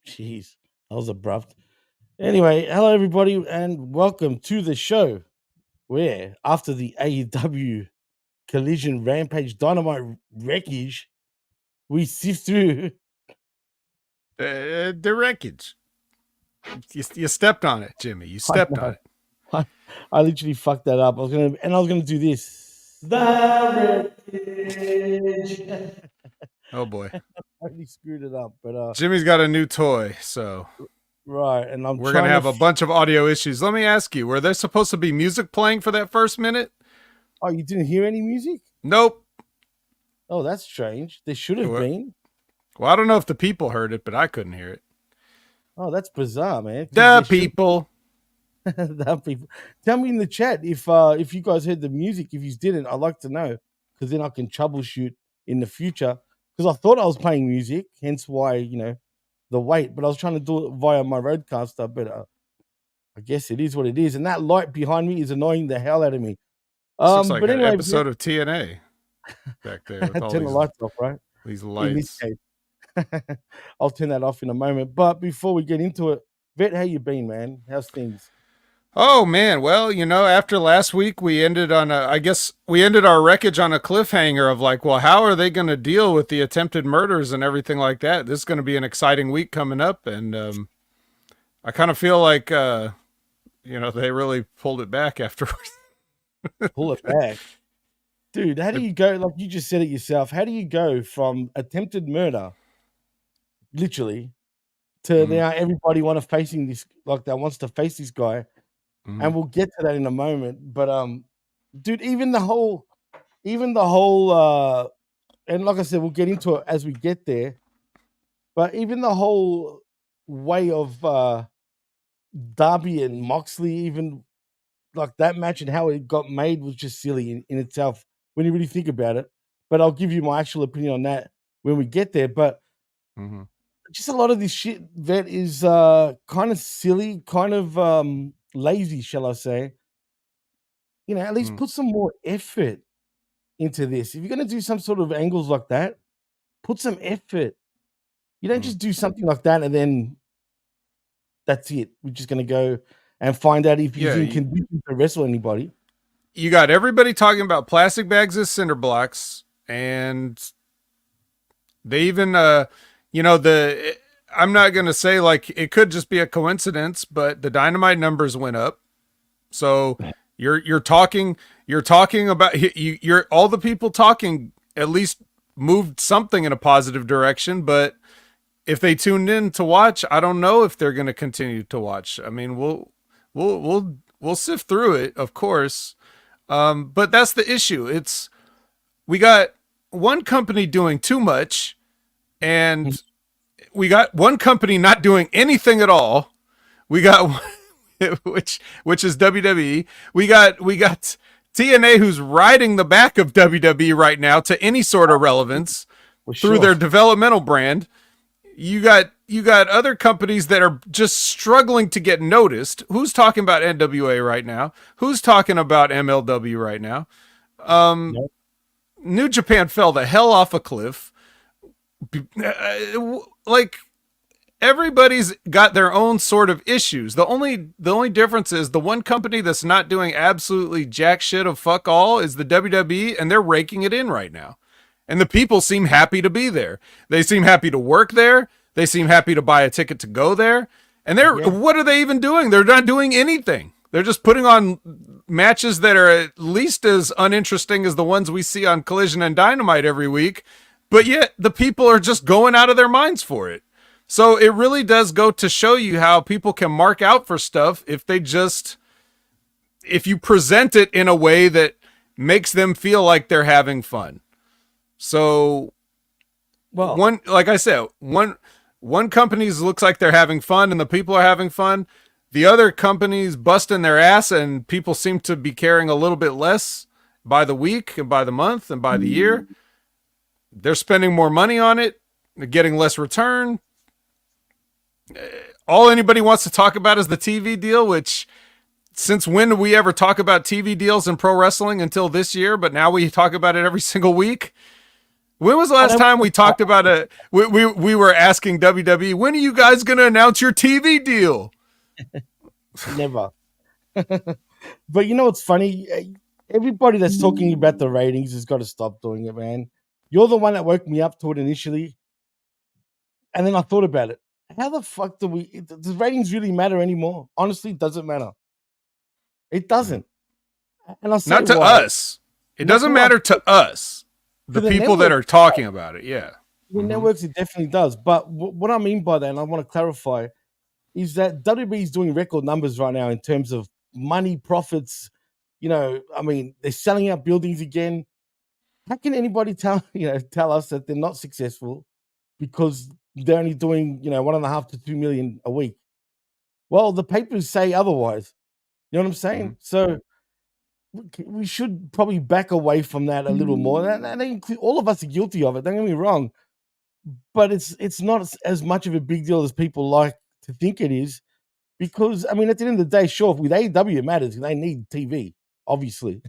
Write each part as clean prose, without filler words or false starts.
Jeez, that was abrupt. Anyway, hello everybody, and welcome to the show where, after the AEW Collision Rampage Dynamite Wreckage, we sift through. The wreckage. You stepped on it, Jimmy. You I stepped on know. it. I literally fucked that up. I was gonna do this. The Wreckage. Oh boy, I totally screwed it up, but Jimmy's got a new toy, so right, and we're gonna have a bunch of audio issues. Let me ask you: were there supposed to be music playing for that first minute? Oh, you didn't hear any music? Nope. Oh, that's strange. There should have been. Well, I don't know if the people heard it, but I couldn't hear it. Oh, that's bizarre, man. The people. The people. Tell me in the chat if you guys heard the music. If you didn't, I'd like to know, because then I can troubleshoot in the future. Because I thought I was playing music, hence why the wait. But I was trying to do it via my roadcaster. But I guess it is what it is. And that light behind me is annoying the hell out of me. Looks like an episode of TNA back there. With all turn the lights off, right? These lights. I'll turn that off in a moment. But before we get into it, Vet, how you been, man? How's things? Oh man, well, after last week we ended on we ended our wreckage on a cliffhanger of like, well, how are they going to deal with the attempted murders and everything like that? This is going to be an exciting week coming up, and I kind of feel like they really pulled it back afterwards. Pull it back. Dude, how do you go, like you just said it yourself, how do you go from attempted murder, literally, to now everybody wants to face this guy, and we'll get to that in a moment. But dude, even the whole and like I said, we'll get into it as we get there, but even the whole way of Darby and Moxley, even like that match and how it got made, was just silly in itself when you really think about it. But I'll give you my actual opinion on that when we get there. But just a lot of this shit that is kind of silly, kind of lazy, shall I say. At least put some more effort into this. If you're going to do some sort of angles like that, put some effort. You don't just do something like that and then that's it. We're just going to go and find out if he's in condition to wrestle anybody. You got everybody talking about plastic bags as cinder blocks, and they even, I'm not going to say like it could just be a coincidence, but the Dynamite numbers went up. So you're talking about you're all the people talking at least moved something in a positive direction, but if they tuned in to watch, I don't know if they're going to continue to watch. I mean, we'll sift through it, of course. But that's the issue. We got one company doing too much, and we got one company not doing anything at all. We got which is WWE. We got TNA, who's riding the back of WWE right now to any sort of relevance through their developmental brand. You got other companies that are just struggling to get noticed. Who's talking about NWA right now? Who's talking about MLW right now? New Japan fell the hell off a cliff. Like, everybody's got their own sort of issues. The only difference is the one company that's not doing absolutely jack shit of fuck all is the WWE, and they're raking it in right now. And the people seem happy to be there. They seem happy to work there. They seem happy to buy a ticket to go there. And what are they even doing? They're not doing anything. They're just putting on matches that are at least as uninteresting as the ones we see on Collision and Dynamite every week. But yet the people are just going out of their minds for it. So it really does go to show you how people can mark out for stuff if you present it in a way that makes them feel like they're having fun. So, one company looks like they're having fun and the people are having fun. The other company's busting their ass and people seem to be caring a little bit less by the week and by the month and by the year. They're spending more money on it. They're getting less return. All anybody wants to talk about is the TV deal, which, since when do we ever talk about TV deals in pro wrestling until this year? But now we talk about it every single week. When was the last time we talked about it? We were asking WWE, when are you guys going to announce your TV deal? Never. But you know what's funny? Everybody that's talking about the ratings has got to stop doing it, man. You're the one that woke me up to it initially. And then I thought about it. How the fuck does ratings really matter anymore? Honestly, it doesn't matter. It doesn't. And I'll say not to why. us. It doesn't matter to us. The people that are talking about it, yeah. The networks, it definitely does. But what I mean by that, and I want to clarify, is that WWE is doing record numbers right now in terms of money, profits. You know, I mean, they're selling out buildings again. How can anybody tell us that they're not successful because they're only doing 1.5 to 2 million a week? Well, the papers say otherwise. You know what I'm saying? So we should probably back away from that a little more. And all of us are guilty of it. Don't get me wrong, but it's not as much of a big deal as people like to think it is. Because I mean, at the end of the day, sure, with AEW it matters. They need TV, obviously.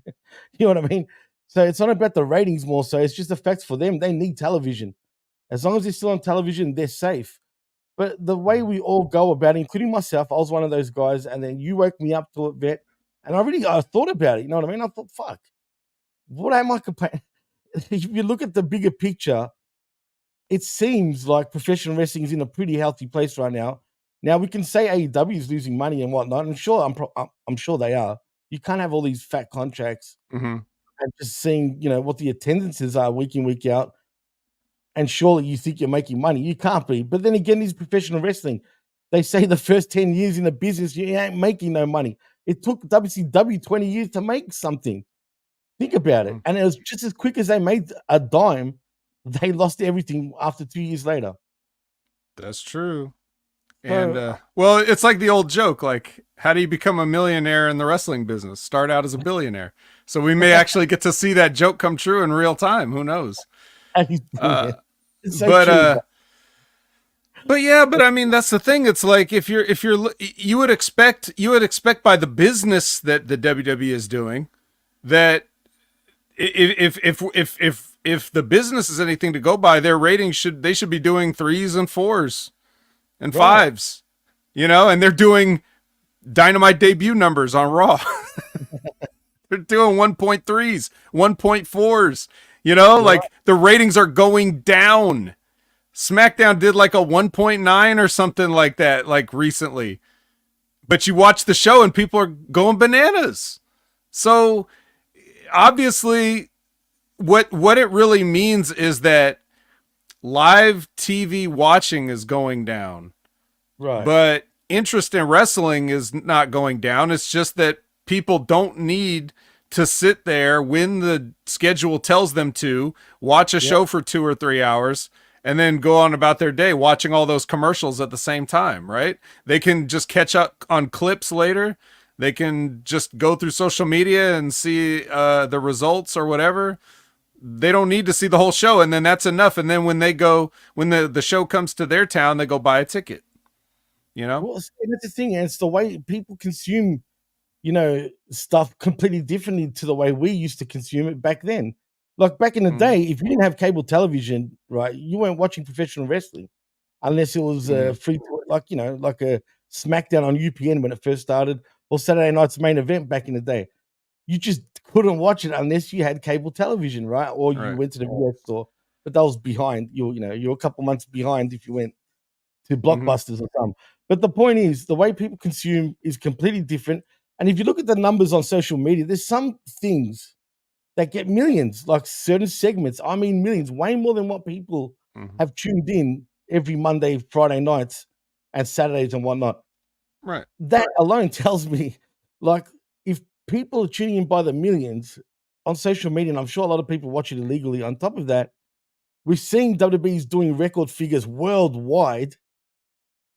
You know what I mean? So it's not about the ratings more so. It's just the facts for them. They need television. As long as they're still on television, they're safe. But the way we all go about it, including myself, I was one of those guys, and then you woke me up to it, Vet, and I thought about it. You know what I mean? I thought, fuck, what am I complaining? If you look at the bigger picture, it seems like professional wrestling is in a pretty healthy place right now. Now we can say AEW is losing money and whatnot, and sure, I'm sure they are. You can't have all these fat contracts and just seeing what the attendances are week in, week out, and surely you think you're making money. You can't be. But then again, these professional wrestling, they say the first 10 years in the business you ain't making no money. It took WCW 20 years to make something. Think about it, and it was just as quick as they made a dime. They lost everything after 2 years later. That's true. And well, it's like the old joke, like, how do you become a millionaire in the wrestling business? Start out as a billionaire. So we may actually get to see that joke come true in real time. Who knows? But I mean, that's the thing. It's like if you would expect by the business that the WWE is doing that if the business is anything to go by, their ratings should be doing 3s and 4s and 5s, and they're doing Dynamite debut numbers on Raw. They're doing 1.3s, 1.4s, like the ratings are going down. SmackDown did like a 1.9 or something like that, like recently, but you watch the show and people are going bananas. So obviously what it really means is that live TV watching is going down, right? But interest in wrestling is not going down. It's just that people don't need to sit there when the schedule tells them to watch a show for 2 or 3 hours and then go on about their day watching all those commercials at the same time, right? They can just catch up on clips later. They can just go through social media and see the results or whatever. They don't need to see the whole show, and then that's enough. And then when the show comes to their town, they go buy a ticket. Well, and that's the thing, and it's the way people consume, stuff completely differently to the way we used to consume it back then. Like back in the day, if you didn't have cable television, right, you weren't watching professional wrestling unless it was free, like a SmackDown on UPN when it first started, or Saturday Night's Main Event back in the day. You just couldn't watch it unless you had cable television, right? Or you went to the video store, but that was behind. You're a couple months behind if you went to Blockbusters or something. But the point is, the way people consume is completely different. And if you look at the numbers on social media, there's some things that get millions, like certain segments. I mean, millions, way more than what people have tuned in every Monday, Friday nights, and Saturdays and whatnot. Right. That alone tells me, like, if people are tuning in by the millions on social media, and I'm sure a lot of people watch it illegally. On top of that, we're seeing WWE's doing record figures worldwide.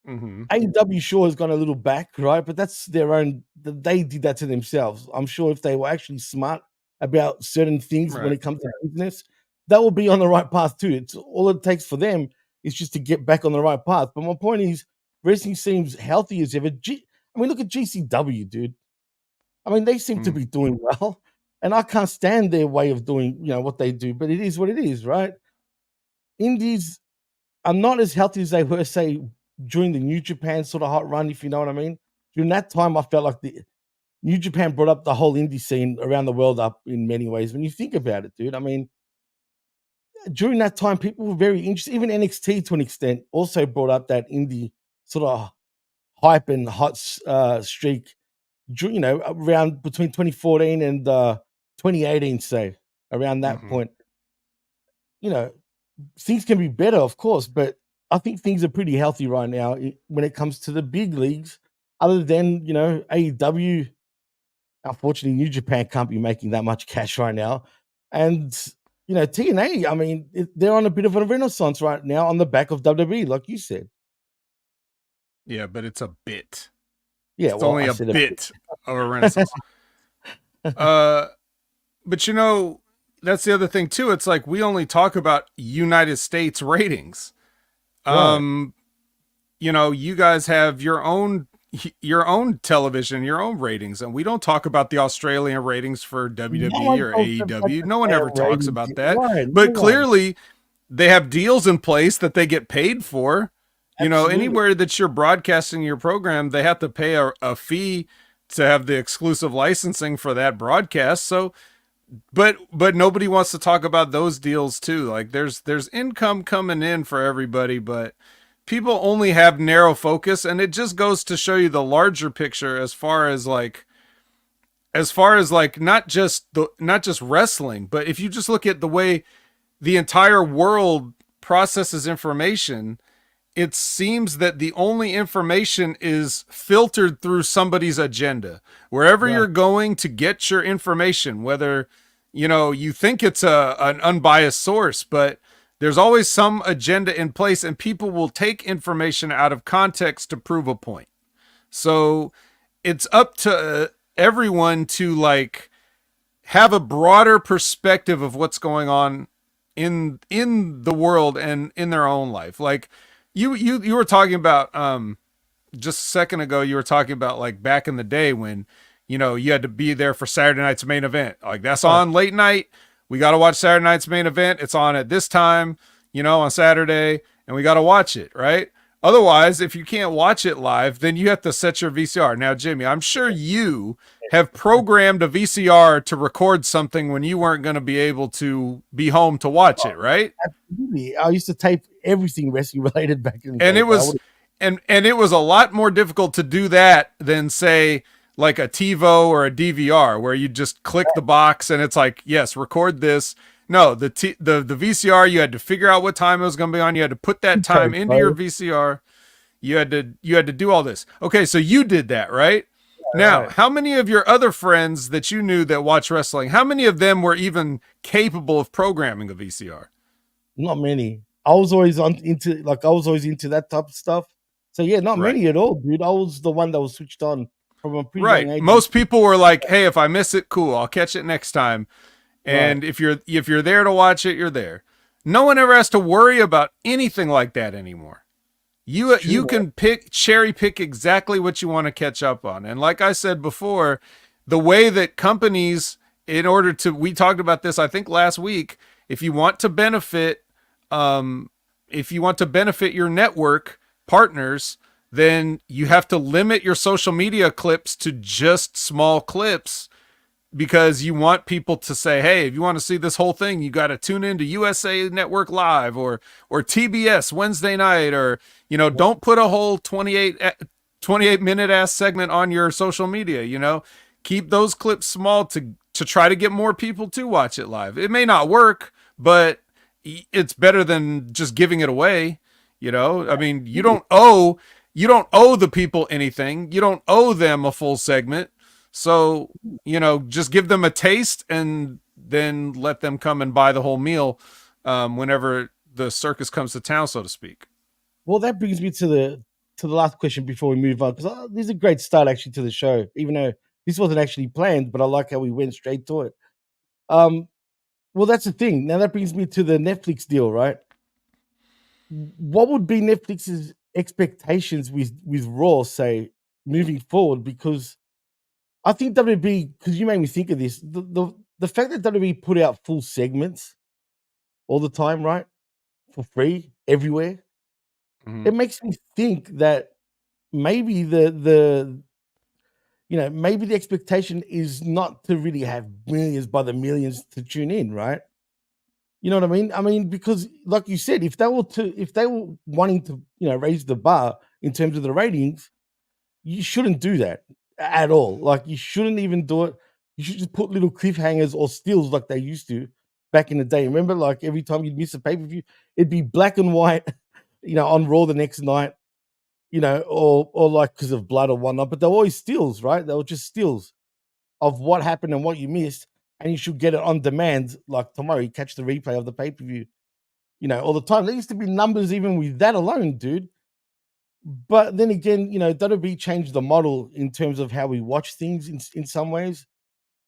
AEW sure has gone a little back, right? But that's their own. They did that to themselves. I'm sure if they were actually smart about certain things when it comes to business, that will be on the right path too. It's all it takes for them is just to get back on the right path. But my point is, wrestling seems healthy as ever. I mean, look at GCW, dude. I mean, they seem to be doing well, and I can't stand their way of doing, what they do. But it is what it is, right? indies are not as healthy as they were, say, during the New Japan sort of hot run, if you know what I mean. During that time, I felt like the New Japan brought up the whole indie scene around the world up in many ways. When you think about it, dude, I mean, during that time, people were very interested. Even NXT, to an extent, also brought up that indie sort of hype and hot streak. Around between 2014 and 2018, say, around that point. Things can be better, of course, but I think things are pretty healthy right now when it comes to the big leagues. Other than AEW, unfortunately, New Japan can't be making that much cash right now, and TNA. I mean, they're on a bit of a renaissance right now on the back of WWE, like you said. Yeah, but it's a bit. Yeah, it's only a bit of a renaissance. But that's the other thing too. It's like we only talk about United States ratings. Right. You guys have your own television, your own ratings, and we don't talk about the Australian ratings for WWE or AEW. No one ever talks about that. Right. But clearly they have deals in place that they get paid for. Absolutely. Anywhere that you're broadcasting your program, they have to pay a fee to have the exclusive licensing for that broadcast. So but nobody wants to talk about those deals too. Like there's income coming in for everybody, but people only have narrow focus, and it just goes to show you the larger picture as far as not just wrestling, but if you just look at the way the entire world processes information, it seems that the only information is filtered through somebody's agenda. Wherever you're going to get your information, whether you think it's an unbiased source, but there's always some agenda in place, and people will take information out of context to prove a point. So it's up to everyone to have a broader perspective of what's going on in the world and in their own life. Like you were talking about just a second ago, you were talking about back in the day when you had to be there for Saturday night's main event. Like that's on late night. We got to watch Saturday night's main event. It's on at this time, on Saturday, and we got to watch it, right? Otherwise, if you can't watch it live, then you have to set your VCR. Now, Jimmy, I'm sure you have programmed a VCR to record something when you weren't going to be able to be home to watch it, right? Absolutely. I used to tape everything wrestling related back in the day. And it was and it was a lot more difficult to do that than say like a TiVo or a DVR where you just click the box and it's like, yes, record this. No, the VCR, you had to figure out what time it was going to be on. You had to put that time into your VCR. You had to do all this. Okay, so you did that, right? Now, how many of your other friends that you knew that watch wrestling, how many of them were even capable of programming a VCR? Not many. I was always into that type of stuff. So yeah, not many at all, dude. I was the one that was switched on from a pretty young age. Most people were like, "Hey, if I miss it, cool. I'll catch it next time." And if you're there to watch it, you're there. No one ever has to worry about anything like that anymore. You can cherry pick exactly what you want to catch up on. And like I said before, the way that companies, we talked about this, I think last week, if you want to benefit your network partners, then you have to limit your social media clips to just small clips, because you want people to say, hey, if you want to see this whole thing, you got to tune into USA Network Live or TBS Wednesday night, or, don't put a whole 28 minute ass segment on your social media, keep those clips small to try to get more people to watch it live. It may not work, but it's better than just giving it away. I mean, you don't owe the people anything. You don't owe them a full segment. So, just give them a taste and then let them come and buy the whole meal whenever the circus comes to town, so to speak. Well, that brings me to the last question before we move on, because this is a great start actually to the show, even though this wasn't actually planned, but I like how we went straight to it. Well, that's the thing. Now that brings me to the Netflix deal, right? What would be Netflix's expectations with Raw, say, moving forward? Because I think WB, because you made me think of this, the fact that WB put out full segments all the time, right? for free everywhere. Mhm. It makes me think that maybe maybe the expectation is not to really have millions by the millions to tune in, right? You know what I mean? I mean, because like you said, if they were wanting to, raise the bar in terms of the ratings, you shouldn't do that at all. Like you shouldn't even do it. You should just put little cliffhangers or stills like they used to back in the day. Remember, like every time you'd miss a pay-per-view, it'd be black and white, on Raw the next night, or like because of blood or whatnot. But they're always stills, right? They were just stills of what happened and what you missed, and you should get it on demand. Like tomorrow, you catch the replay of the pay-per-view, all the time. There used to be numbers even with that alone, dude. But then again, WWE changed the model in terms of how we watch things in some ways.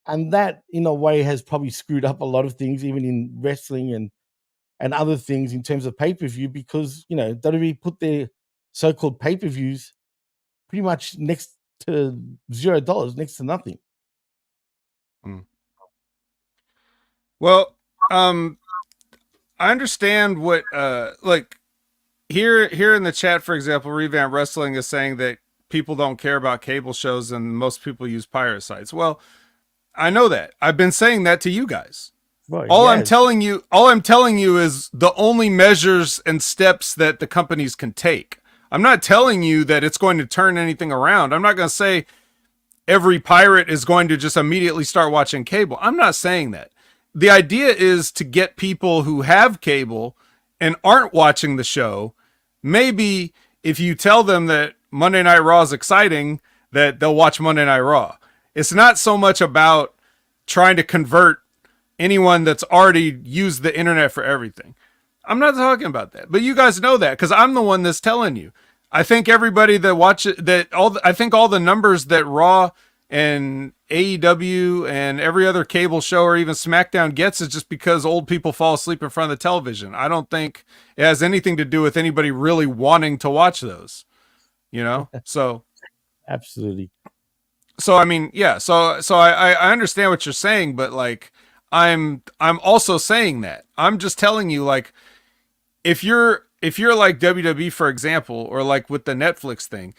And that, in a way, has probably screwed up a lot of things, even in wrestling and other things in terms of pay-per-view, because, WWE put their so-called pay-per-views pretty much next to $0, next to nothing. Mm. Well, I understand what, like, here in the chat, for example, Revamp Wrestling is saying that people don't care about cable shows and most people use pirate sites. Well, I know that. I've been saying that to you guys. Right, all I'm telling you is the only measures and steps that the companies can take. I'm not telling you that it's going to turn anything around. I'm not going to say every pirate is going to just immediately start watching cable. I'm not saying that. The idea is to get people who have cable and aren't watching the show. Maybe if you tell them that Monday Night Raw is exciting, that they'll watch Monday Night Raw. It's not so much about trying to convert anyone that's already used the internet for everything. I'm not talking about that, but you guys know that because I'm the one that's telling you. I think everybody that watch it, I think all the numbers that Raw and AEW and every other cable show or even SmackDown gets is just because old people fall asleep in front of the television. I don't think it has anything to do with anybody really wanting to watch those, so Absolutely. So, I mean, yeah, so I understand what you're saying, but like, I'm also saying that I'm just telling you, like, if you're like WWE, for example, or like with the Netflix thing,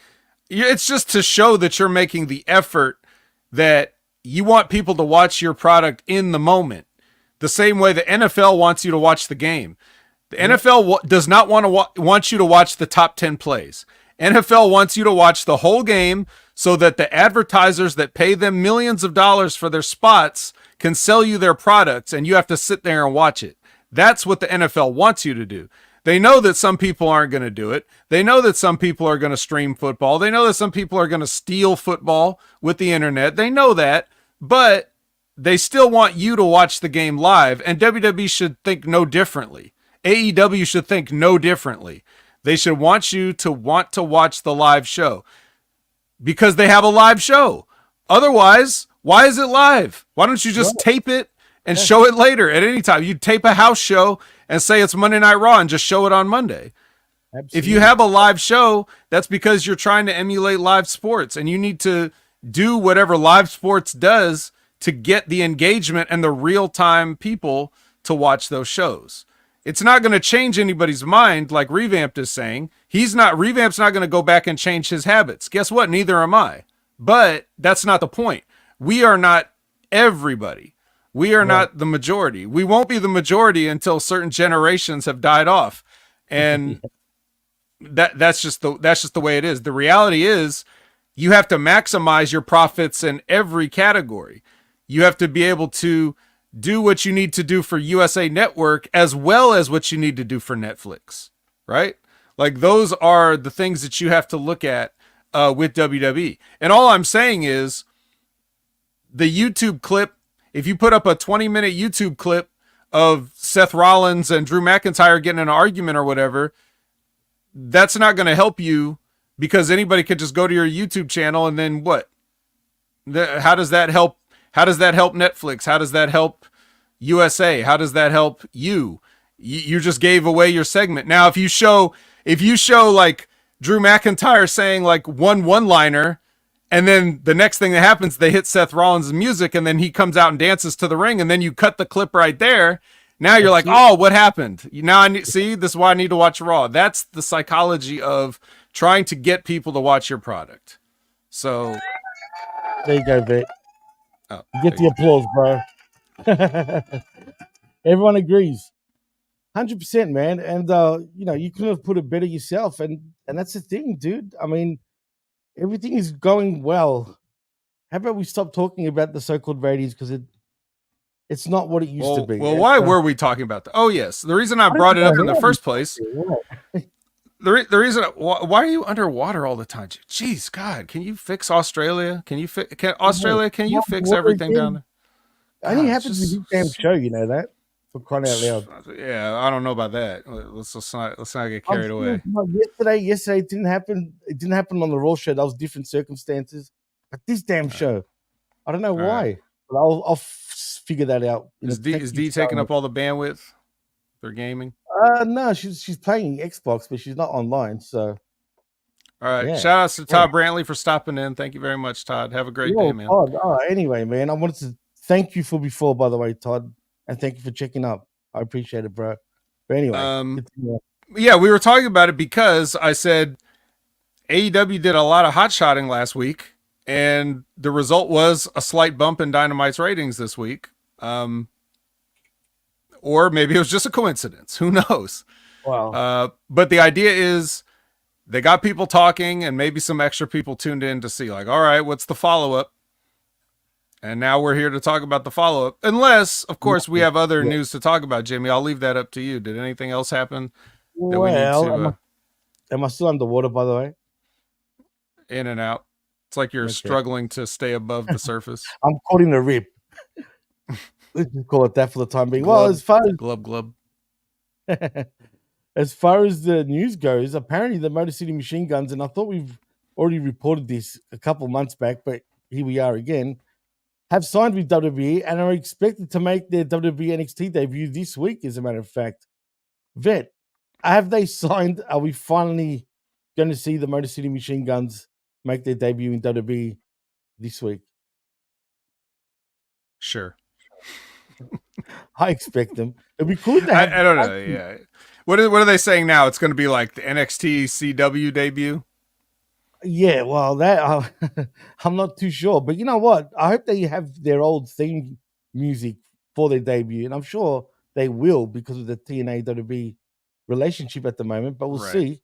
it's just to show that you're making the effort that you want people to watch your product in the moment. The same way the NFL wants you to watch the game. The NFL does not want you to watch the top 10 plays. NFL wants you to watch the whole game so that the advertisers that pay them millions of dollars for their spots can sell you their products and you have to sit there and watch it. That's what the NFL wants you to do. They know that some people aren't going to do it. They know that some people are going to stream football. They know that some people are going to steal football with the internet. They know that, but they still want you to watch the game live, and WWE should think no differently. AEW should think no differently. They should want you to want to watch the live show because they have a live show. Otherwise, why is it live? Why don't you just tape it and show it later at any time? You tape a house show and say it's Monday Night Raw and just show it on Monday. Absolutely. If you have a live show, that's because you're trying to emulate live sports, and you need to do whatever live sports does to get the engagement and the real-time people to watch those shows. It's not going to change anybody's mind, like Revamped is saying. Revamp's not going to go back and change his habits. Guess what? Neither am I. But that's not the point. We are not everybody. We are not the majority. We won't be the majority until certain generations have died off. And that's just the way it is. The reality is you have to maximize your profits in every category. You have to be able to do what you need to do for USA Network as well as what you need to do for Netflix, right? Like those are the things that you have to look at with WWE. And all I'm saying is the YouTube clip, if you put up a 20-minute YouTube clip of Seth Rollins and Drew McIntyre getting in an argument or whatever, that's not going to help you because anybody could just go to your YouTube channel and then what? How does that help? How does that help Netflix? How does that help USA? How does that help you? You just gave away your segment. Now, if you show like Drew McIntyre saying like one-liner, and then the next thing that happens, they hit Seth Rollins' music, and then he comes out and dances to the ring, and then you cut the clip right there, Now you're That's like, it. oh, what happened? Now I need, see, this is why I need to watch Raw. That's the psychology of trying to get people to watch your product. So There you go, Vic. oh, You get the applause, bro. Everyone agrees. 100%, man. And you couldn't have put it better yourself. And that's the thing, dude. I mean, everything is going well. How about we stop talking about the so-called ratings because it's not what it used to be. Well, why were we talking about that? Oh, yes. The reason I brought it up in the first place. The reason why are you underwater all the time? Jeez, God, can you fix Australia? Can you fix everything down there? God, only happens with this damn show, you know that? For crying out loud. Yeah, I don't know about that. Let's not get carried away. Yesterday it didn't happen. It didn't happen on the Raw show. That was different circumstances. But this damn show, I don't know why. Right. But I'll figure that out. Is D taking up all the bandwidth for gaming? No, she's playing Xbox, but she's not online. So, all right. Yeah. Shout outs to Todd Brantley for stopping in. Thank you very much, Todd. Have a great day, man. Anyway, man, I wanted to thank you for before, by the way, Todd, and thank you for checking up. I appreciate it, bro. But anyway, yeah, we were talking about it because I said AEW did a lot of hot shotting last week, and the result was a slight bump in Dynamite's ratings this week. Or maybe it was just a coincidence. Who knows? Wow. But the idea is they got people talking and maybe some extra people tuned in to see like, all right, what's the follow-up? And now we're here to talk about the follow-up. Unless, of course, we have other news to talk about, Jimmy. I'll leave that up to you. Did anything else happen that we need to... Am I still underwater, by the way? In and out. It's like you're struggling to stay above the surface. I'm caught in a rip. Let's just call it that for the time being. Glub, well, as far as glub. As far as the news goes, apparently the Motor City Machine Guns, and I thought we've already reported this a couple months back, but here we are again, have signed with WWE and are expected to make their WWE NXT debut this week, as a matter of fact. Vet, have they signed? Are we finally going to see the Motor City Machine Guns make their debut in WWE this week? Sure. I expect them. It'd be cool to have. I don't know. Yeah. What are they saying now? It's going to be like the NXT CW debut? Yeah, well, that I'm not too sure. But you know what? I hope they have their old theme music for their debut. And I'm sure they will because of the TNA WWE relationship at the moment. But we'll see.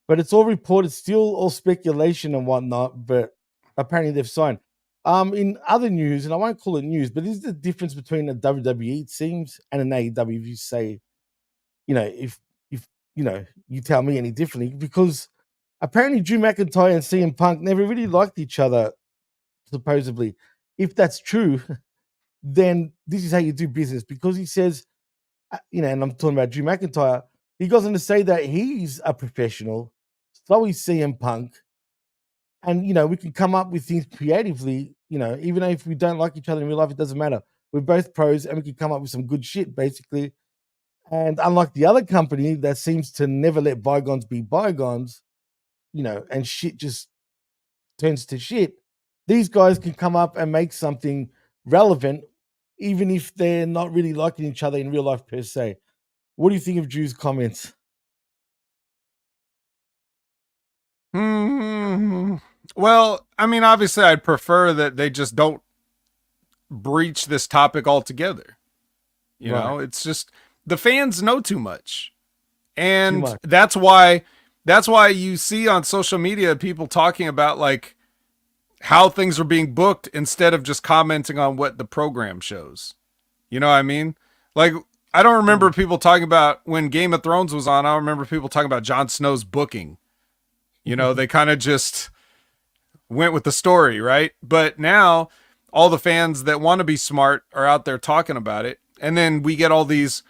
But it's all reported, still all speculation and whatnot. But apparently they've signed. In other news, and I won't call it news, but this is the difference between a WWE, it seems, and an AEW. If you say, if you tell me any differently, because apparently Drew McIntyre and CM Punk never really liked each other, supposedly. If that's true, then this is how you do business. Because he says, and I'm talking about Drew McIntyre, he goes on to say that he's a professional, so is CM Punk. And, we can come up with things creatively, even if we don't like each other in real life, it doesn't matter. We're both pros and we can come up with some good shit, basically. And unlike the other company that seems to never let bygones be bygones, and shit just turns to shit, these guys can come up and make something relevant, even if they're not really liking each other in real life per se. What do you think of Drew's comments? Well, I mean, obviously, I'd prefer that they just don't breach this topic altogether. You know, it's just the fans know too much, and that's why you see on social media people talking about like how things are being booked instead of just commenting on what the program shows. You know what I mean? Like, I don't remember people talking about when Game of Thrones was on. I don't remember people talking about Jon Snow's booking. They kind of just went with the story, right? But now all the fans that want to be smart are out there talking about it. And then we get all these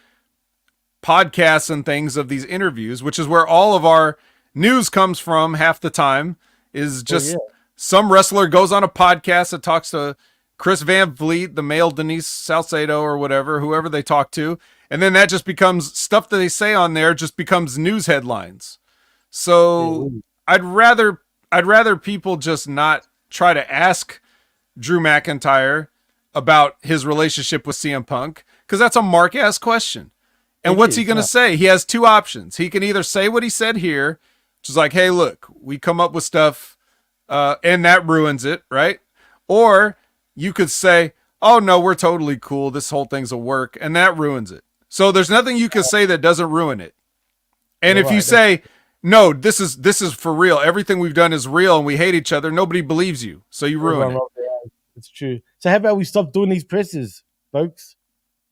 podcasts and things of these interviews, which is where all of our news comes from half the time, is just some wrestler goes on a podcast that talks to Chris Van Vliet, the male Denise Salcedo or whatever, whoever they talk to. And then that just becomes stuff that they say on there just becomes news headlines. So I'd rather people just not try to ask Drew McIntyre about his relationship with CM Punk, because that's a Mark-ass question. And what's he going to say? He has two options. He can either say what he said here, which is like, hey, look, we come up with stuff, and that ruins it, right? Or you could say, oh, no, we're totally cool. This whole thing's a work, and that ruins it. So there's nothing you can say that doesn't ruin it. And if you say, no, this is for real, everything we've done is real, and we hate each other, nobody believes you. So you ruin it. It's true. So how about we stop doing these presses, folks?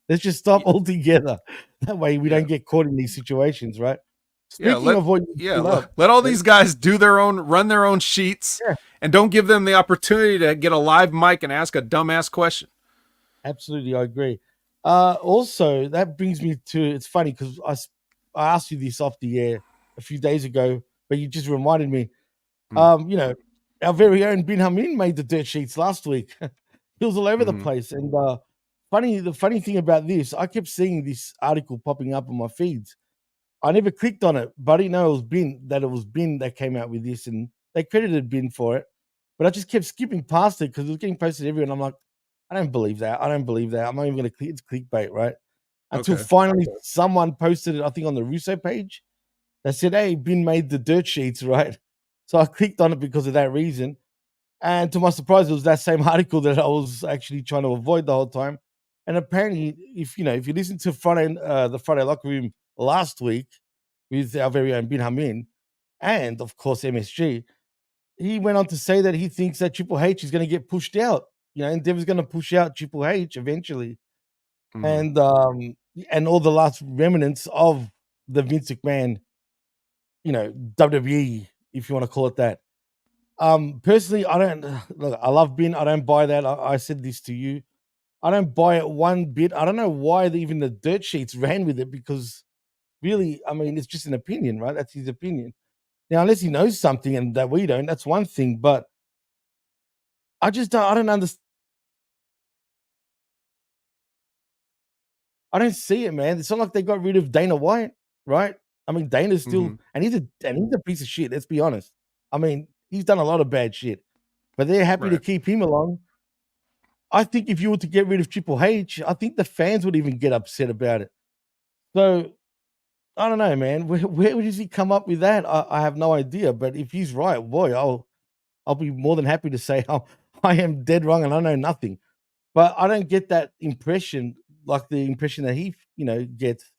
Let's just stop altogether. That way we don't get caught in these situations, right? Speaking of what let all these guys run their own sheets, and don't give them the opportunity to get a live mic and ask a dumbass question. Absolutely, I agree. Also, that brings me to, it's funny because I asked you this off the air a few days ago, but you just reminded me. Our very own Bin Hamin made the dirt sheets last week. He was all over the place. And the funny thing about this, I kept seeing this article popping up on my feeds. I never clicked on it, but I didn't know it was Bin that came out with this, and they credited Bin for it. But I just kept skipping past it because it was getting posted everywhere. And I'm like, I don't believe that. I'm not even going to click. It's clickbait, right? Until finally someone posted it, I think on the Russo page. They said, hey, Bin made the dirt sheets, right? So I clicked on it because of that reason. And to my surprise, it was that same article that I was actually trying to avoid the whole time. And apparently, if you listen to the Friday Locker Room last week with our very own Bin Hamin and, of course, MSG, he went on to say that he thinks that Triple H is going to get pushed out. Endeavor's going to push out Triple H eventually. And all the last remnants of the Vince McMahon, WWE, if you want to call it that. Personally, I don't look. I love Bin. I don't buy that. I said this to you. I don't buy it one bit. I don't know why even the dirt sheets ran with it, because really, I mean, it's just an opinion, right? That's his opinion. Now, unless he knows something and that we don't, that's one thing. But I just don't. I don't understand. I don't see it, man. It's not like they got rid of Dana White, right? I mean, Dana's still, and he's a piece of shit. Let's be honest. I mean, he's done a lot of bad shit, but they're happy to keep him along. I think if you were to get rid of Triple H, I think the fans would even get upset about it. So I don't know, man. Where does he come up with that? I have no idea. But if he's right, boy, I'll be more than happy to say I am dead wrong and I know nothing. But I don't get that impression, like the impression that he gets.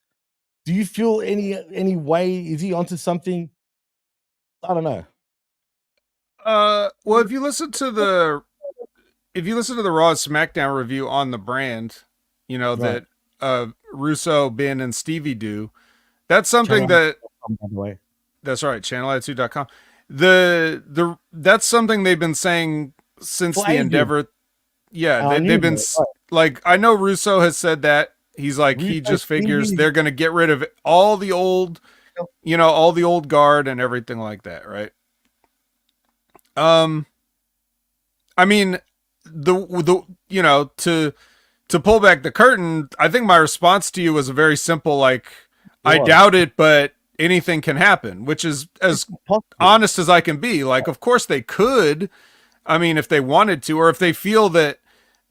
Do you feel any way? Is he onto something? I don't know. Well, if you listen to the Raw SmackDown review on the brand, that Russo, Ben, and Stevie do, that's something that's right, channelattitude.com. That's something they've been saying since the Endeavor. Yeah, they've been like, I know Russo has said that. He's like, he just figures they're going to get rid of all the old, all the old guard and everything like that, right? I mean, to pull back the curtain, I think my response to you was a very simple, like, I doubt it, but anything can happen, which is as honest as I can be. Like, of course they could, I mean, if they wanted to, or if they feel that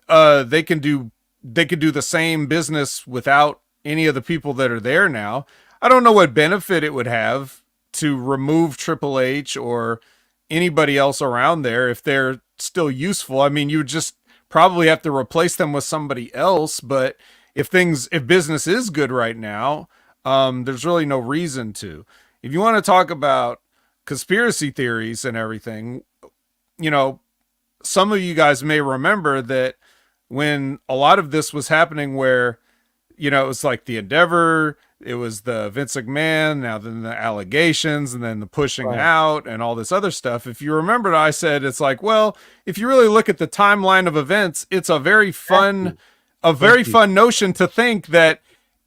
they could do the same business without any of the people that are there now. I don't know what benefit it would have to remove Triple H or anybody else around there if they're still useful. I mean, you just probably have to replace them with somebody else. But if business is good right now, there's really no reason to. If you want to talk about conspiracy theories and everything, some of you guys may remember that when a lot of this was happening, where, it was like the Endeavor, it was the Vince McMahon, now then the allegations, and then the pushing out and all this other stuff. If you remember, I said, it's like, well, if you really look at the timeline of events, it's a very fun notion to think that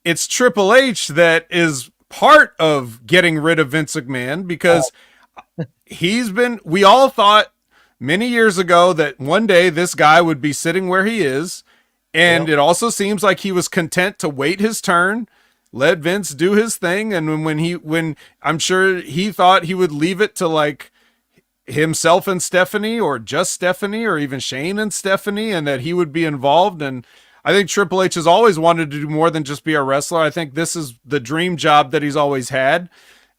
it's Triple H that is part of getting rid of Vince McMahon, because we all thought many years ago that one day this guy would be sitting where he is. And it also seems like he was content to wait his turn, let Vince do his thing. And when I'm sure he thought he would leave it to like himself and Stephanie, or just Stephanie, or even Shane and Stephanie, and that he would be involved. And I think Triple H has always wanted to do more than just be a wrestler. I think this is the dream job that he's always had.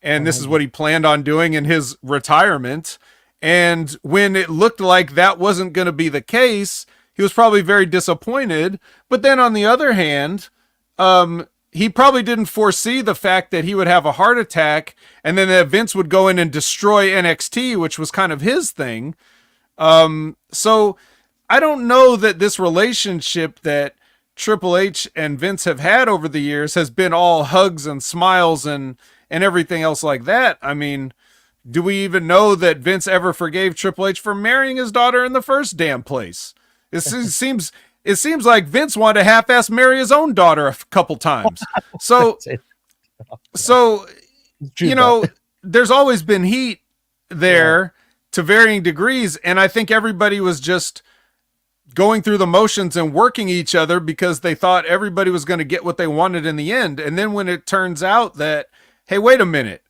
And this is what he planned on doing in his retirement. And when it looked like that wasn't going to be the case, he was probably very disappointed. But then on the other hand, he probably didn't foresee the fact that he would have a heart attack and then that Vince would go in and destroy NXT, which was kind of his thing. So I don't know that this relationship that Triple H and Vince have had over the years has been all hugs and smiles and everything else like that. I mean, do we even know that Vince ever forgave Triple H for marrying his daughter in the first damn place? It seems like Vince wanted to half-ass marry his own daughter a couple times. So you know, there's always been heat there to varying degrees, and I think everybody was just going through the motions and working each other because they thought everybody was going to get what they wanted in the end. And then when it turns out that, hey, wait a minute,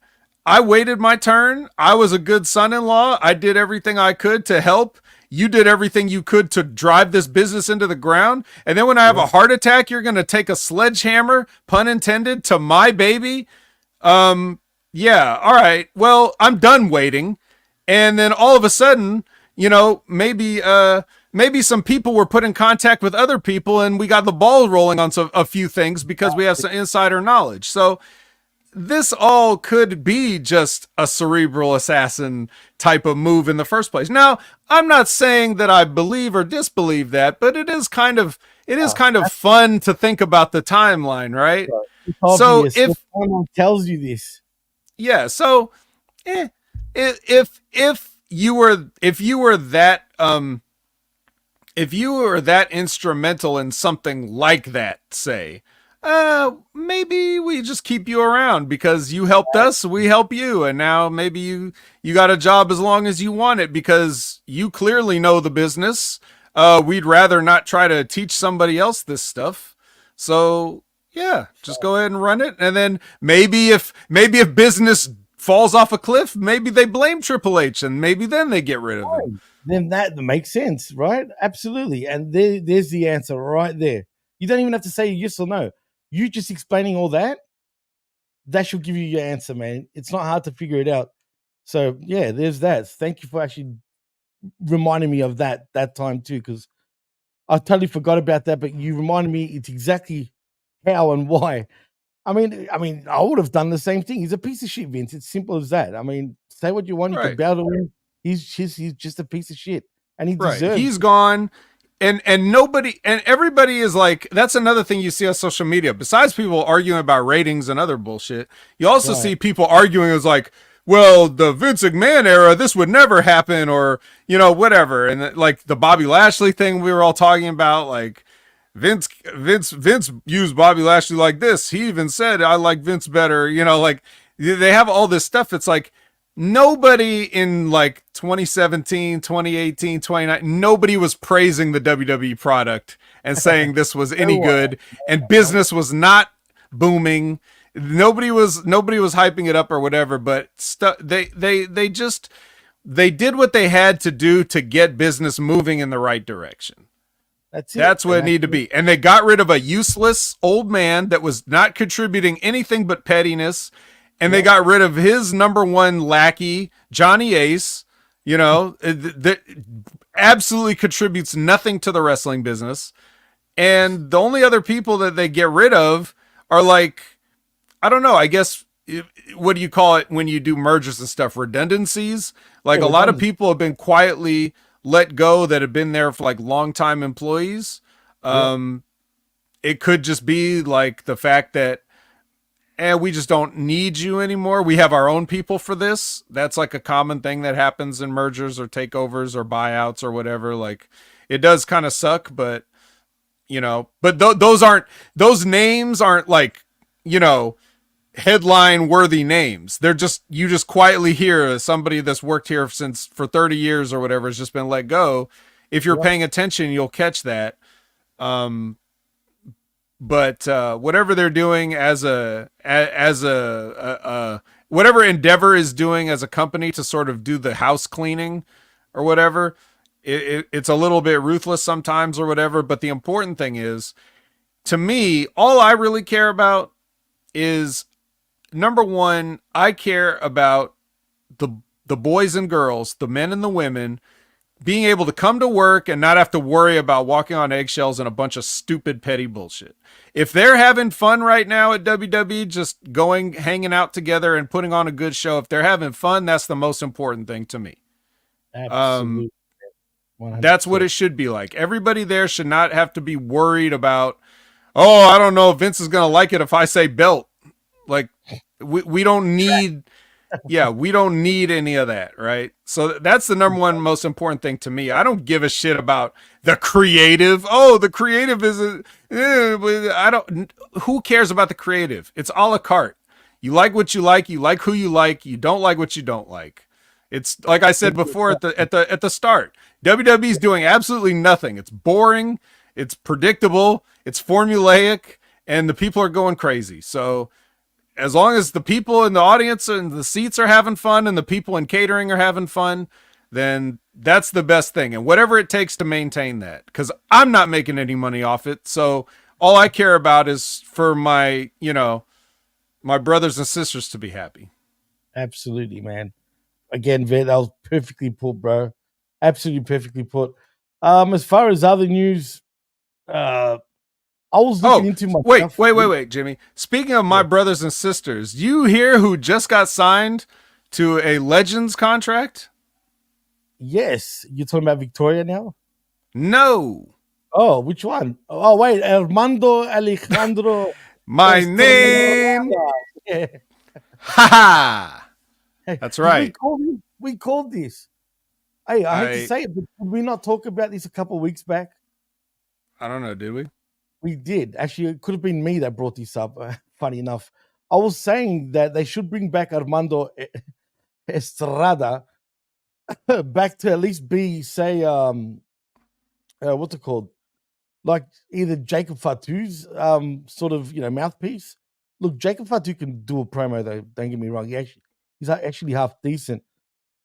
I waited my turn. I was a good son-in-law. I did everything I could to help. You did everything you could to drive this business into the ground. And then when I have a heart attack, you're going to take a sledgehammer, pun intended, to my baby. Yeah. All right. Well, I'm done waiting. And then all of a sudden, you know, maybe some people were put in contact with other people and we got the ball rolling on a few things because we have some insider knowledge. So this all could be just a cerebral assassin type of move in the first place. Now, I'm not saying that I believe or disbelieve that, but it is kind of fun to think about the timeline, right? So if someone tells you this, yeah, so if you were that instrumental in something like that, say, maybe we just keep you around because you helped us, we help you, and now maybe you got a job as long as you want it because you clearly know the business. We'd rather not try to teach somebody else this stuff. So yeah, just go ahead and run it. And then maybe if business falls off a cliff, maybe they blame Triple H and maybe then they get rid of him. Then that makes sense, right? Absolutely. And there's the answer right there. You don't even have to say yes or no. You just explaining all that should give you your answer, man. It's not hard to figure it out. So yeah, there's that. Thank you for actually reminding me of that time too, because I totally forgot about that. But you reminded me it's exactly how and why. I mean, I would have done the same thing. He's a piece of shit, Vince. It's simple as that. I mean, say what you want. You can bow to him. He's just a piece of shit, and he deserves. He's gone. And nobody and everybody is like, that's another thing you see on social media. Besides people arguing about ratings and other bullshit, you also see people arguing as like, well, the Vince McMahon era, this would never happen, or you know, whatever. And like the Bobby Lashley thing we were all talking about, like Vince used Bobby Lashley like this. He even said, I like Vince better. You know, like they have all this stuff. It's like, nobody in like 2017, 2018, 2019, nobody was praising the WWE product and saying this was any good and business was not booming. Nobody was hyping it up or whatever, but they did what they had to do to get business moving in the right direction. That's what it needed to be. And they got rid of a useless old man that was not contributing anything but pettiness. And they got rid of his number one lackey, Johnny Ace, you know, that absolutely contributes nothing to the wrestling business. And the only other people that they get rid of are like, I don't know, I guess, what do you call it when you do mergers and stuff? Redundancies? Like a lot of people have been quietly let go that have been there for like longtime employees. It could just be like the fact that, we just don't need you anymore. We have our own people for this. That's like a common thing that happens in mergers or takeovers or buyouts or whatever. Like it does kind of suck, but you know, but those names aren't like, you know, headline worthy names. They're just, you just quietly hear somebody that's worked here for 30 years or whatever has just been let go. If you're paying attention, you'll catch that. But whatever they're doing as a whatever Endeavor is doing as a company to sort of do the house cleaning or whatever, it's a little bit ruthless sometimes or whatever. But the important thing is, to me, all I really care about is, number one, I care about the boys and girls, the men and the women, being able to come to work and not have to worry about walking on eggshells and a bunch of stupid petty bullshit. If they're having fun right now at WWE, just going, hanging out together and putting on a good show, if they're having fun, that's the most important thing to me. Absolutely. That's what it should be like. Everybody there should not have to be worried about, oh, I don't know if Vince is going to like it if I say belt. Like, we don't need, yeah, we don't need any of that, right? So that's the number one most important thing to me. I don't give a shit about the creative. Oh, the creative isn't, I don't, who cares about the creative? It's a la carte. You like what you like who you don't like what you don't like. It's like I said before at the start. WWE's doing absolutely nothing. It's boring, it's predictable, it's formulaic, and the people are going crazy. So as long as the people in the audience and the seats are having fun and the people in catering are having fun, then that's the best thing. And whatever it takes to maintain that, because I'm not making any money off it. So all I care about is for my, my brothers and sisters to be happy. Absolutely, man. Again, Vet, that was perfectly put, bro. Absolutely perfectly put. As far as other news, I was looking into my wait, Jimmy. Speaking of my brothers and sisters, you hear who just got signed to a Legends contract? Yes. You're talking about Victoria now? No. Oh, which one? Oh, wait. Armando Alejandro. My name. Yeah. Ha ha. That's right. We called this. Hey, I hate to say it, but did we not talk about this a couple of weeks back? I don't know. Did we? We did. Actually, it could have been me that brought this up. Funny enough. I was saying that they should bring back Armando Estrada back to at least be, say, what's it called? Like either Jacob Fatu's sort of, mouthpiece. Look, Jacob Fatu can do a promo, though. Don't get me wrong. He's actually half decent.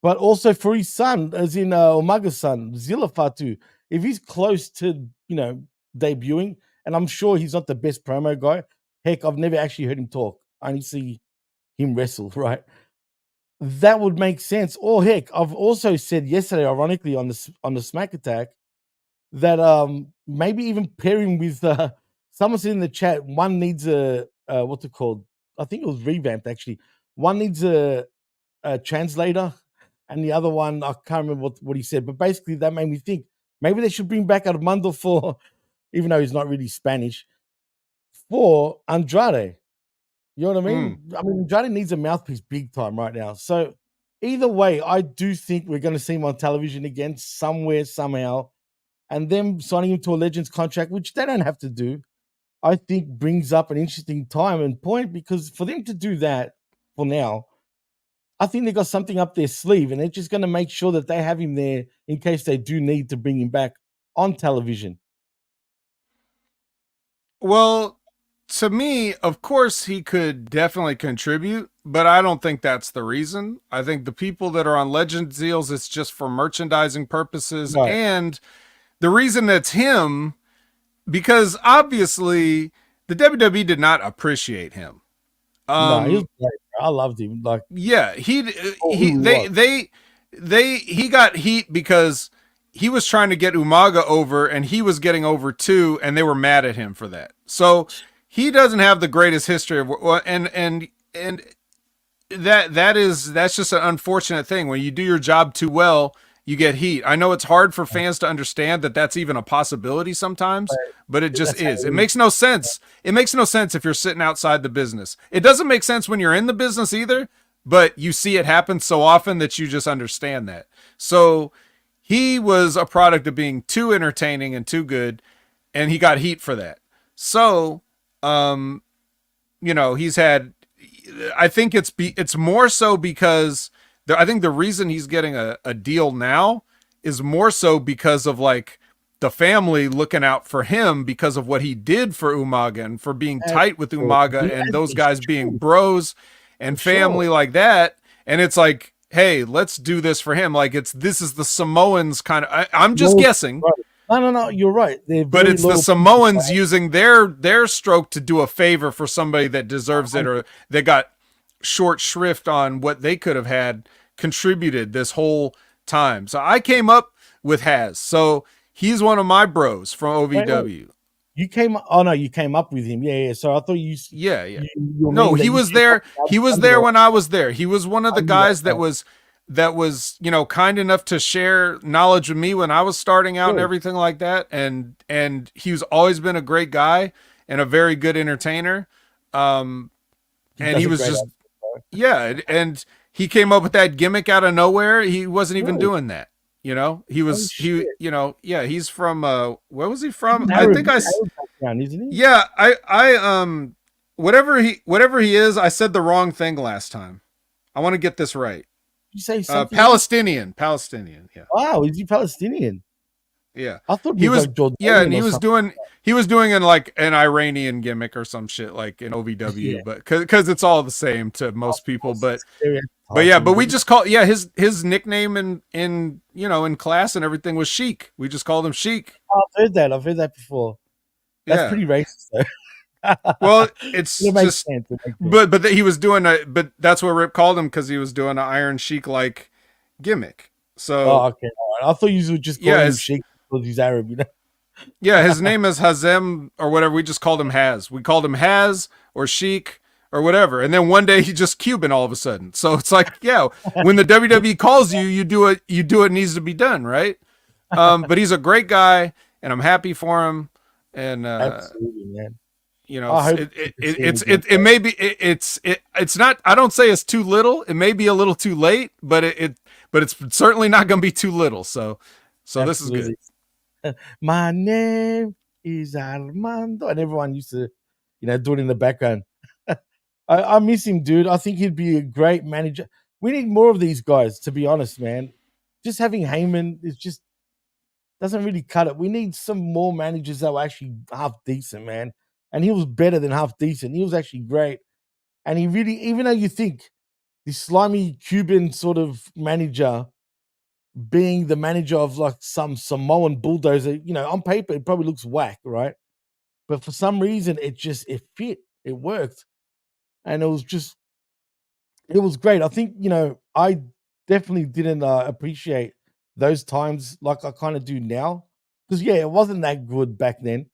But also for his son, as in Omaga's son, Zilla Fatu, if he's close to, debuting, and I'm sure he's not the best promo guy. Heck, I've never actually heard him talk. I only see him wrestle, right? That would make sense. Or heck, I've also said yesterday, ironically, on the Smack Attack, that maybe even pairing with someone said in the chat, one needs a what's it called? I think it was revamped actually. One needs a translator, and the other one I can't remember what he said. But basically, that made me think maybe they should bring back Armando for, even though he's not really Spanish, for Andrade. You know what I mean? I mean, Andrade needs a mouthpiece big time right now. So either way, I do think we're going to see him on television again somewhere, somehow. And them signing him to a Legends contract, which they don't have to do, I think brings up an interesting time and point, because for them to do that for now, I think they got something up their sleeve, and they're just going to make sure that they have him there in case they do need to bring him back on television. Well, to me, of course, he could definitely contribute, but I don't think that's the reason. I think the people that are on Legends deals, it's just for merchandising purposes. Right. And the reason that's him, because obviously the WWE did not appreciate him. No, he was great. I loved him. Like, yeah, he got heat because he was trying to get Umaga over, and he was getting over too, and they were mad at him for that. So he doesn't have the greatest history of, and that's just an unfortunate thing. When you do your job too well, you get heat. I know it's hard for fans to understand that that's even a possibility sometimes, but it just is. It makes no sense. It makes no sense if you're sitting outside the business. It doesn't make sense when you're in the business either, but you see it happen so often that you just understand that. So he was a product of being too entertaining and too good, and he got heat for that. So, he's had, I think it's more so because I think the reason he's getting a deal now is more so because of like the family looking out for him because of what he did for Umaga and for being tight with Umaga and those guys being bros and family like that. And it's like, hey, let's do this for him. Like this is the Samoans kind of. I'm just Loyal- guessing, right. No, you're right. They're but very it's the loyal people, Samoans right? using their stroke to do a favor for somebody that deserves it, or they got short shrift on what they could have had contributed this whole time. So I came up with Has. So he's one of my bros from Wait. OVW. You came. Oh no, you came up with him. Yeah. So I thought Yeah, yeah. you were No, meaning that he you was came up there. with He was there underdog. when I was there. He was one of the guys Okay. that was, you know, kind enough to share knowledge with me when I was starting out and Good. everything like that. And he's always been a great guy and a very good entertainer. Um He and does he a was great just job. Bro. and he came up with that gimmick out of nowhere. He wasn't even Really? doing that. You know, Oh shit. you know, yeah, he's from where was he He's from? an I Arab, think he's an Arab background, isn't he? yeah, whatever he is, I said the wrong thing last time. I want to get this right. You say something else? Palestinian, yeah. Wow, is he Palestinian? Yeah. I thought he He was was like yeah, and Jordanian or something. he was doing in like an Iranian gimmick or some shit like in OVW, Yeah, but cuz it's all the same to of most people, course, but yeah, stereotyping, but but we just call yeah, his nickname in you know, in class and everything was Sheik. We just called him Sheik. I've heard that. I've heard that before. That's Yeah. pretty racist, though. Well, It it's makes just sense. It makes sense. he was doing a but that's what Rip called him because he was doing an Iron Sheik like gimmick. Oh, So okay. All right. I thought you were just yeah, calling him Sheikh because he's Arab, his name is Hazem or whatever. We just called him Haz. We called him Haz or Sheik or whatever. And then one day he just Cuban all of a sudden. So it's like, yeah, when the WWE calls you, you do it needs to be done, right? But he's a great guy and I'm happy for him. And Absolutely, man. you know, I hope to see him again. it may be it's not. I don't say it's too little. It may be a little too late, but but it's certainly not going to be too little. So this is good. Absolutely. My name is Armando, and everyone used to, do it in the background. I miss him, dude. I think he'd be a great manager. We need more of these guys, to be honest, man. Just having Heyman is just doesn't really cut it. We need some more managers that were actually half decent, man. And he was better than half decent. He was actually great. And he really, even though you think this slimy Cuban sort of manager being the manager of like some Samoan bulldozer, on paper it probably looks whack, right? But for some reason it fit, it worked, and it was great. I think I definitely didn't appreciate those times like I kind of do now, because yeah, it wasn't that good back then.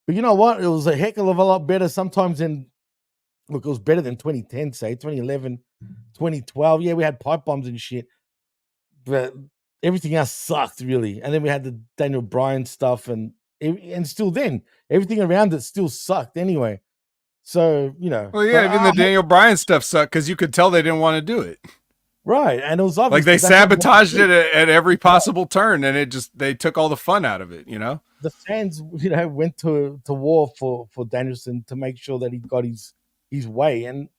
But you know what? It was a heck of a lot better sometimes than look. It was better than 2010, say 2011, 2012. Yeah, we had pipe bombs and shit, but everything else sucked really. And then we had the Daniel Bryan stuff, and still then everything around it still sucked anyway. So Well, yeah, but even the Daniel Bryan stuff sucked because you could tell they didn't want to do it. right, and it was Like obvious they because that's what sabotaged it at every possible turn, and they took all the fun out of it. You know. the fans, went to war for Danielson to make sure that he got his way, and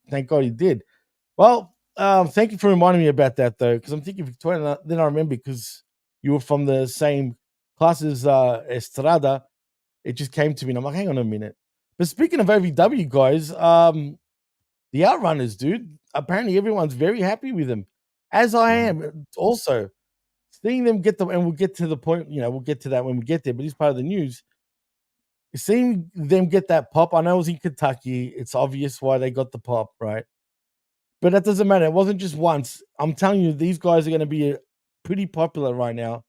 thank God he did. Well, thank you for reminding me about that though, because I'm thinking Victoria. Then I remember because you were from the same class as Estrada. It just came to me, and I'm like, hang on a minute. But speaking of OVW guys, the Outrunners, dude. Apparently, everyone's very happy with them, as I am. Also, seeing them get and we'll get to the point. We'll get to that when we get there. But it's part of the news. Seeing them get that pop, I know it was in Kentucky. It's obvious why they got the pop, right? But that doesn't matter. It wasn't just once. I'm telling you, these guys are going to be pretty popular right now.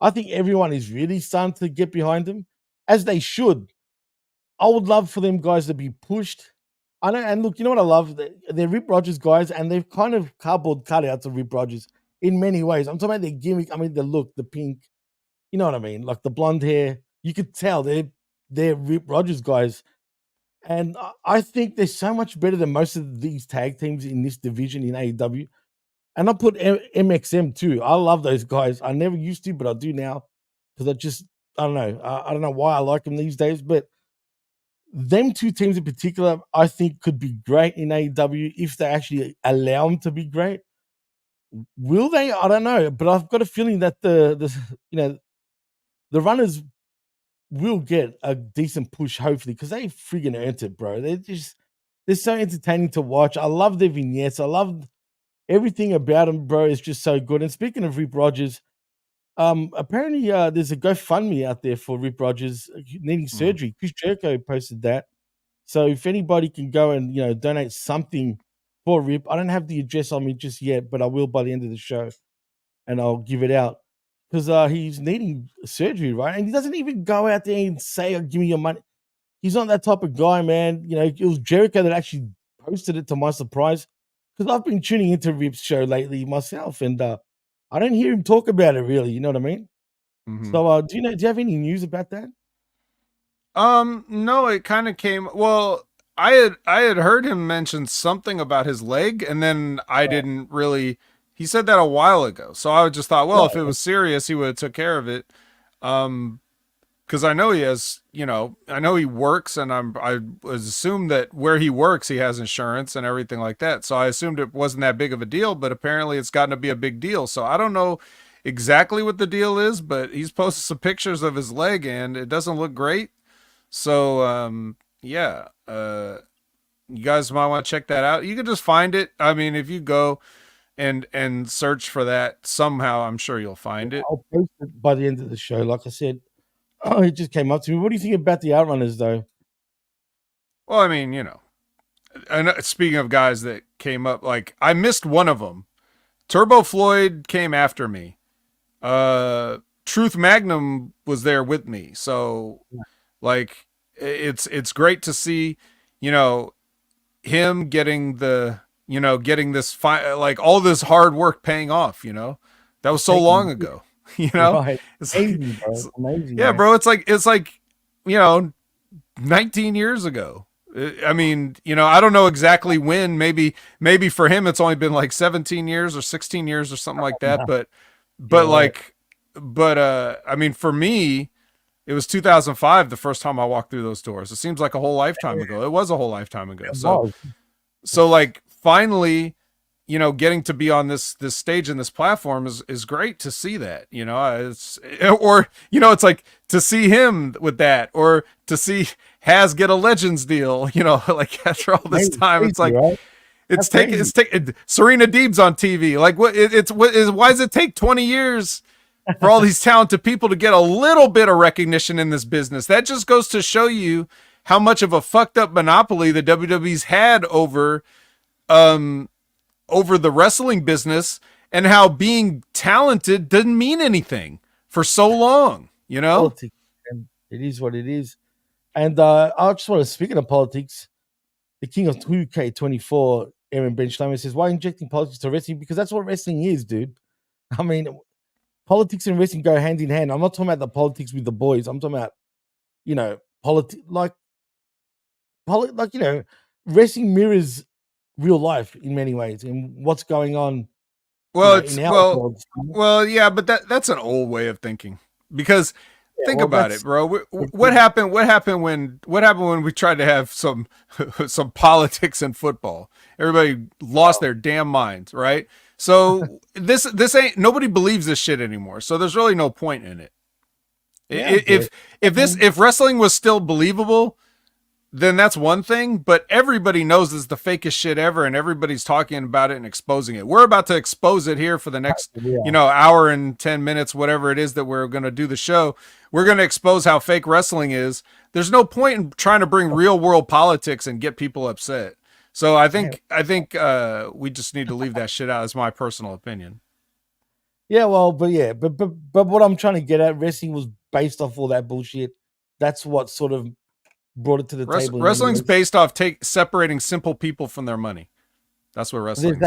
I think everyone is really starting to get behind them, as they should. I would love for them guys to be pushed. I know, and look, you know what I love? They're Rip Rogers guys, and they've kind of cardboard cutouts of Rip Rogers in many ways. I'm talking about their gimmick. I mean, the look, the pink. You know what I mean? Like the blonde hair. You could tell they're Rip Rogers guys. And I think they're so much better than most of these tag teams in this division in AEW. And I put MXM too. I love those guys. I never used to, but I do now because I don't know. I don't know why I like them these days, but them two teams in particular, I think could be great in AEW if they actually allow them to be great. Will they? I don't know, but I've got a feeling that the runners will get a decent push, hopefully, because they friggin' earned it, bro. They're so entertaining to watch. I love their vignettes. I love everything about him, bro, is just so good. And speaking of Rip Rogers, apparently there's a GoFundMe out there for Rip Rogers needing surgery. Chris Jericho posted that. So if anybody can go and donate something for Rip, I don't have the address on me just yet, but I will by the end of the show, and I'll give it out because he's needing surgery, right? And he doesn't even go out there and say, "Give me your money." He's not that type of guy, man. It was Jericho that actually posted it, to my surprise, because I've been tuning into Rip's show lately myself, and I don't hear him talk about it really. You know what I mean? So, do you have any news about that? No, it kind of came. Well, I had heard him mention something about his leg, and then I didn't really. He said that a while ago, so I just thought, well, if it was serious, he would have took care of it. Because I know he has, I know he works, and I was assumed that where he works, he has insurance and everything like that. So I assumed it wasn't that big of a deal, but apparently it's gotten to be a big deal. So I don't know exactly what the deal is, but he's posted some pictures of his leg, and it doesn't look great. So, yeah, you guys might want to check that out. You can just find it. I mean, if you go and search for that somehow, I'm sure you'll find it. I'll post it by the end of the show. Like I said, it just came up to me. What do you think about the Outrunners, though? Well, I mean, and speaking of guys that came up, like I missed one of them. Turbo Floyd came after me. Truth Magnum was there with me. So like it's great to see, him getting getting this like all this hard work paying off, that was so long ago, Right. it's Amazing, bro. it's, Amazing. yeah, Man. bro. It's like, 19 years ago. I mean, I don't know exactly when. Maybe for him it's only been like 17 years or 16 years or something like that. But I mean, for me, it was 2005 the first time I walked through those doors. It seems like a whole lifetime ago. It was a whole lifetime ago. So like finally, getting to be on this stage and this platform is great to see that, it's like to see him with that, or to see Has get a Legends deal, like after all this time, it's like, right? it's taking Serena Deeb's on TV. Like why does it take 20 years for all these talented people to get a little bit of recognition in this business? That just goes to show you how much of a fucked up monopoly the WWE's had over the wrestling business, and how being talented didn't mean anything for so long, Politics, it is what it is. And I just want to, speaking of politics, the king of 2K24, Aaron Benchtimer, says, why injecting politics to wrestling? Because that's what wrestling is, dude. I mean, politics and wrestling go hand in hand. I'm not talking about the politics with the boys. I'm talking about, wrestling mirrors real life in many ways and what's going on. Well, well, yeah, but that's an old way of thinking, because think about it, bro. What happened when we tried to have some politics in football? Everybody lost their damn minds, right? So this ain't, nobody believes this shit anymore. So there's really no point in it. Yeah, if wrestling was still believable, then that's one thing, but everybody knows it's the fakest shit ever, and everybody's talking about it and exposing it. We're about to expose it here for the next, hour and 10 minutes, whatever it is that we're going to do the show. We're going to expose how fake wrestling is. There's no point in trying to bring real world politics and get people upset. So I think we just need to leave that shit out, as my personal opinion. Yeah, well, but what I'm trying to get at, wrestling was based off all that bullshit. That's what sort of brought it to the table. Wrestling's based off separating simple people from their money. That's what wrestling.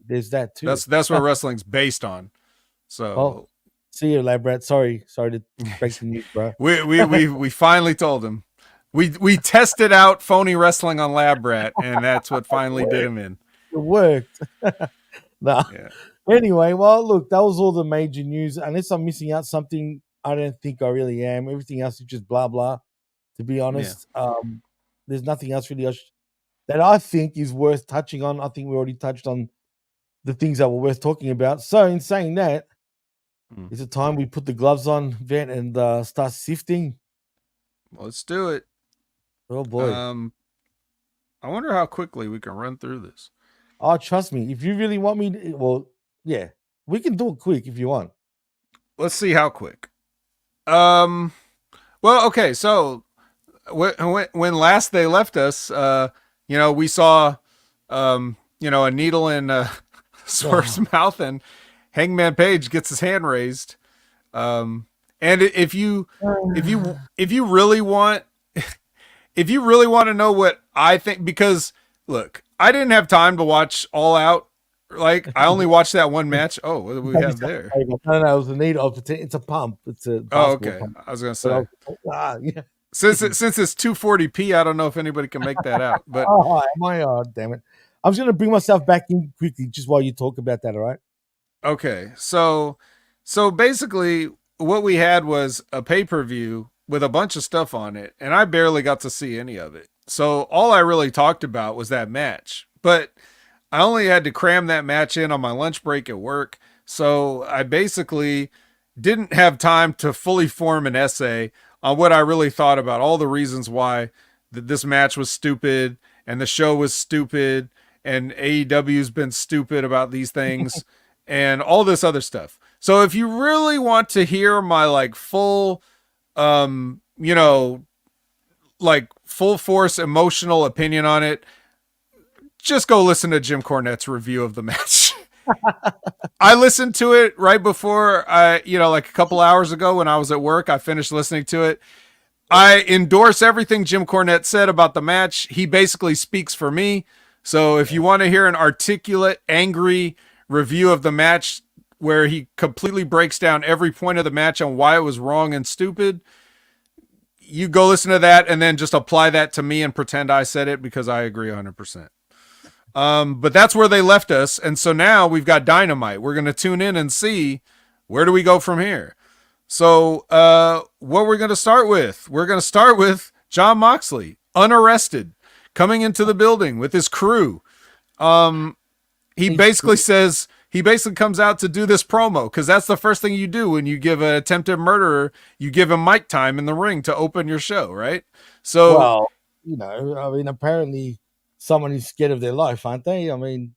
There's that too. That's what wrestling's based on. So see you, Lab Rat. Sorry to break the news, bro. we finally told him. We tested out phony wrestling on Lab Rat, and that's what finally did him in. It worked. Nah. Yeah. Anyway, well, look, that was all the major news. Unless I'm missing out something, I don't think I really am. Everything else is just blah blah. To be honest, there's nothing else really that I think is worth touching on. I think we already touched on the things that were worth talking about. So in saying that, it's a time we put the gloves on, Vent, and start sifting. Let's do it. Oh boy. I wonder how quickly we can run through this. Oh, trust me. If you really want me, well, yeah, we can do it quick if you want. Let's see how quick. Well, okay. So when last they left us, we saw, a needle in Swerve's mouth, and Hangman Page gets his hand raised. And if you really want if you really want to know what I think, because look, I didn't have time to watch All Out. Like, I only watched that one match. Oh, what do we have there? No, it was a needle. It's a pump. It's a okay. pump. I was gonna say, yeah. since it's 240p, I don't know if anybody can make that out. But damn it! I was gonna bring myself back in quickly just while you talk about that. All right. Okay, so basically, what we had was a pay-per-view with a bunch of stuff on it, and I barely got to see any of it. So all I really talked about was that match, but I only had to cram that match in on my lunch break at work. So I basically didn't have time to fully form an essay on what I really thought about all the reasons why this match was stupid and the show was stupid and AEW's been stupid about these things and all this other stuff. So if you really want to hear my like full, like full force emotional opinion on it, just go listen to Jim Cornette's review of the match. I listened to it right before like a couple hours ago when I was at work. I finished listening to it. I endorse everything Jim Cornette said about the match. He basically speaks for me. So if you want to hear an articulate, angry review of the match where he completely breaks down every point of the match on why it was wrong and stupid, you go listen to that and then just apply that to me and pretend I said it because I agree 100%. But that's where they left us. And so now we've got Dynamite. We're going to tune in and see where do we go from here. So what we're going to start with, we're going to start with Jon Moxley, unarrested, coming into the building with his crew. He basically comes out to do this promo because that's the first thing you do when you give an attempted murderer, you give him mic time in the ring to open your show, right? So, well, apparently someone is scared of their life, aren't they? I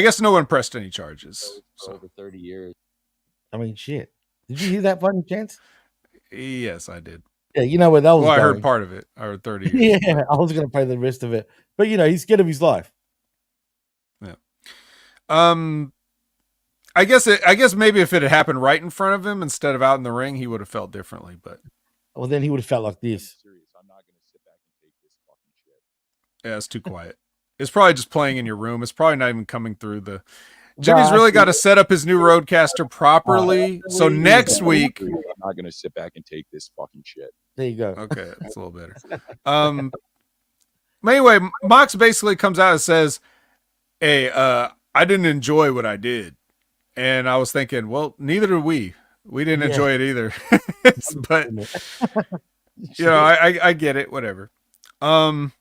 guess no one pressed any charges. Over 30 years. Shit. Did you hear that by any chance? Yes, I did. Yeah, you know where that was going. I heard part of it. I heard 30 years. Yeah, I was going to play the rest of it. But, he's scared of his life. Yeah. I guess maybe if it had happened right in front of him instead of out in the ring, he would have felt differently. But well, then he would have felt like this. I'm not going to sit back and take this fucking shit. Yeah, it's too quiet. It's probably just playing in your room. It's probably not even coming through the. Jimmy's really got to set up his new Roadcaster properly. So next week, I'm not going to sit back and take this fucking shit. There you go. Okay, that's a little better. Anyway, Mox basically comes out and says, "Hey, I didn't enjoy what I did," and I was thinking, well, neither did we. We didn't enjoy it either. But I get it. Whatever. So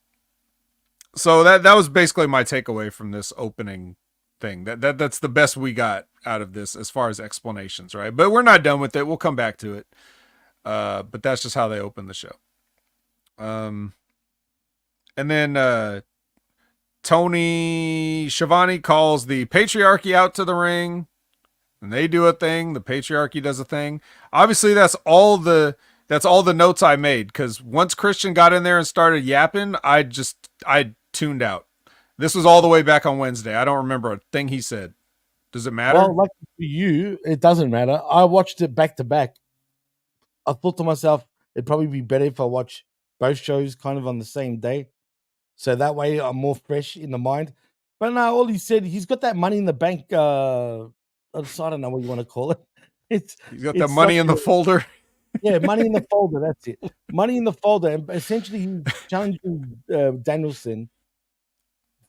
that was basically my takeaway from this opening thing. That's the best we got out of this as far as explanations, right? But we're not done with it. We'll come back to it. But that's just how they open the show. And then Tony Schiavone calls the patriarchy out to the ring, and they do a thing. The patriarchy does a thing. Obviously, that's all the notes I made, because once Christian got in there and started yapping, I tuned out. This was all the way back on Wednesday. I don't remember a thing he said. Does it matter? Well, like for you, it doesn't matter. I watched it back to back. I thought to myself, it'd probably be better if I watch both shows kind of on the same day. So that way I'm more fresh in the mind. But no, all he said, he's got that money in the bank. I don't know what you want to call it. He's got that money in the folder. Yeah, money in the folder. That's it. Money in the folder. And essentially, he's challenging Danielson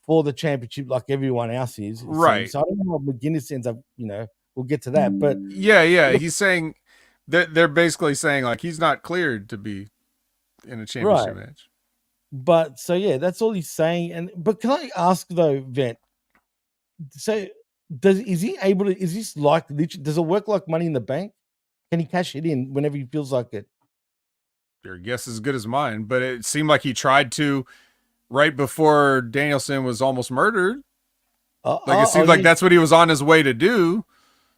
for the championship like everyone else is. Right. So I don't know what McGuinness ends up, we'll get to that. But yeah. He's saying they're basically saying like he's not cleared to be in a championship match. But so yeah, that's all he's saying. But can I ask though, Vent? So does this like literally, does it work like Money in the Bank? Can he cash it in whenever he feels like it? Your guess is as good as mine, but it seemed like he tried to right before Danielson was almost murdered. Like it seems like that's what he was on his way to do.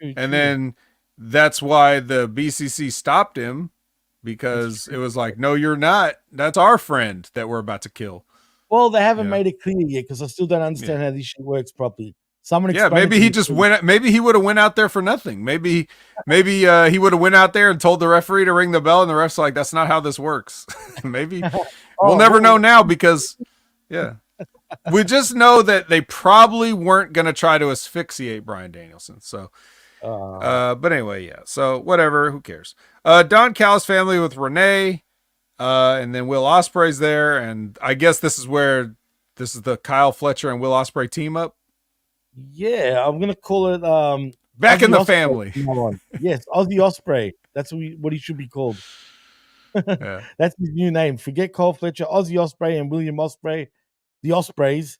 And then that's why the BCC stopped him, because it was like, no, you're not. That's our friend that we're about to kill. Well, they haven't made it clear yet, because I still don't understand how this shit works properly. Someone maybe he just went. Maybe he would have went out there for nothing. Maybe he would have went out there and told the referee to ring the bell, and the ref's like, "That's not how this works." Maybe we'll never know now, because we just know that they probably weren't going to try to asphyxiate Bryan Danielson. So, but anyway, so whatever. Who cares? Don Callis family with Renee, and then Will Ospreay's there, and I guess this is the Kyle Fletcher and Will Ospreay team up. Yeah, I'm gonna call it Back Ozzy in the Ospreay. family. Yes, Ozzy Ospreay. That's what he should be called. That's his new name. Forget Kyle Fletcher, Ozzy Ospreay and William Ospreay, the Ospreys.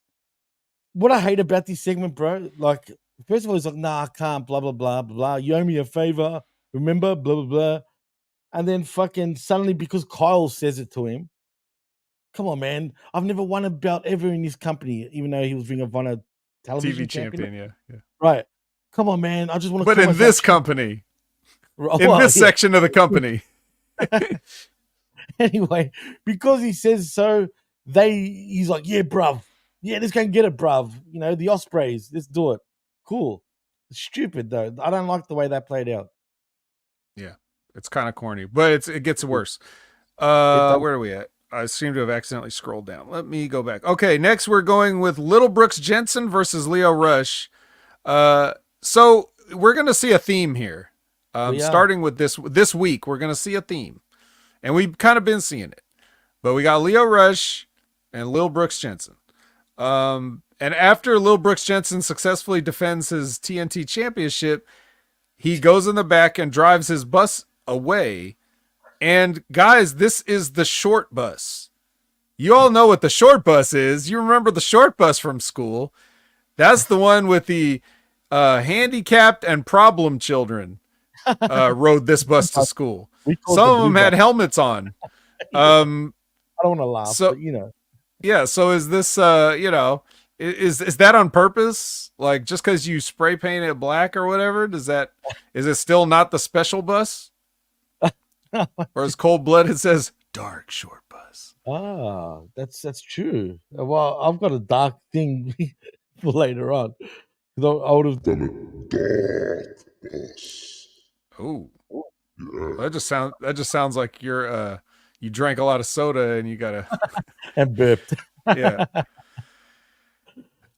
What I hate about this segment, bro, like, first of all, he's like, nah, I can't, blah, blah, blah, blah, blah. You owe me a favor, remember, blah, blah, blah. And then fucking suddenly, because Kyle says it to him, come on, man. I've never won a belt ever in this company, even though he was Ring of Honor television TV champion, yeah. Right. Come on, man. I just want to. But in this company, in this section of the company. Anyway, because he says so, he's like, yeah, bruv. Yeah, let's go and get it, bruv. You know, the Ospreys. Let's do it. Cool. It's stupid, though. I don't like the way that played out. Yeah. It's kind of corny, but it gets worse. Where are we at? I seem to have accidentally scrolled down. Let me go back. Okay, next we're going with Little Brooks Jensen versus Leo Rush. So we're going to see a theme here. Starting with this week, we're going to see a theme. And we've kind of been seeing it. But we got Leo Rush and Lil Brooks Jensen. And after Lil Brooks Jensen successfully defends his TNT championship, he goes in the back and drives his bus away. And guys, this is the short bus. You all know what the short bus is. You remember the short bus from school. That's the one with the handicapped and problem children rode this bus to school. Some of them had helmets on. I don't want to laugh, but you know. Yeah, so is this is that on purpose? Like, just because you spray paint it black or whatever, is it still not the special bus? Or as Cold Blooded says, dark short bus. Ah, that's true. Well, I've got a dark thing for later on. I would have done a dark bus. Oh, that just sounds like you drank a lot of soda and you gotta and burped. Yeah.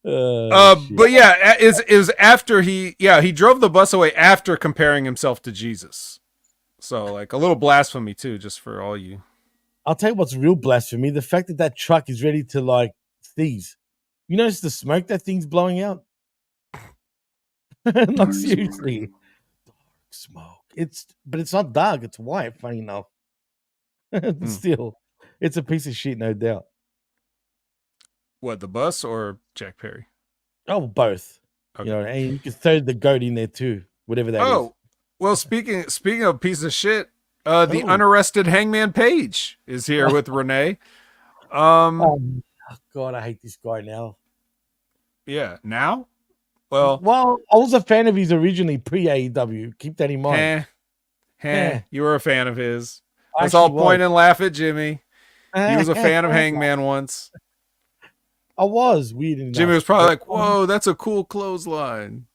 But yeah, it was after he drove the bus away after comparing himself to Jesus. So like a little blasphemy too, just for all you. I'll tell you what's real blasphemy: the fact that truck is ready to like seize. You notice the smoke that thing's blowing out? Like seriously, dark smoke. But it's not dark. It's white. Funny enough. Still, it's a piece of shit, no doubt. What, the bus or Jack Perry? Oh, both. Okay. You know, and you can throw the goat in there too, whatever that is. Well, speaking of piece of shit, the unarrested Hangman Page is here with Renee. Oh, God, I hate this guy now. Yeah, now? Well, I was a fan of his originally pre-AEW. Keep that in mind. You were a fan of his. Let's all point and laugh at Jimmy. He was a fan of Hangman once. I was, weird enough. Jimmy was probably like, whoa, that's a cool clothesline.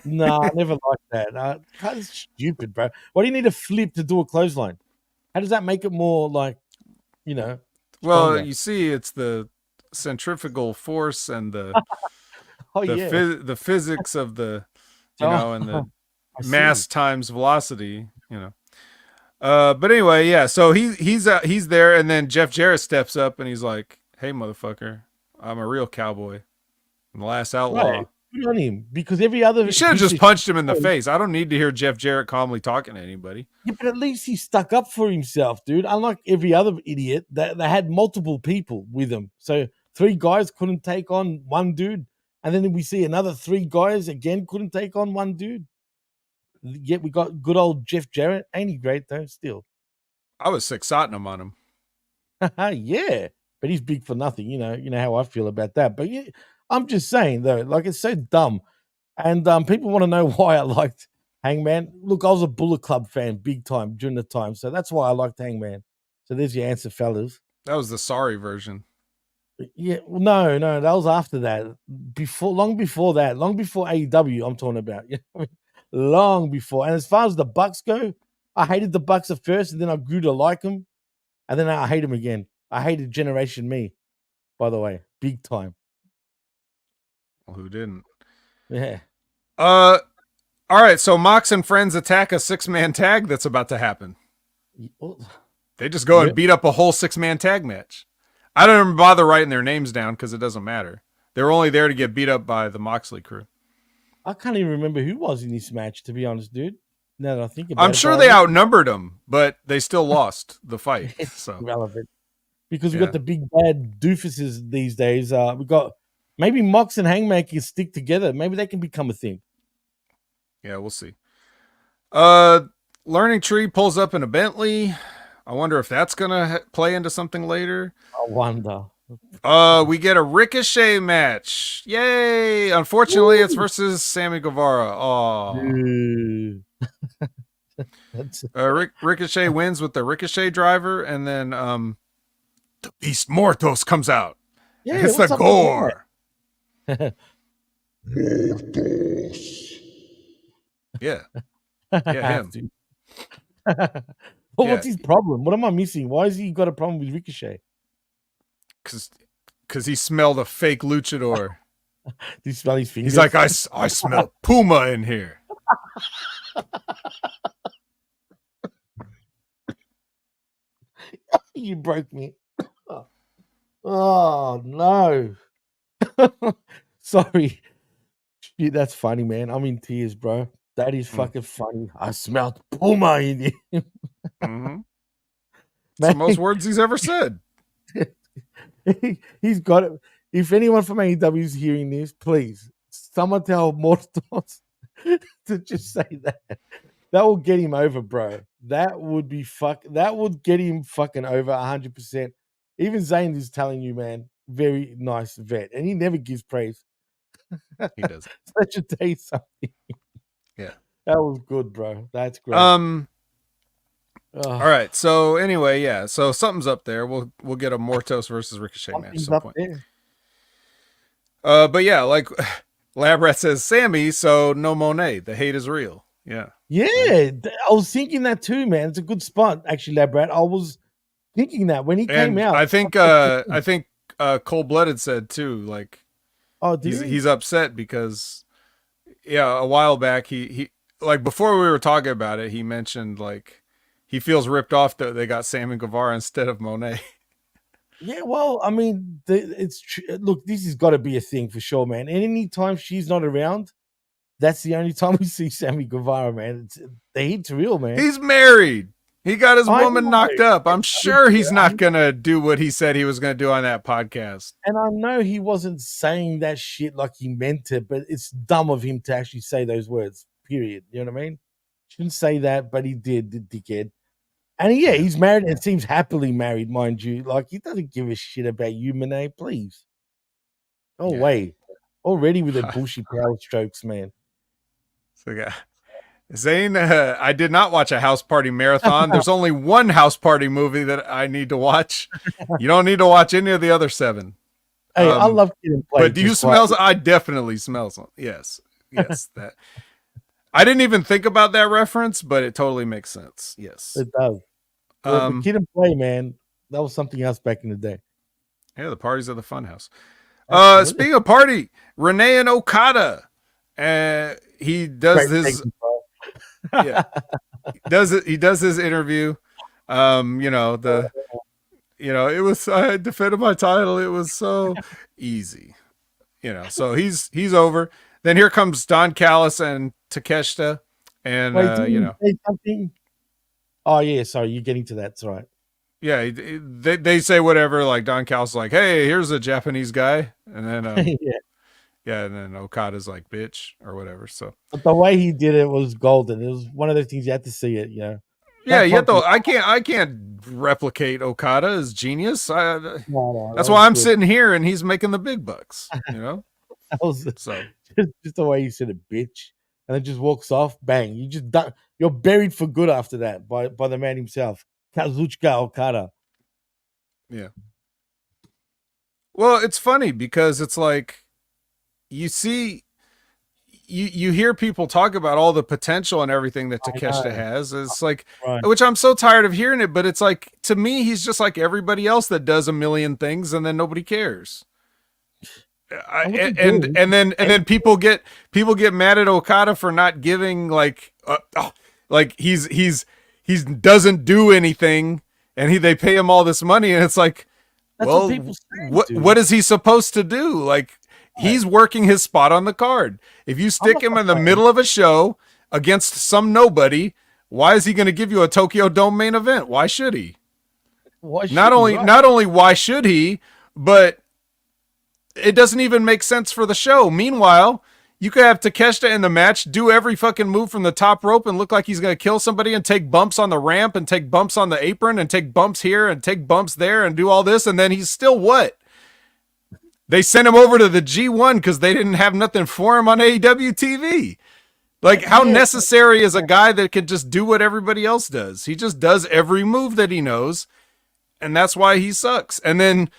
No, I never liked that. That's stupid, bro. Why do you need a flip to do a clothesline? How does that make it more like, you know? Well, stronger? you see, it's the centrifugal force and the the physics of the, and the mass times velocity, But anyway, yeah. So he's there, and then Jeff Jarrett steps up and he's like, "Hey, motherfucker, I'm a real cowboy, I'm the last outlaw." Right. Good on him, because every other... You should have just punched him in the face. I don't need to hear Jeff Jarrett calmly talking to anybody. Yeah, but at least he stuck up for himself, dude. Unlike every other idiot, they had multiple people with him. So 3 guys couldn't take on one dude. And then we see another 3 guys again couldn't take on one dude. Yet we got good old Jeff Jarrett. Ain't he great, though, still? I was sick-sotting on him. Yeah, but he's big for nothing. You know how I feel about that. But yeah, I'm just saying though, like it's so dumb, and people want to know why I liked Hangman. Look, I was a Bullet Club fan, big time during the time, so that's why I liked Hangman. So there's your answer, fellas. That was the sorry version. Yeah, well, no, that was after that. Long before that, long before AEW. I'm talking about, you know what I mean? Long before. And as far as the Bucks go, I hated the Bucks at first, and then I grew to like them, and then I hate them again. I hated Generation Me, by the way, big time. Well, who didn't? Yeah. All right. So Mox and friends attack a 6-man tag that's about to happen. They just go and beat up a whole 6-man tag match. I don't even bother writing their names down because it doesn't matter. They were only there to get beat up by the Moxley crew. I can't even remember who was in this match, to be honest, dude. Now that I think about it. I'm sure they outnumbered them, but they still lost the fight. It's so relevant. Because we've got the big bad doofuses these days. We've got maybe Mox and Hangman can stick together. Maybe they can become a thing. Yeah, we'll see. Learning Tree pulls up in a Bentley. I wonder if that's gonna play into something later. I wonder. We get a Ricochet match. Yay! Unfortunately, it's versus Sammy Guevara. Oh. Ricochet wins with the Ricochet driver, and then the Beast Mortos comes out. Yeah, it's the Gore. Yeah. Yeah, him. Well, what's his problem? What am I missing? Why has he got a problem with Ricochet? Because he smelled a fake luchador. Do you smell his fingers? He's like, I smell Puma in here. You broke me. Oh, no. Sorry. Shit, that's funny, man. I'm in tears, bro. That is fucking funny. I smelled Puma in you. Mm-hmm. It's the most words he's ever said. He's got it. If anyone from AEW is hearing this, please, someone tell Mortos to just say that. That will get him over, bro. That would be that would get him fucking over 100%. Even Zayn is telling you, man, very nice vet. And he never gives praise. He does. That should tell you something. Yeah. That was good, bro. That's great. All right. So anyway, yeah. So something's up there. We'll get a Mortos versus Ricochet match at some point. But yeah, like Lab Rat says, Sammy, so no Monet. The hate is real. Yeah. Yeah. I was thinking that too, man. It's a good spot, actually, Lab Rat. I was thinking that when he came out. I think Cold Blooded said too, like, oh, he's upset because a while back he like before we were talking about it, he mentioned like he feels ripped off that they got Sammy Guevara instead of Monet. Yeah, well, I mean, it's look, this has got to be a thing for sure, man. And anytime she's not around, that's the only time we see Sammy Guevara, man. The heat's real, man. He's married. He got his woman knocked up. I'm sure he's not going to do what he said he was going to do on that podcast. And I know he wasn't saying that shit like he meant it, but it's dumb of him to actually say those words, period. You know what I mean? Shouldn't say that, but he did, the dickhead. And he's married and seems happily married, mind you. Like, he doesn't give a shit about you, Monet, please. Go away. Already with the bullshit power strokes, man. So, yeah. Zane, I did not watch a house party marathon. There's only one house party movie that I need to watch. You don't need to watch any of the other 7. Hey, I love Kid and Play. But do you smell? I definitely smell some. Yes, that. I didn't even think about that reference, but it totally makes sense. Yes, it does. The Kid and Play, man, that was something else back in the day. Yeah, the parties of the Funhouse. Speaking of party, Renee and Okada. He does his. Yeah, he does his interview. It was, I defended my title. It was so easy, so he's over. Then here comes Don Callis and Takeshita, and say something. Oh yeah, sorry, you're getting to that. That's right. Yeah, they say whatever. Like Don Callis is like, hey, here's a Japanese guy, and then yeah, and then Okada's like, bitch, or whatever. So, but the way he did it was golden. It was one of those things you had to see it, Yeah, I can't replicate Okada as genius. That's why I'm sitting here and he's making the big bucks. That was So just the way you said it, bitch. And then just walks off. Bang! You just done. You're buried for good after that by the man himself, Kazuchika Okada. yeah. Well, it's funny because it's like you see you hear people talk about all the potential and everything that Takeshita has. It's like, Right. which I'm so tired of hearing it, but it's like, to me, he's just like everybody else that does a million things and then nobody cares. And then people get mad at Okada for not giving like he's doesn't do anything, and they pay him all this money, and it's like, That's well, what people say, what is he supposed to do? Like, he's working his spot on the card. If you stick him in the middle of a show against some nobody, why is he going to give you a Tokyo Dome main event? Why should he? Not only why should he, but it doesn't even make sense for the show. Meanwhile, you could have Takeshita in the match, do every fucking move from the top rope and look like he's going to kill somebody, and take bumps on the ramp and take bumps on the apron and take bumps here and take bumps there and do all this. And then he's still what? They sent him over to the G1 because they didn't have nothing for him on AEW TV. Like, how necessary is a guy that can just do what everybody else does? He just does every move that he knows, and that's why he sucks. And then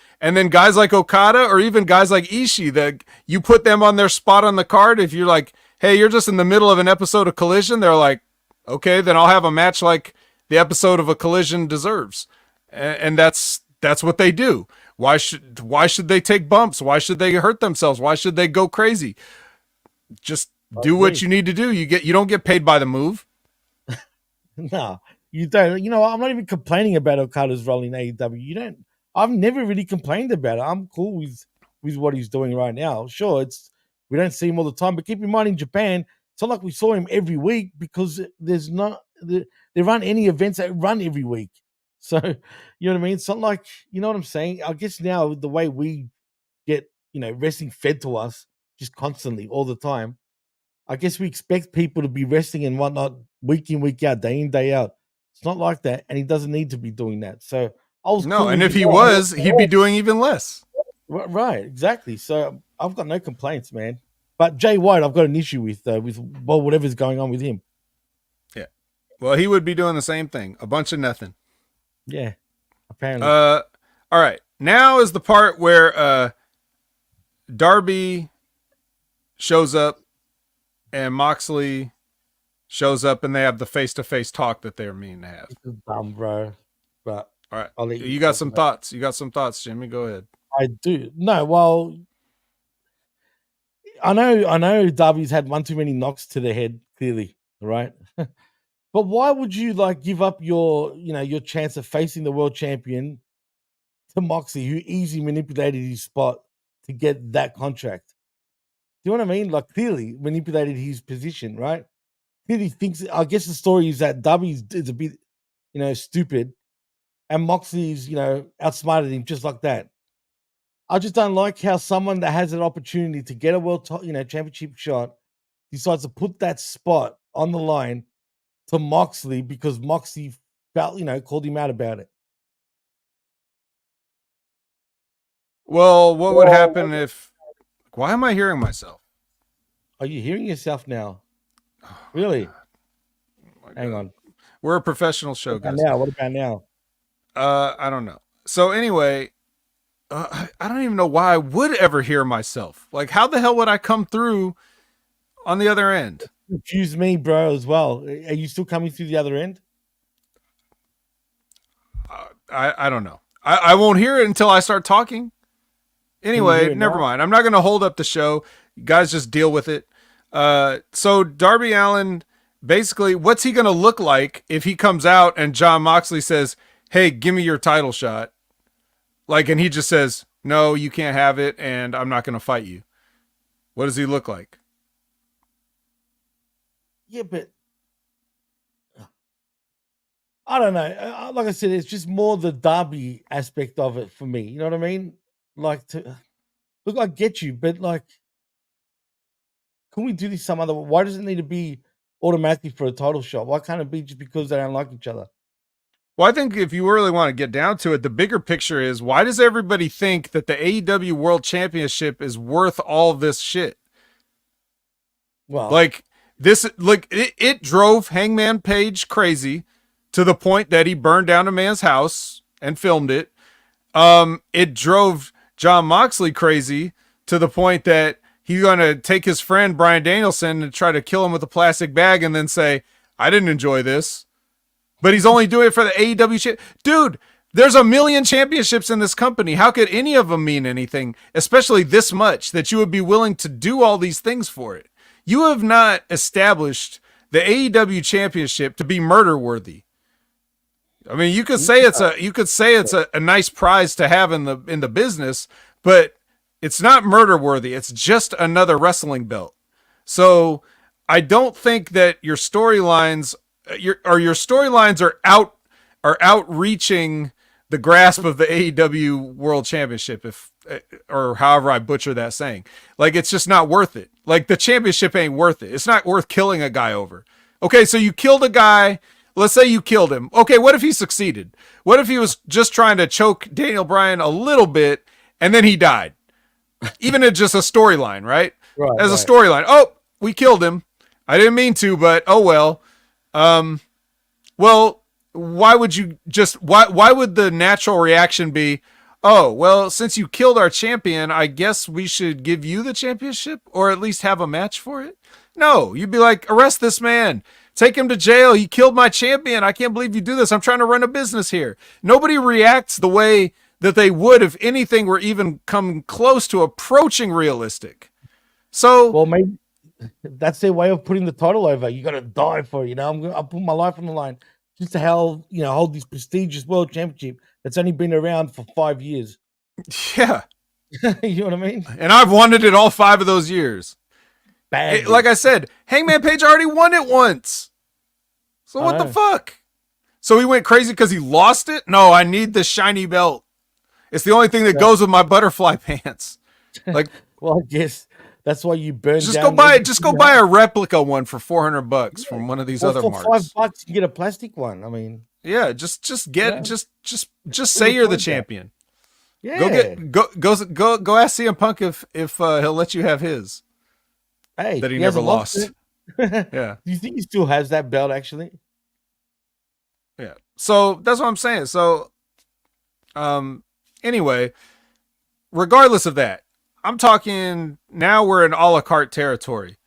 guys like Okada, or even guys like Ishii, that you put them on their spot on the card. If you're like, hey, you're just in the middle of an episode of Collision, they're like, okay, then I'll have a match like the episode of a Collision deserves. And that's what they do. Why should they take bumps? Why should they hurt themselves? Why should they go crazy? Just do what you need to do. You don't get paid by the move. No, you don't. You know, I'm not even complaining about Okada's role in AEW. You don't. I've never really complained about it. I'm cool with what he's doing right now. Sure, we don't see him all the time, but keep in mind, in Japan, it's not like we saw him every week, because there's not there aren't any events that run every week. So, you know what I mean? It's not like, you know what I'm saying? I guess now the way we get, wrestling fed to us just constantly all the time, I guess we expect people to be wrestling and whatnot week in, week out, day in, day out. It's not like that, and he doesn't need to be doing that. So I was no, and if he was, he'd be doing even less. Right, exactly. So I've got no complaints, man. But Jay White, I've got an issue with whatever's going on with him. Yeah, well, he would be doing the same thing. A bunch of nothing. Yeah, apparently. All right. Now is the part where Darby shows up and Moxley shows up, and they have the face-to-face talk that they're meaning to have. This is dumb, bro. But all right, you got some thoughts. You got some thoughts, Jimmy. Go ahead. I do. No, well, I know Darby's had one too many knocks to the head, clearly, right? But why would you give up your chance of facing the world champion to Moxley, who easily manipulated his spot to get that contract? Do you know what I mean? Clearly manipulated his position, right? Clearly thinks. I guess the story is that Darby is a bit, stupid, and Moxley's, outsmarted him just like that. I just don't like how someone that has an opportunity to get a world, championship shot decides to put that spot on the line to Moxley because Moxley felt, called him out about it. Well, what would happen if? Why am I hearing myself? Are you hearing yourself now? Really? Hang on. We're a professional show, guys. What about now? I don't know. So anyway, I don't even know why I would ever hear myself. Like, how the hell would I come through on the other end? Confuse me, bro, as well. Are you still coming through the other end? I don't know. I won't hear it until I start talking. Anyway, never mind. I'm not going to hold up the show. You guys just deal with it. So Darby Allin, basically, what's he going to look like if he comes out and Jon Moxley says, hey, give me your title shot? And he just says, no, you can't have it, and I'm not going to fight you. What does he look like? Yeah, but I don't know. Like I said, it's just more the Darby aspect of it for me. You know what I mean? Look, I get you, but can we do this some other way? Why does it need to be automatically for a title shot? Why can't it be just because they don't like each other? Well, I think if you really want to get down to it, the bigger picture is, why does everybody think that the AEW World Championship is worth all of this shit? Well, Like it drove Hangman Page crazy to the point that he burned down a man's house and filmed it. It drove John Moxley crazy to the point that he's going to take his friend Bryan Danielson and try to kill him with a plastic bag and then say, I didn't enjoy this. But he's only doing it for the AEW Dude, there's a million championships in this company. How could any of them mean anything, especially this much, that you would be willing to do all these things for it? You have not established the AEW championship to be murder worthy. I mean, you could say it's a nice prize to have in the business, but it's not murder worthy. It's just another wrestling belt. So I don't think that your storylines are outreaching the grasp of the AEW World Championship, or however I butcher that saying. Like, it's just not worth it. Like, the championship ain't worth it. It's not worth killing a guy over. Okay, so you killed a guy. Let's say you killed him. Okay, what if he succeeded? What if he was just trying to choke Daniel Bryan a little bit and then he died? Even in just a storyline, right? As a storyline. Oh, we killed him. I didn't mean to, but oh well. Well, why would the natural reaction be, oh, well, since you killed our champion, I guess we should give you the championship or at least have a match for it? No, you'd be like, arrest this man. Take him to jail. He killed my champion. I can't believe you do this. I'm trying to run a business here. Nobody reacts the way that they would if anything were even come close to approaching realistic. So, well, maybe that's their way of putting the title over. You got to die for it. I'll put my life on the line just to hold this prestigious world championship that's only been around for 5 years. Yeah. You know what I mean? And I've wanted it all 5 of those years. Like I said, Hangman Page already won it once. So what the fuck? So he went crazy because he lost it? No, I need the shiny belt. It's the only thing that goes with my butterfly pants. Like, well, I guess that's why you burn. Just go buy a replica one for $400 from one of these other marks. For $5, you get a plastic one. I mean, yeah, just say you're the champion. Yeah, go ask CM Punk if he'll let you have his. Hey, that he never lost. Yeah. Do you think he still has that belt actually? Yeah. So that's what I'm saying. So, anyway, regardless of that, I'm talking now we're in a la carte territory.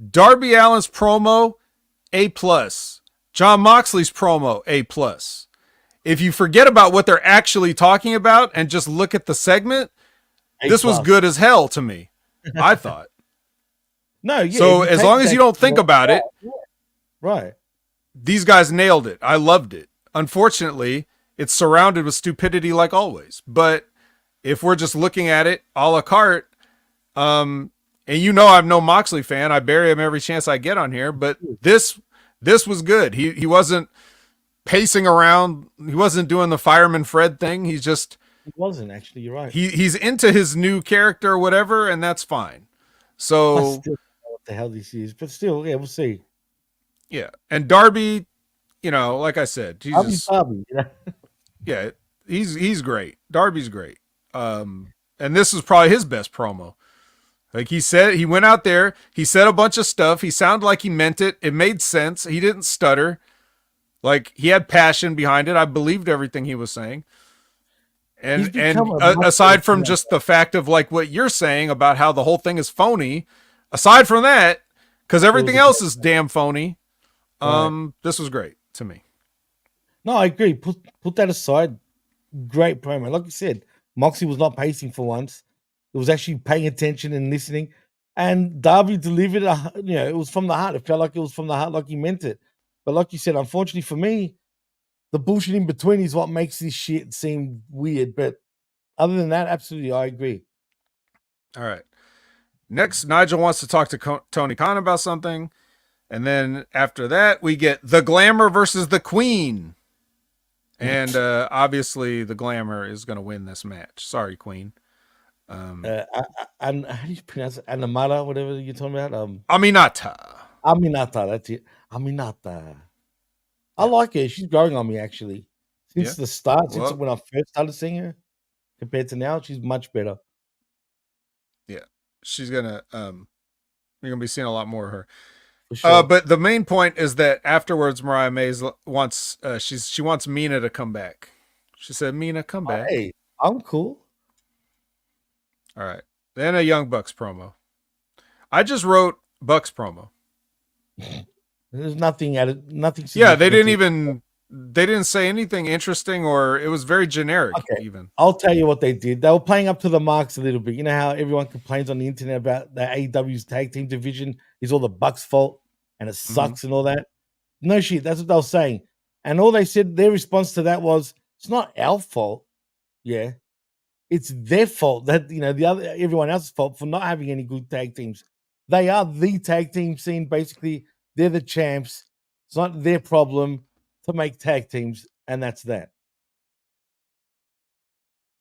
Darby Allin's promo, A+. John Moxley's promo, A+. If you forget about what they're actually talking about and just look at the segment, this was good as hell to me. I thought. No, yeah. So as long as you don't think about it, right. These guys nailed it. I loved it. Unfortunately, it's surrounded with stupidity like always. But if we're just looking at it a la carte, and I'm no Moxley fan, I bury him every chance I get on here, but this was good. He wasn't pacing around. He wasn't doing the Fireman Fred thing. He wasn't actually. You're right. He's into his new character or whatever, and that's fine. So I still don't know what the hell this is, but still, yeah, we'll see. Yeah, and Darby, like I said, Darby, yeah, he's great. Darby's great. And this is probably his best promo. Like he said, he went out there, he said a bunch of stuff. He sounded like he meant it. It made sense. He didn't stutter. Like he had passion behind it. I believed everything he was saying. And aside from just the fact of like what you're saying about how the whole thing is phony, aside from that, because everything else is damn phony, this was great to me. No, I agree. Put that aside. Great promo. Like you said, Moxie was not pacing for once. It was actually paying attention and listening. And Darby delivered it was from the heart. It felt like it was from the heart, like he meant it. But like you said, unfortunately for me, the bullshit in between is what makes this shit seem weird. But other than that, absolutely, I agree. All right. Next, Nigel wants to talk to Tony Khan about something. And then after that, we get the Glamour versus the Queen. And obviously, the Glamour is going to win this match. Sorry, Queen. And how do you pronounce it? Animata, whatever you're talking about? Aminata. Aminata, that's it. Aminata. I like her. She's growing on me actually. Since Yeah. the start, since Well- when I first started seeing her, compared to now, she's much better. Yeah. She's gonna you're gonna be seeing a lot more of her. For sure. But the main point is that afterwards, Mariah Mays wants she wants Mina to come back. She said, "Mina, come back." Hey, I'm cool. All right. Then a Young Bucks promo. I just wrote Bucks promo. There's nothing added. Nothing. Yeah, they didn't significant. even they didn't say anything interesting, or it was very generic. Okay. Even I'll tell you what they did. They were playing up to the marks a little bit. You know how everyone complains on the internet about the AEW's tag team division is all the Bucks' fault and it sucks and all that. No shit. That's what they were saying. And all they said, their response to that was, "It's not our fault. Yeah, it's their fault that everyone else's fault for not having any good tag teams. They are the tag team scene. Basically, they're the champs. It's not their problem to make tag teams, and that's that.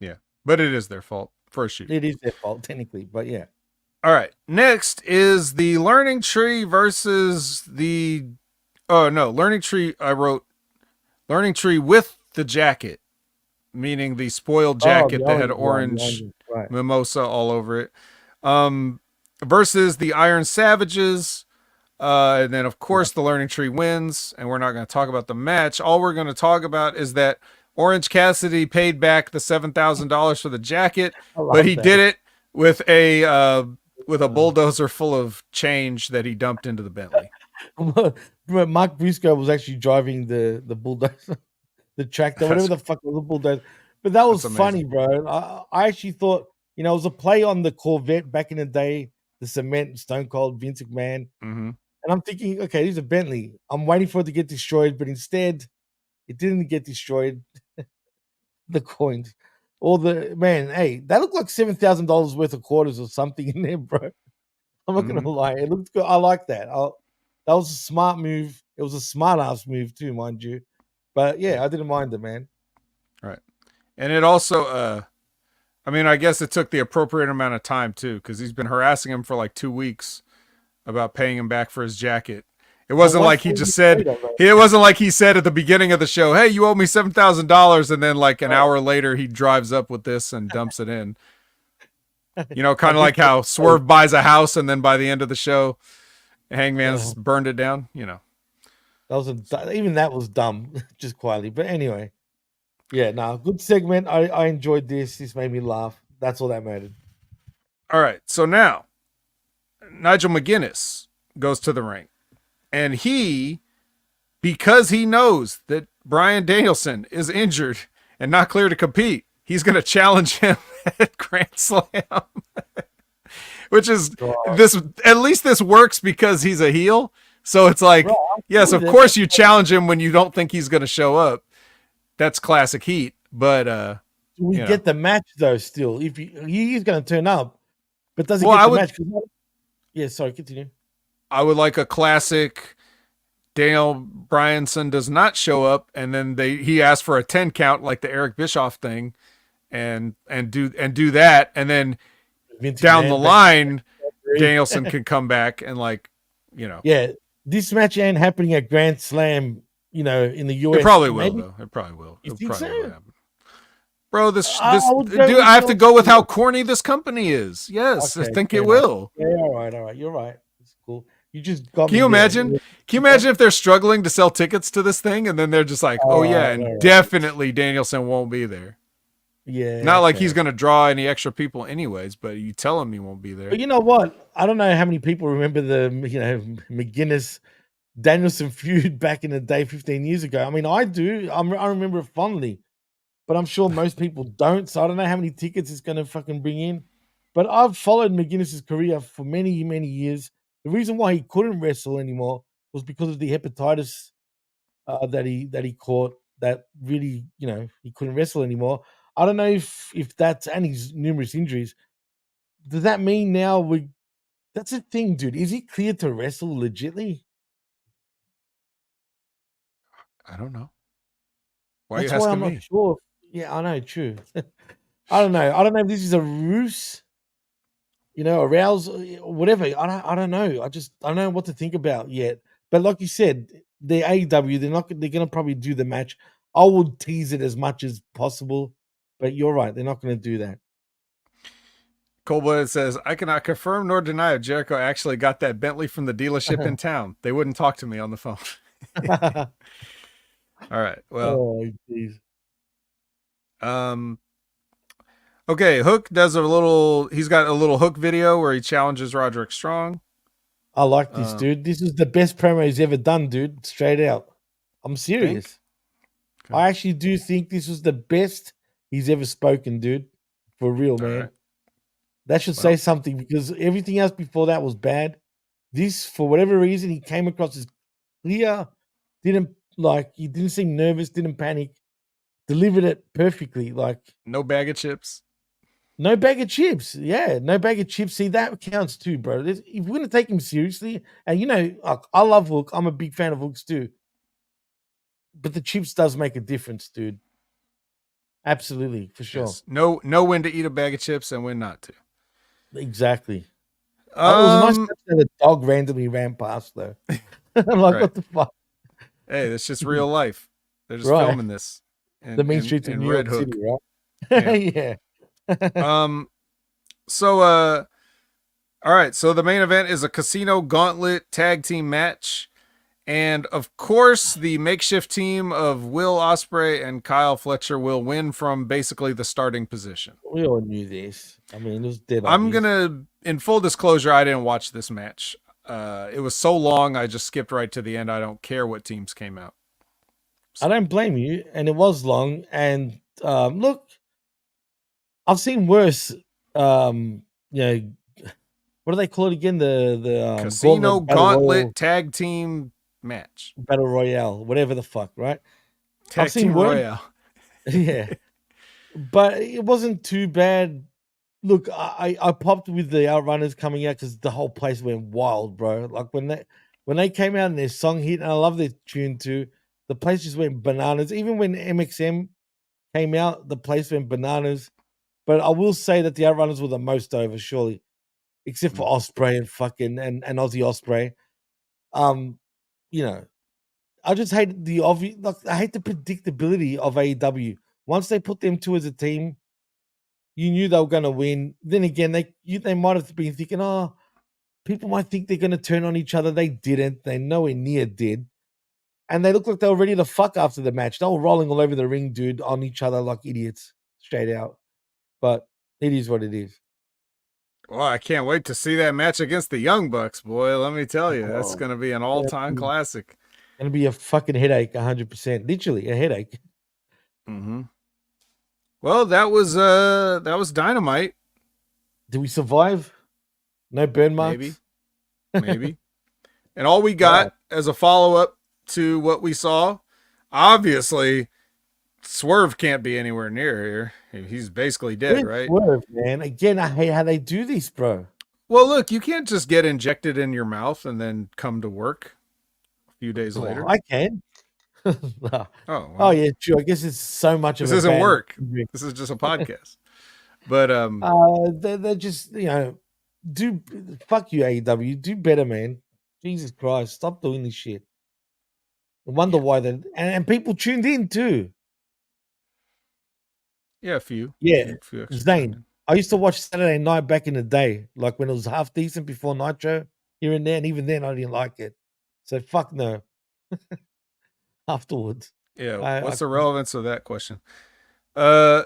yeah, but it is their fault for a shoot. It is their fault technically, but yeah." All right. Next is the Learning Tree versus the Learning Tree. I wrote Learning Tree with the jacket, meaning the spoiled jacket that had orange right. mimosa all over it. Versus the Iron Savages. And then of course the Learning Tree wins, and we're not going to talk about the match. All we're going to talk about is that Orange Cassidy paid back the $7,000 for the jacket, but he did it with a bulldozer full of change that he dumped into the Bentley. Mark Briscoe was actually driving the bulldozer, the tractor, whatever the fuck was the bulldozer. But that was funny, bro. I actually thought, it was a play on the Corvette back in the day, the cement Stone Cold Vince McMahon. Mm-hmm. And I'm thinking, okay, this is a Bentley. I'm waiting for it to get destroyed, but instead, it didn't get destroyed. The coins, hey, that looked like $7,000 worth of quarters or something in there, bro. I'm not gonna lie, it looked good. I like that. That was a smart move. It was a smart ass move too, mind you. But yeah, I didn't mind it, man. Right, and it also, I guess it took the appropriate amount of time too, because he's been harassing him for like 2 weeks about paying him back for his jacket. It wasn't like he just said. It wasn't like he said at the beginning of the show, "Hey, you owe me $7,000," and then like an hour later he drives up with this and dumps it in. Kind of like how Swerve buys a house and then by the end of the show, Hangman's burned it down. That was even that was dumb, just quietly. But anyway, yeah, good segment. I enjoyed this. This made me laugh. That's all that mattered. All right, so now Nigel McGuinness goes to the ring. And because he knows that Bryan Danielson is injured and not clear to compete, he's going to challenge him at Grand Slam. Which is at least this works because he's a heel. So it's like, yes, of course you challenge him when you don't think he's going to show up. That's classic heat. But we get the match though still. If he's going to turn up, but does he get the match? Yeah, sorry, continue. I would like a classic Daniel Bryanson does not show up, and then he asks for a 10 count like the Eric Bischoff thing, and do that, and then down the line Danielson can come back and Yeah, this match ain't happening at Grand Slam, in the US. It probably will though. It probably will. You think so? Bro, dude, I have to go with how corny this company is. Yes, I think it will. Yeah, all right. You're right. It's cool. You just got. Can you imagine? Can you imagine if they're struggling to sell tickets to this thing, and then they're just like, definitely Danielson won't be there. Yeah. Not like he's going to draw any extra people anyways, but you tell him he won't be there. But you know what? I don't know how many people remember the McGuinness Danielson feud back in the day, 15 years ago. I mean, I do. I remember it fondly. But I'm sure most people don't, so I don't know how many tickets it's going to fucking bring in. But I've followed McGuinness's career for many, many years. The reason why he couldn't wrestle anymore was because of the hepatitis that he caught. That really, he couldn't wrestle anymore. I don't know if that's and his numerous injuries. Does that mean now that's the thing, dude? Is he cleared to wrestle legitly? I don't know. Why that's are you asking I'm me? not sure. Yeah, I know, true. I don't know. I don't know if this is a ruse, a rouse, whatever. I don't know. I don't know what to think about yet. But like you said, they're AEW. They're gonna probably do the match. I would tease it as much as possible, but you're right. They're not gonna do that. Cold-Blooded says, I cannot confirm nor deny if Jericho actually got that Bentley from the dealership in town. They wouldn't talk to me on the phone. All right. Well, oh, geez. okay. Hook does he's got a little Hook video where he challenges Roderick Strong. I like this, dude. This is the best promo he's ever done, dude. Straight out. I'm serious. Okay. I actually do think this was the best he's ever spoken, dude. For real, man. Right. That should say something, because everything else before that was bad. This, for whatever reason, he came across as clear. He didn't seem nervous, didn't panic. Delivered it perfectly. Like, no bag of chips. no bag of chips. Yeah, no bag of chips. See, that counts too, bro. If we're going to take him seriously, and I love Hook. I'm a big fan of Hooks too. But the chips does make a difference, dude. Absolutely, for sure. Yes. Know when to eat a bag of chips and when not to. Exactly. It was nice that a dog randomly ran past, though. I'm like, Right. what the fuck? Hey, that's just real life. They're just Right. filming this. The main streets of New Red York Hook. City, right? Yeah. So all right, so the main event is a casino gauntlet tag team match. And of course, the makeshift team of Will Ospreay and Kyle Fletcher will win from basically the starting position. We all knew this. I mean, it was dead I'm obvious. in full disclosure, I didn't watch this match. It was so long, I just skipped right to the end. I don't care what teams came out. I don't blame you, and it was long. And look, I've seen worse. What do they call it again? The Casino Gauntlet Gauntlet Tag Team Match. Battle Royale, whatever the fuck, right? Tag Team Royale. Yeah, but it wasn't too bad. Look, I popped with the Outrunners coming out because the whole place went wild, bro. Like when they came out and their song hit, and I love their tune too. The place just went bananas. Even when MXM came out, the place went bananas. But I will say that the Outrunners were the most over, surely, except for Osprey and fucking and Aussie Osprey. I just hate the obvious. Like, I hate the predictability of AEW. Once they put them two as a team, you knew they were going to win. Then again, they might have been thinking, oh, people might think they're going to turn on each other. They didn't. They nowhere near did. And they looked like they were ready to fuck after the match. They were rolling all over the ring, dude, on each other like idiots, straight out. But it is what it is. Well, I can't wait to see that match against the Young Bucks, boy. Let me tell you, that's going to be an all-time classic. Going to be a fucking headache, 100%. Literally, a headache. Mm-hmm. Well, that was Dynamite. Did we survive? No burn marks? Maybe. And all we got as a follow-up to what we saw, obviously, Swerve can't be anywhere near here. He's basically dead, right? Swerve, man. Again, I hate how they do this, bro. Well, look, you can't just get injected in your mouth and then come to work a few days later. I can. Oh, yeah, true. I guess it's so much of this isn't work. This is just a podcast. But they're just, do fuck you, AEW. Do better, man. Jesus Christ, stop doing this shit. I wonder why they and people tuned in too. Yeah, a few. Yeah, a few Zane. I used to watch Saturday Night back in the day, like when it was half decent before Nitro, here and there, and even then I didn't like it. So fuck no. Afterwards. Yeah, what's the relevance of that question? I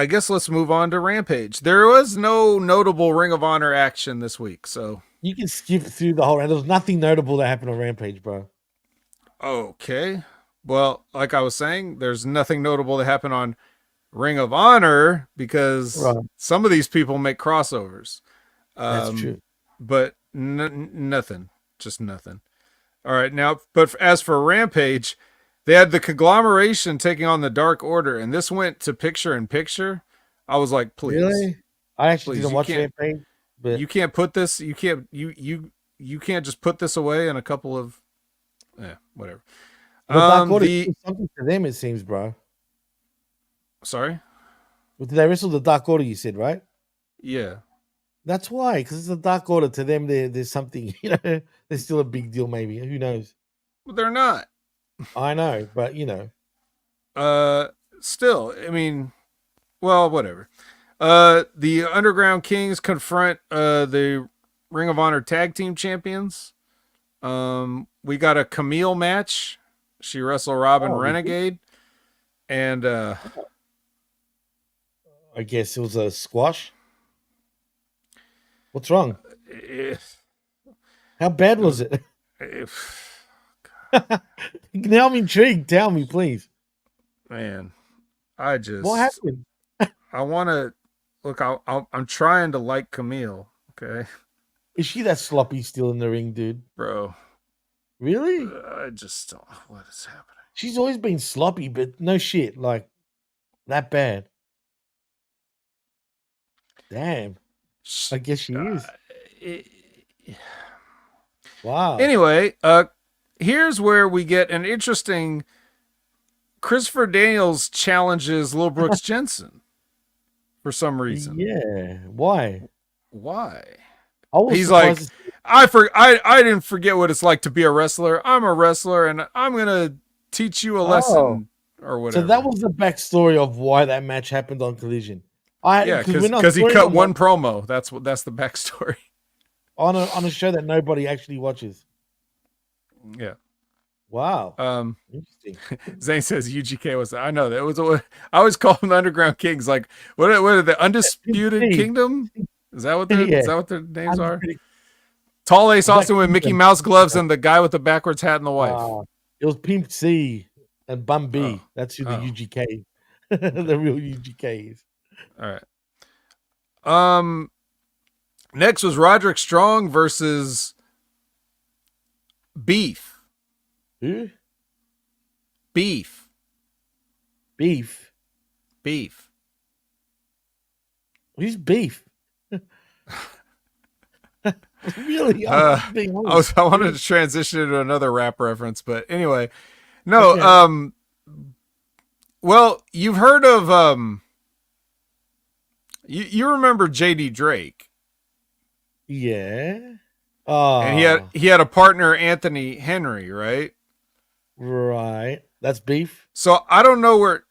guess let's move on to Rampage. There was no notable Ring of Honor action this week, so you can skip through the whole round. There was nothing notable that happened on Rampage, bro. Okay. Well, like I was saying, there's nothing notable that happened on Ring of Honor because some of these people make crossovers. That's true. But nothing. Just nothing. All right. Now, but as for Rampage, they had the conglomeration taking on the Dark Order, and this went to picture-in-picture. I was like, please. Really? I actually didn't watch Rampage. But you can't put this, you can't just put this away in a couple of whatever. Dark Order is something to them, it seems, bro. Sorry? Did they wrestle the Dark Order, you said, right? Yeah. That's why, because it's a Dark Order. To them, there's something, there's still a big deal, maybe. Who knows? But they're not. I know, but Still, I mean, well, whatever. The Underground Kings confront the Ring of Honor Tag Team Champions. We got a Camille match. She wrestled Robin Renegade. And I guess it was a squash. What's wrong? How bad was it? Now I'm intrigued. Tell me, please. Man, what happened? I want to look. I'm trying to like Camille. Okay, is she that sloppy still in the ring, dude? Bro, really? I just don't. What is happening? She's always been sloppy, but no shit, like that bad. Damn. I guess she is. Wow. Anyway, here's where we get an interesting. Christopher Daniels challenges Lil Brooks Jensen for some reason. Yeah. Why? He's like, I didn't forget what it's like to be a wrestler. I'm a wrestler, and I'm gonna teach you a lesson or whatever. So that was the backstory of why that match happened on Collision. Because he cut one promo. That's the backstory on a show that nobody actually watches. Yeah. Wow. Interesting. Zane says UGK was. I know that was. I always call them the Underground Kings. Like what are the Undisputed Kingdom? Is that what their names are? Tall Ace Austin with Mickey Mouse gloves and the guy with the backwards hat and the wife. It was Pimp C and Bum B. That's who the UGK, the real UGK is. All right. Next was Roderick Strong versus Beef. Who? Beef. Who's Beef? Really? I wanted to transition into another rap reference, but anyway, no. Okay. Well, you've heard of you remember JD Drake? Yeah. And he had a partner, Anthony Henry, right? Right. That's Beef. So I don't know where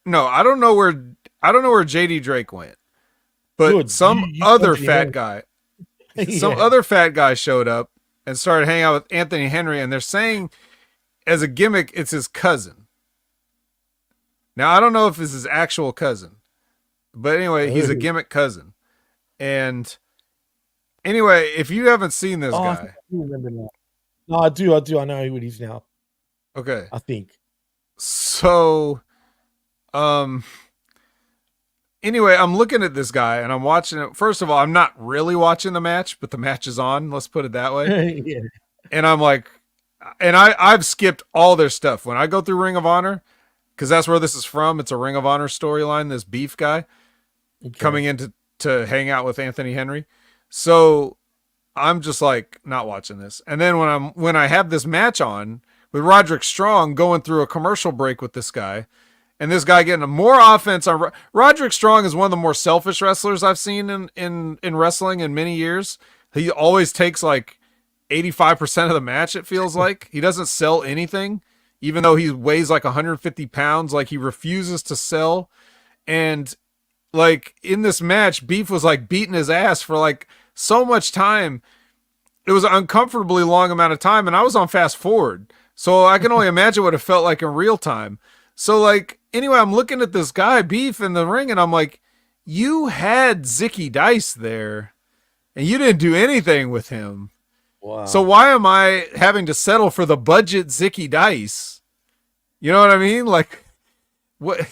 JD Drake went. But some other fat guy showed up and started hanging out with Anthony Henry, and they're saying as a gimmick it's his cousin. Now I don't know if it's his actual cousin. But anyway, he's a gimmick cousin. And anyway, if you haven't seen this guy. I remember now. No, I do. I know who it is now. Okay. I think. So, anyway, I'm looking at this guy and I'm watching it. First of all, I'm not really watching the match, but the match is on. Let's put it that way. Yeah. And I'm like, and I've skipped all their stuff. When I go through Ring of Honor, because that's where this is from. It's a Ring of Honor storyline, this Beef guy coming in to hang out with Anthony Henry. So I'm just like not watching this. And then when I have this match on with Roderick Strong going through a commercial break with this guy, and this guy getting more offense on Roderick Strong is one of the more selfish wrestlers I've seen in wrestling in many years. He always takes like 85% of the match, it feels like. He doesn't sell anything, even though he weighs like 150 pounds. Like he refuses to sell. And like in this match, Beef was like beating his ass for like so much time. It was an uncomfortably long amount of time, and I was on fast forward. So I can only imagine what it felt like in real time. So like, anyway, I'm looking at this guy, Beef, in the ring, and I'm like, you had Zicky Dice there, and you didn't do anything with him. Wow. So why am I having to settle for the budget Zicky Dice? You know what I mean? Like, what?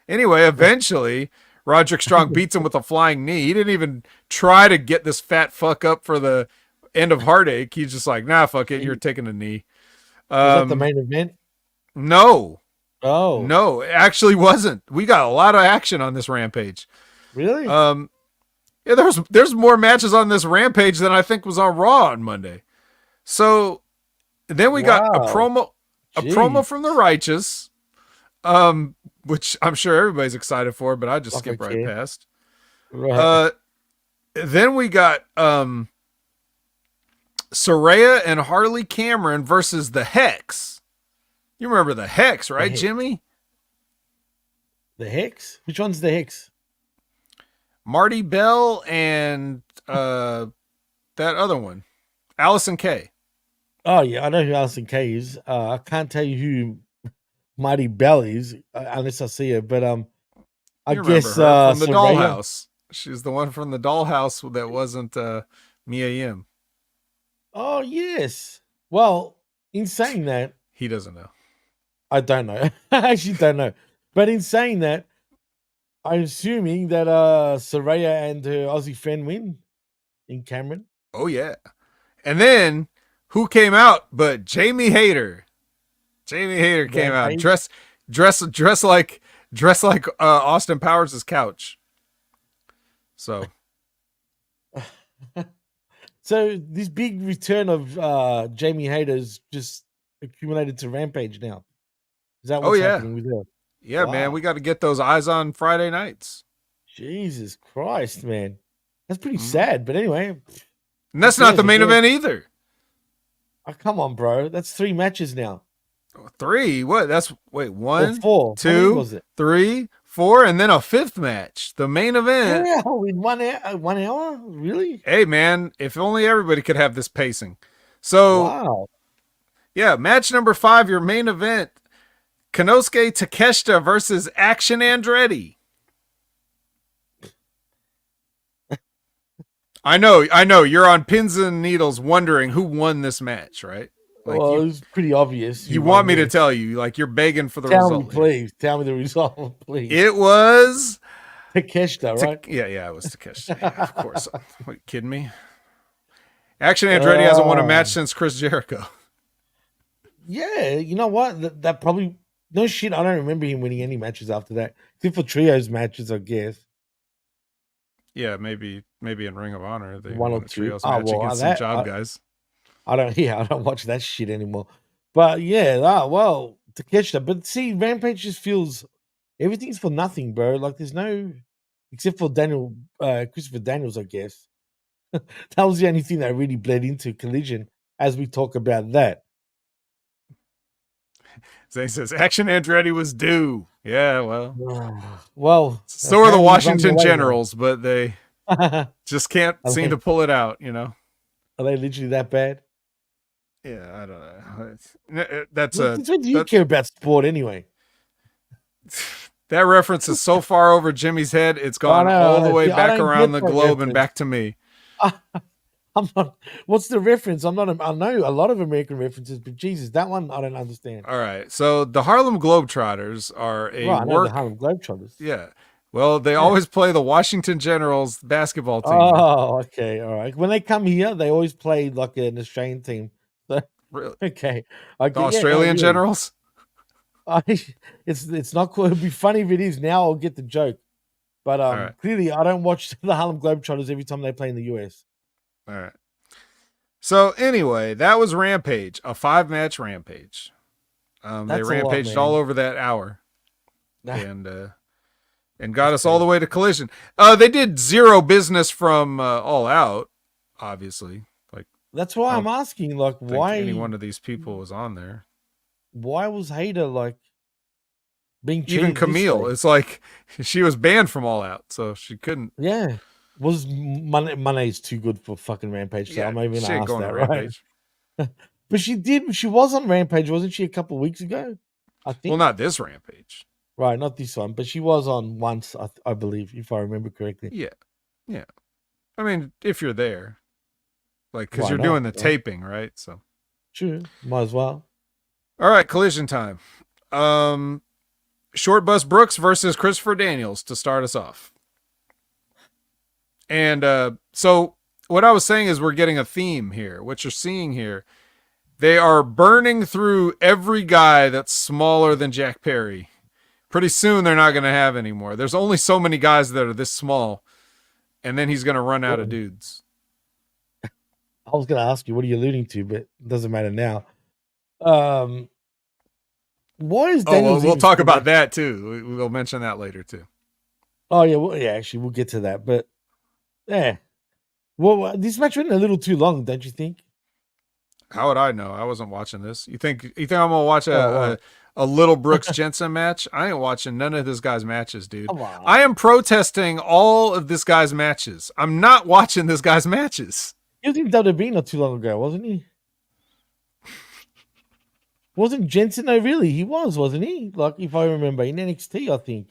Anyway, eventually, Roderick Strong beats him with a flying knee. He didn't even try to get this fat fuck up for the end of Heartache. He's just like, nah, fuck it. You're taking a knee. Was that the main event? No. Oh. No, it actually wasn't. We got a lot of action on this Rampage. Really? Yeah, there's more matches on this Rampage than I think was on Raw on Monday. So then we got a promo from the Righteous, which I'm sure everybody's excited for, but I just skip right past. Right. Then we got Saraya and Harley Cameron versus the Hex. You remember the Hex, right, Hex. Jimmy? The Hex? Which one's the Hex? Marty Bell and that other one, Allison Kay. Oh, yeah, I know who Alison Kay is. I can't tell you who Mighty Bell is unless I see her, but I You guess remember her from the Saraya. Dollhouse. She's the one from the Dollhouse that wasn't Mia Yim. Oh, yes. Well, in saying that, He doesn't know. I don't know. I actually don't know. But in saying that, I'm assuming that Saraya and her Aussie friend win in Cameron. Oh yeah. And then who came out but Jamie Hayter? Jamie Hayter came out dressed like Austin Powers' couch. So So this big return of Jamie Hayter's just accumulated to Rampage now. Is that what's happening with her? Yeah, Wow. man, we got to get those eyes on Friday nights. Jesus Christ, man. That's pretty sad. But anyway. And that's not the main event either. Oh, come on, bro. That's 3 matches now. 3? What? That's wait, 1, 4. 2, 3, 4, and then a 5th match. The main event. Yeah, in 1 hour? 1 hour? Really? Hey, man, if only everybody could have this pacing. So, wow. Yeah, match number 5, your main event. Konosuke Takeshita versus Action Andretti. I know. You're on pins and needles wondering who won this match, right? Like well, it was pretty obvious. You want me to tell you, like you're begging for the result. result. Please. Tell me the result, please. It was Takeshita, right? Yeah, it was Takeshita. Yeah, of course. What, are you kidding me? Action Andretti hasn't won a match since Chris Jericho. Yeah, you know what? That probably no shit. I don't remember him winning any matches after that, except for trios matches, I guess. Yeah, maybe in Ring of Honor they 1 or won a 2 trios match against some job guys. I don't watch that shit anymore. But yeah, well, Takeshita. But see, Rampage just feels everything's for nothing, bro. Like there's no, except for Christopher Daniels, I guess. That was the only thing that really bled into Collision. As we talk about that. Zay says Action Andretti was due. Yeah, well, so are the Washington Generals, but they just can't seem to pull it out. You know, are they literally that bad? Yeah, I don't know. That's what do you care about sport anyway? That reference is so far over Jimmy's head; it's gone all the way back around the globe and back to me. I'm not. What's the reference? I'm not. I know a lot of American references, but Jesus, that one I don't understand. All right, so the Harlem Globetrotters are the Harlem Globetrotters. Yeah. Well, they always play the Washington Generals basketball team. Oh, okay, all right. When they come here, they always play like an Australian team. So, really? Okay. The Australian Generals. It's not cool. It'd be funny if it is. Now I'll get the joke, but clearly I don't watch the Harlem Globetrotters every time they play in the US. All right. So anyway, that was Rampage, a 5-match Rampage. They rampaged all over that hour, and got us all the way to Collision. They did zero business from All Out, obviously. Like that's why I'm asking, like, why any one of these people was on there? Why was Hayter like being even Camille? It's like she was banned from All Out, so she couldn't. Yeah. Was money's too good for fucking Rampage? So I'm even asked that, right? But she was on Rampage, wasn't she? A couple of weeks ago, I think. Well, not this Rampage, right? Not this one, but she was on once, I believe, if I remember correctly. Yeah. I mean, if you're there, like, because you're doing the taping, right? So, sure, might as well. All right, Collision time. Short Bus Brooks versus Christopher Daniels to start us off. And so what I was saying is we're getting a theme here. What you're seeing here, they are burning through every guy that's smaller than Jack Perry. Pretty soon they're not going to have any more. There's only so many guys that are this small, and then he's going to run out of dudes. I was going to ask you, what are you alluding to? But it doesn't matter now. Why is Daniels? We'll talk about that too. We'll mention that later too. Oh yeah, actually we'll get to that. But yeah, Well, this match went a little too long, don't you think? How would I know? I wasn't watching this. You think I'm gonna watch Oh, a little Brooks Jensen match? I ain't watching none of this guy's matches, dude. come on. I am protesting all of this guy's matches. I'm not watching this guy's matches. He was in WWE not too long ago, wasn't he? Wasn't Jensen though? Really, he was, wasn't he? Like, if I remember, in NXT, I think.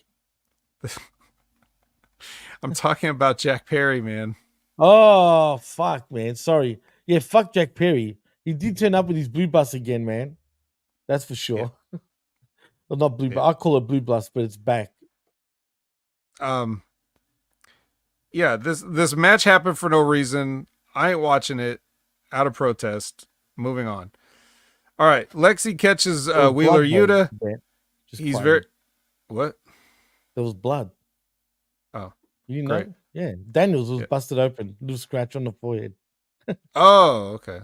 I'm talking about Jack Perry, man. Oh fuck, man. Sorry. Yeah, fuck Jack Perry. He did turn up with his blue bus again, man. That's for sure. Yeah. Well, not blue, but I call it blue bus, but it's back. Yeah, this match happened for no reason. I ain't watching it out of protest. Moving on. All right, Lexi catches Wheeler Yuta. He's very what? There was blood. Oh, you know? Yeah, Daniels was busted open, little scratch on the forehead. Oh, okay.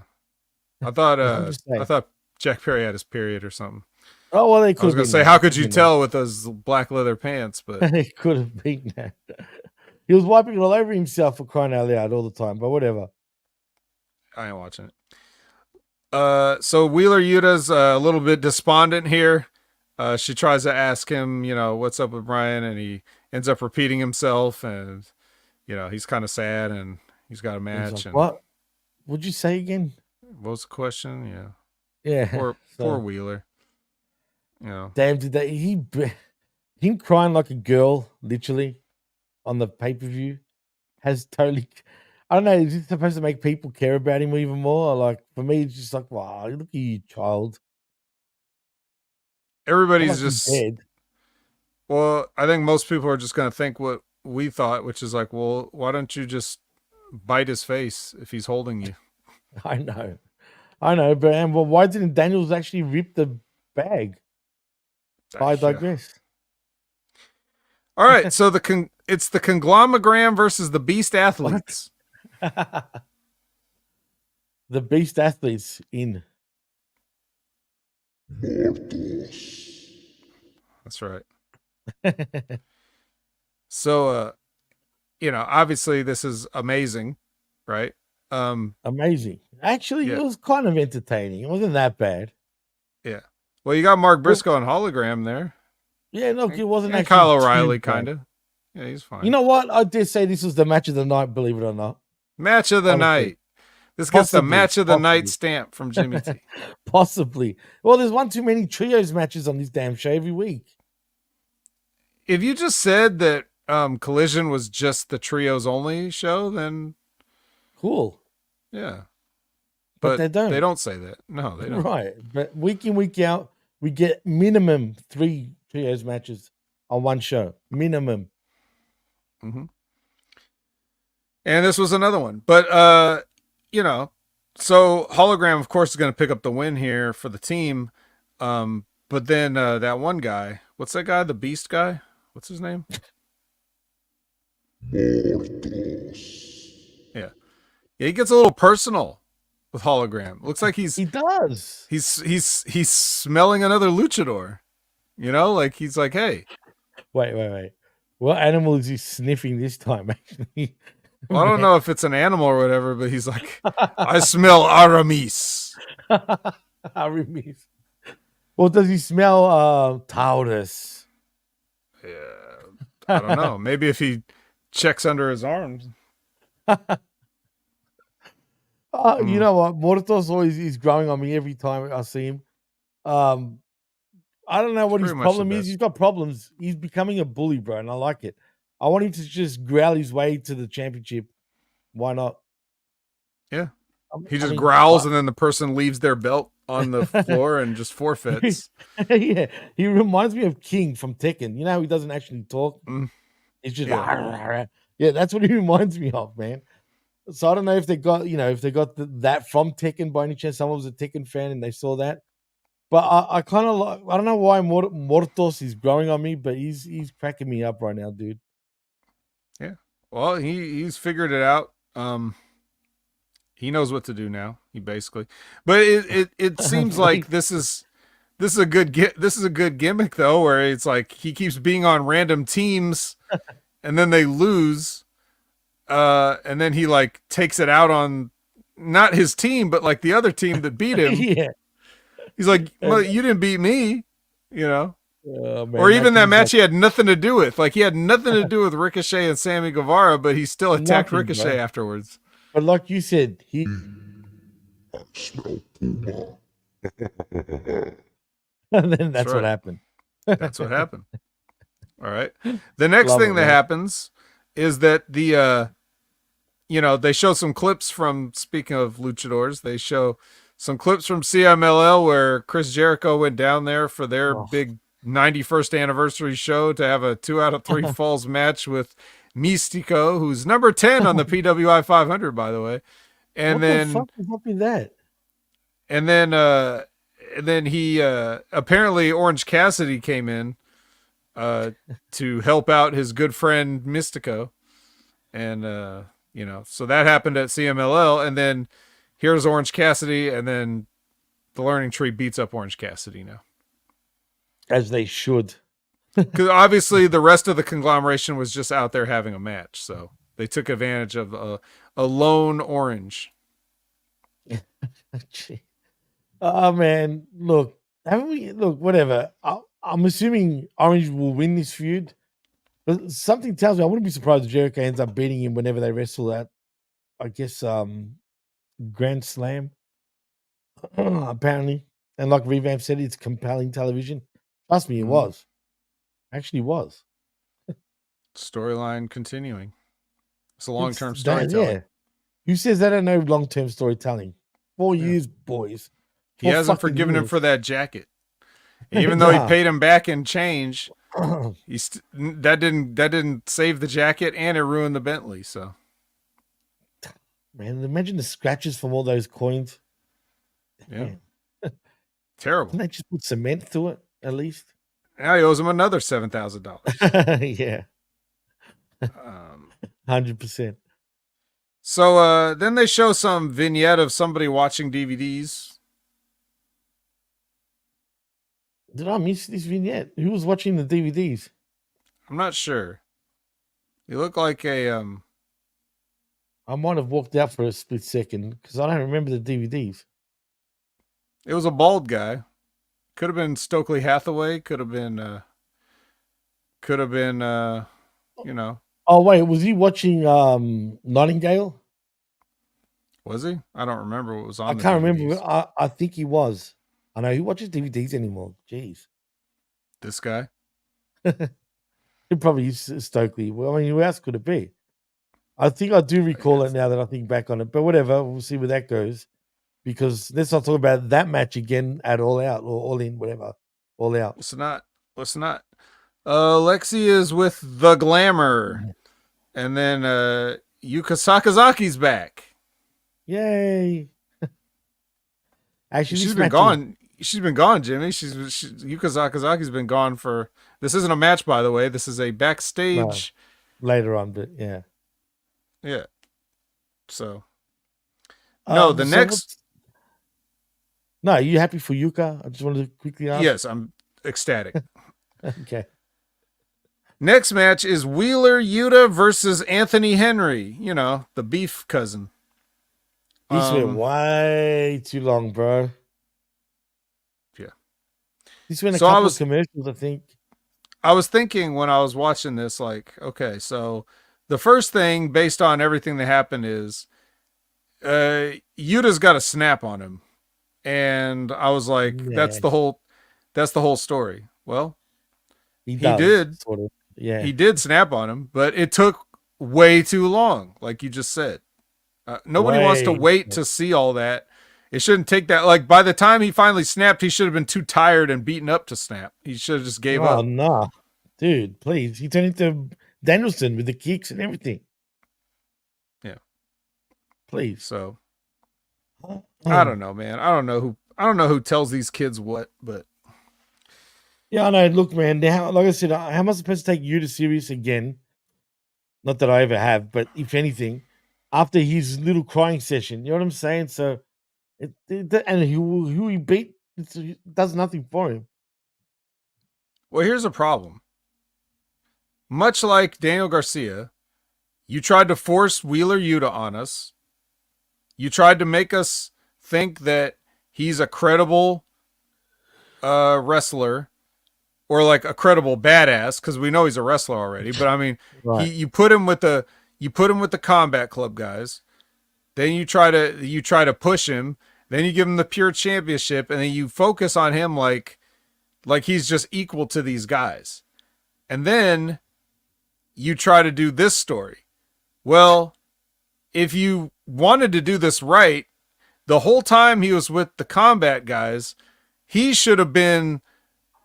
I thought Jack Perry had his period or something. Oh well, they could. I was gonna say, how could you tell with those black leather pants? But it could have been that. He was wiping it all over himself for crying out loud all the time. But whatever. I ain't watching it. So Wheeler Yuta's a little bit despondent here. She tries to ask him, what's up with Brian, and he ends up repeating himself, and he's kind of sad, and he's got a match. Like, what? What'd you say again? What was the question? Yeah. Poor Wheeler. Damn, did him crying like a girl, literally, on the pay-per-view, has totally. I don't know. Is it supposed to make people care about him even more? Or like, for me, it's just like, wow, look at you, child. Everybody's just dead. Well, I think most people are just going to think what we thought, which is like, well, why don't you just bite his face if he's holding you? I know, but why didn't Daniels actually rip the bag? I digress. All right, so it's the Conglomogram versus the Beast Athletes. The Beast Athletes in. That's right. So, obviously this is amazing, right? Amazing. Actually, It was kind of entertaining. It wasn't that bad. Yeah. Well, you got Mark Briscoe and Hologram there. Yeah, look, it wasn't actually Kyle O'Reilly, kind of. Yeah, he's fine. You know what? I did say this was the match of the night, believe it or not. Match of the night. This gets the match of the night stamp from Jimmy T. Possibly. Well, there's one too many trios matches on this damn show every week. If you just said that Collision was just the trios only show, then cool. Yeah. But they don't. They don't say that. No, they don't. Right. But week in, week out, we get minimum 3 trios matches on one show. Minimum. Mm-hmm. And this was another one. But, so Hologram, of course, is going to pick up the win here for the team. But then that one guy, what's that guy? The Beast guy? What's his name? Yeah. He gets a little personal with Hologram. Looks like he does. He's smelling another luchador. Like he's like, hey. Wait. What animal is he sniffing this time, actually? Well, I don't know if it's an animal or whatever, but he's like, I smell Aramis. Aramis. Well, does he smell Taurus? Yeah. I don't know. Maybe if he checks under his arms. You know what? Mortos always is growing on me every time I see him. I don't know what his problem is. He's got problems. He's becoming a bully, bro, and I like it. I want him to just growl his way to the championship. Why not? Yeah. He just growls and then the person leaves their belt on the floor and just forfeits. Yeah. He reminds me of King from Tekken. You know how he doesn't actually talk? He's just yeah, that's what he reminds me of, man. So I don't know if they got, that from Tekken by any chance. Someone was a Tekken fan and they saw that. But I kind of like, I don't know why Mortos is growing on me, but he's cracking me up right now, dude. Yeah. Well, he's figured it out. He knows what to do now. He basically, but it seems like this is a good gimmick though, where it's like he keeps being on random teams, and then they lose. And then he like takes it out on not his team, but like the other team that beat him. Yeah. He's like, well, you didn't beat me, you know? Oh, man, Or even that match like, he had nothing to do with. Like he had nothing to do with Ricochet and Sammy Guevara, but he still attacked Nothing, Ricochet bro. afterwards. But like you said, he and then that's what right. happened. That's what happened. All right. The next Love thing it, that man. happens is that the they show some clips from, speaking of luchadors, they show some clips from CMLL where Chris Jericho went down there for their Oh. big 91st anniversary show to have a 2 out of 3 falls match with Mystico, who's number 10 on the PWI 500, by the way. And what then the fuck is up with that? and then he apparently Orange Cassidy came in to help out his good friend Mystico. And so that happened at CMLL, and then here's Orange Cassidy, and then the Learning Tree beats up Orange Cassidy now. As they should. Because obviously the rest of the conglomeration was just out there having a match, so they took advantage of a lone Orange. Oh man, look, whatever. I'm assuming Orange will win this feud, but something tells me I wouldn't be surprised if Jericho ends up beating him whenever they wrestle at, I guess, Grand Slam. Apparently, and like Revamp said, it's compelling television. Trust me, it was. Actually, was. Storyline continuing. It's a long-term storytelling. Yeah. Who says they don't know long-term storytelling? 4 years, boys. He hasn't forgiven him for that jacket. Even though he paid him back in change, that didn't save the jacket, and it ruined the Bentley. So, man, imagine the scratches from all those coins. Yeah, terrible. Can they just put cement through it at least? Now he owes him another $7,000. Yeah, 100%. So then they show some vignette of somebody watching DVDs. Did I miss this vignette? Who was watching the DVDs? I'm not sure. You look like a I might have walked out for a split second because I don't remember the DVDs. It was a bald guy. Could have been Stokely Hathaway. Could have been. Oh wait, was he watching Nightingale? Was he? I don't remember what was on. I can't remember. I think he was. I know who watches DVDs anymore. Jeez. This guy. It probably is Stokely. Well, I mean, who else could it be? I think I do recall it now that I think back on it. But whatever, we'll see where that goes. Because let's not talk about that match again at All Out or All In, whatever. All Out. Let's not. Lexi is with the Glamour. And then Yuka Sakazaki's back. Yay. Actually, she's been gone. She's been gone, Jimmy. Yuka Sakazaki's been gone for. This isn't a match, by the way. This is a backstage. No, later on, but yeah. Yeah. So. No, the next. No, are you happy for Yuka? I just wanted to quickly ask. Yes, I'm ecstatic. Okay. Next match is Wheeler Yuta versus Anthony Henry. You know, the beef cousin. This went way too long, bro. Yeah. This went a couple of commercials, I think. I was thinking when I was watching this, like, okay, so the first thing based on everything that happened is Yuta's got a snap on him. And I was like, that's the whole story. Well, he did. Sort of. Yeah. He did snap on him, but it took way too long, like you just said. Nobody wants to wait to see all that. It shouldn't take that. Like, by the time he finally snapped, he should have been too tired and beaten up to snap. He should have just gave up. Oh, no. Dude, please. He turned into Danielson with the kicks and everything. Yeah. Please. So, I don't know, man. I don't know who tells these kids what, but. Yeah, I know. Look, man, like I said, how am I supposed to take Yuta serious again? Not that I ever have, but if anything, after his little crying session, you know what I'm saying? So, and who he beat does nothing for him. Well, here's a problem. Much like Daniel Garcia, You tried to force Wheeler Yuta on us. You tried to make us think that he's a credible wrestler or like a credible badass, because we know he's a wrestler already. But I mean, Right. you put him with the Combat Club guys. Then you try to push him. Then you give him the pure championship, and then you focus on him like he's just equal to these guys. And then you try to do this story. Well, if you wanted to do this right, the whole time he was with the Combat guys, he should have been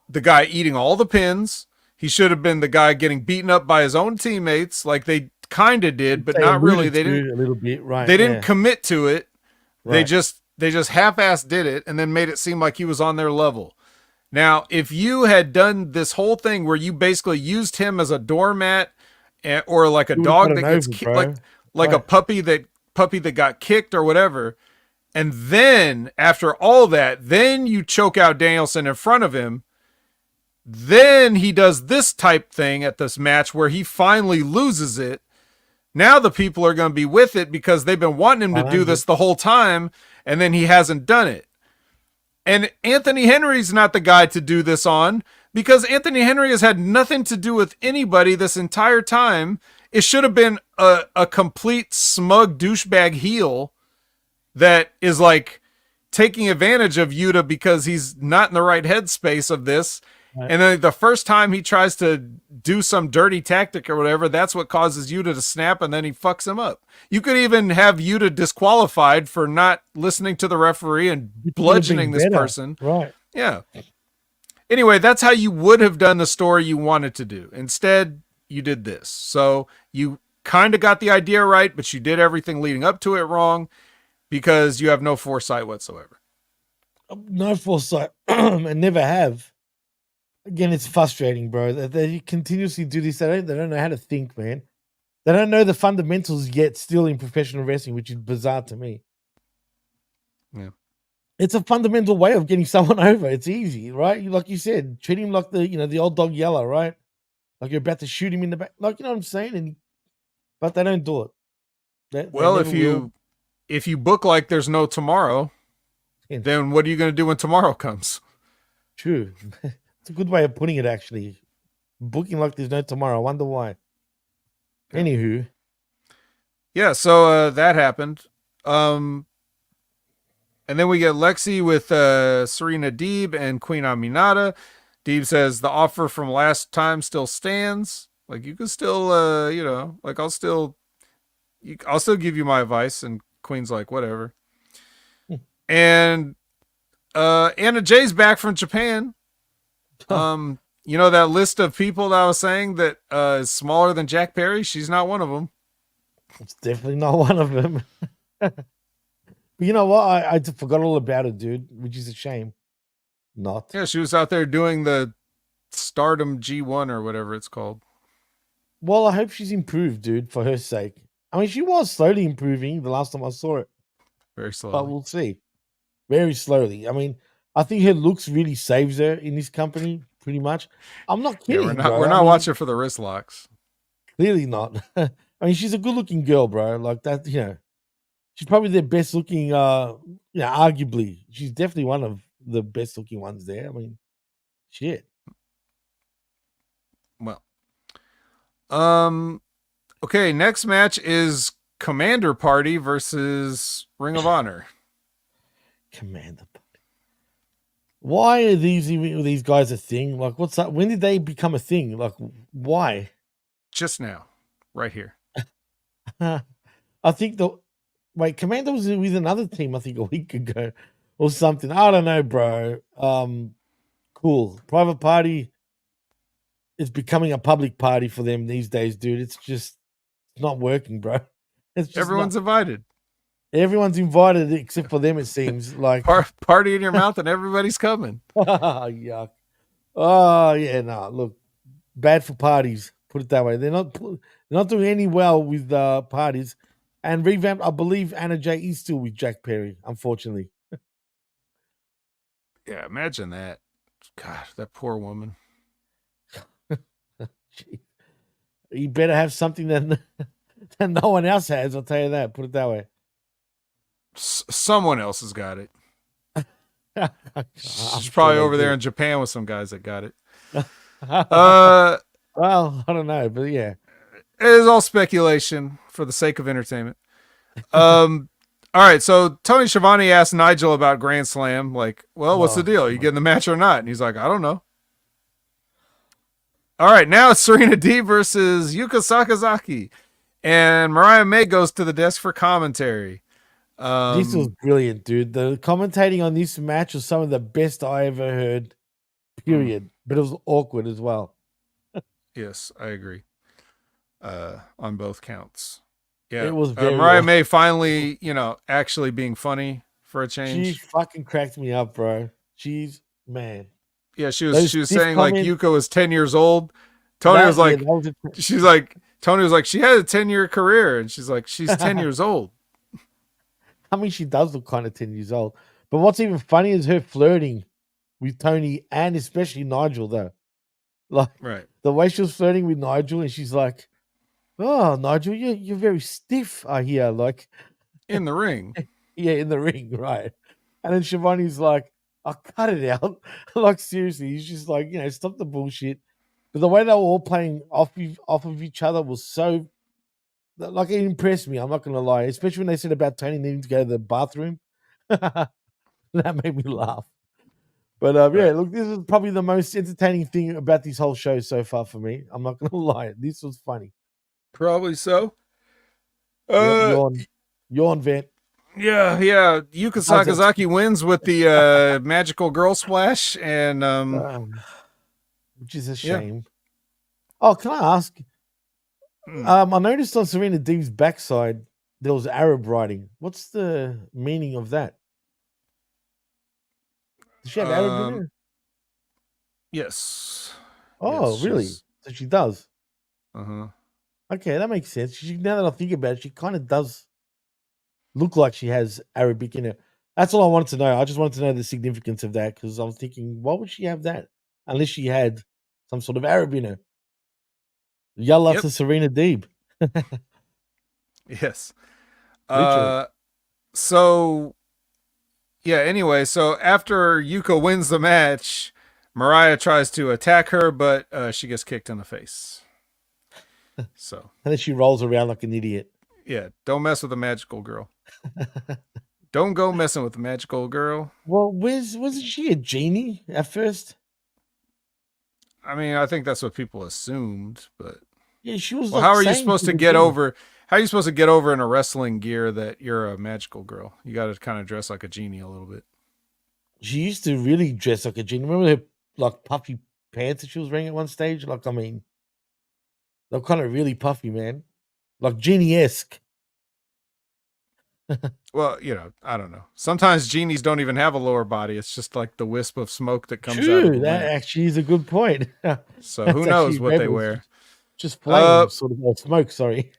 the guy eating all the pins. He should have been the guy getting beaten up by his own teammates, like they kind of did, but not really. They didn't. A little bit, right? They didn't commit to it. Right. They just half-assed did it, and then made it seem like he was on their level. Now, if you had done this whole thing where you basically used him as a doormat, or like a dog that gets kicked, like a puppy that got kicked or whatever, and then after all that, then you choke out Danielson in front of him. Then he does this type thing at this match where he finally loses it. Now the people are going to be with it because they've been wanting him to do this the whole time, and then he hasn't done it. And Anthony Henry's not the guy to do this on, because Anthony Henry has had nothing to do with anybody this entire time. It should have been a complete smug douchebag heel that is like taking advantage of Yuta because he's not in the right headspace of this. Right. And then the first time he tries to do some dirty tactic or whatever, that's what causes Yuta to snap, and then he fucks him up. You could even have Yuta disqualified for not listening to the referee and bludgeoning this person. Right. Yeah. Anyway, that's how you would have done the story you wanted to do. Instead, you did this. So you kind of got the idea right, but you did everything leading up to it wrong because you have no foresight whatsoever. No foresight, and never have. Again, it's frustrating, bro. They continuously do this. They don't know how to think, man. They don't know the fundamentals yet still in professional wrestling, which is bizarre to me. Yeah. It's a fundamental way of getting someone over. It's easy, right? Like you said, treat him like the old dog Yellow, right? Like you're about to shoot him in the back. Like, you know what I'm saying? But they don't do it. If you book like there's no tomorrow, then what are you going to do when tomorrow comes? True. It's a good way of putting it, actually. Booking like there's no tomorrow. I wonder why. Yeah. Anywho. Yeah, so that happened. And then we get Lexi with Serena Deeb and Queen Aminata. Deeb says the offer from last time still stands. Like, you can still, I'll still give you my advice. And Queen's like, whatever. And Anna Jay's back from Japan. That list of people that I was saying that is smaller than Jack Perry, she's not one of them. It's definitely not one of them. But you know what? I forgot all about it, dude, which is a shame. Not. Yeah, she was out there doing the Stardom G1 or whatever it's called. Well, I hope she's improved, dude, for her sake. I mean, she was slowly improving the last time I saw it. Very slowly. But we'll see. Very slowly. I mean, I think her looks really saves her in this company, pretty much. I'm not kidding. Yeah, we're not watching for the wrist locks. Clearly not. I mean, she's a good-looking girl, bro. Like that, she's probably the best-looking. Arguably, she's definitely one of the best-looking ones there. I mean, shit. Well, okay. Next match is Commander Party versus Ring of Honor. Commander Party. Why are these guys a thing? Like, what's that? When did they become a thing? Like, why? Just now, right here. I think Commander was with another team, I think a week ago or something. I don't know, bro. Cool. Private Party is becoming a public party for them these days, dude. It's just not working, bro. It's just everyone's invited. Everyone's invited except for them, it seems. Like party in your mouth and everybody's coming. Yuck. Oh yeah, no. Look, bad for parties. Put it that way. They're not doing any well with parties. And revamped, I believe Anna Jay is still with Jack Perry, unfortunately. Yeah, imagine that. God, that poor woman. You better have something And no one else has. I'll tell you that. Put it that way. Someone else has got it. She's I'm probably sure over they there do. in Japan with some guys that got it. Well, I don't know, but yeah. It is all speculation for the sake of entertainment. All right, so Tony Schiavone asked Nigel about Grand Slam, like, well, what's the deal? You getting the match or not? And he's like, I don't know. All right, now it's Serena Deeb versus Yuka Sakazaki. And Mariah May goes to the desk for commentary. This was brilliant, dude. The commentating on this match was some of the best I ever heard, period. But it was awkward as well. Yes, I agree. On both counts. Yeah, It was very Mariah awkward. May finally, actually being funny for a She change. fucking cracked me up, bro. She's, man. Yeah, she Those was stiff saying like comments- Yuka was 10 years old. Tony was like, Tony was like, she had a 10-year career, and she's like, she's 10 years old. I mean, she does look kind of 10 years old. But what's even funny is her flirting with Tony and especially Nigel, though. Like, Right. the way she was flirting with Nigel, and she's like, oh, Nigel, you're very stiff, I hear. Like, In the ring. yeah, in the ring, right? And then Shivani's like, I'll cut it out. Like, seriously, he's just like, stop the bullshit. But the way they were all playing off of each other was so, like, it impressed me. I'm not going to lie. Especially when they said about Tony needing to go to the bathroom. That made me laugh. But, yeah, look, this is probably the most entertaining thing about this whole show so far for me. I'm not going to lie. This was funny. Probably so. Yawn vent. Yeah. Yuka Sakazaki wins with the magical girl splash, and which is a shame. Oh, can I ask? I noticed on Serena Deeb's backside there was Arab writing. What's the meaning of that? Does she have Arab in her? Yes. Oh, Yes, really? So she does. Uh-huh. Okay, that makes sense. Now that I think about it, she kind of does look like she has Arabic in her. That's all I wanted to know. I just wanted to know the significance of that because I was thinking, why would she have that? Unless she had some sort of Arab in her. Yalla to Serena Deeb. Yes. Literally. So, yeah, anyway, so after Yuka wins the match, Mariah tries to attack her, but she gets kicked in the face. So. And then she rolls around like an idiot. Yeah, don't mess with the magical girl. Don't go messing with the magical girl. Well, wasn't she a genie at first? I mean, I think that's what people assumed, but yeah, she was. Well, like how are you saying supposed she to was get genie. over? How are you supposed to get over in a wrestling gear that you're a magical girl? You got to kind of dress like a genie a little bit. She used to really dress like a genie. Remember her like puffy pants that she was wearing at one stage? Like, I mean, they're kind of really puffy, man. Like genie-esque. Well, I don't know. Sometimes genies don't even have a lower body. It's just like the wisp of smoke that comes out of True, the that lamp. actually is a good point. So who knows what they wear? Just flame, sort of, or smoke, sorry.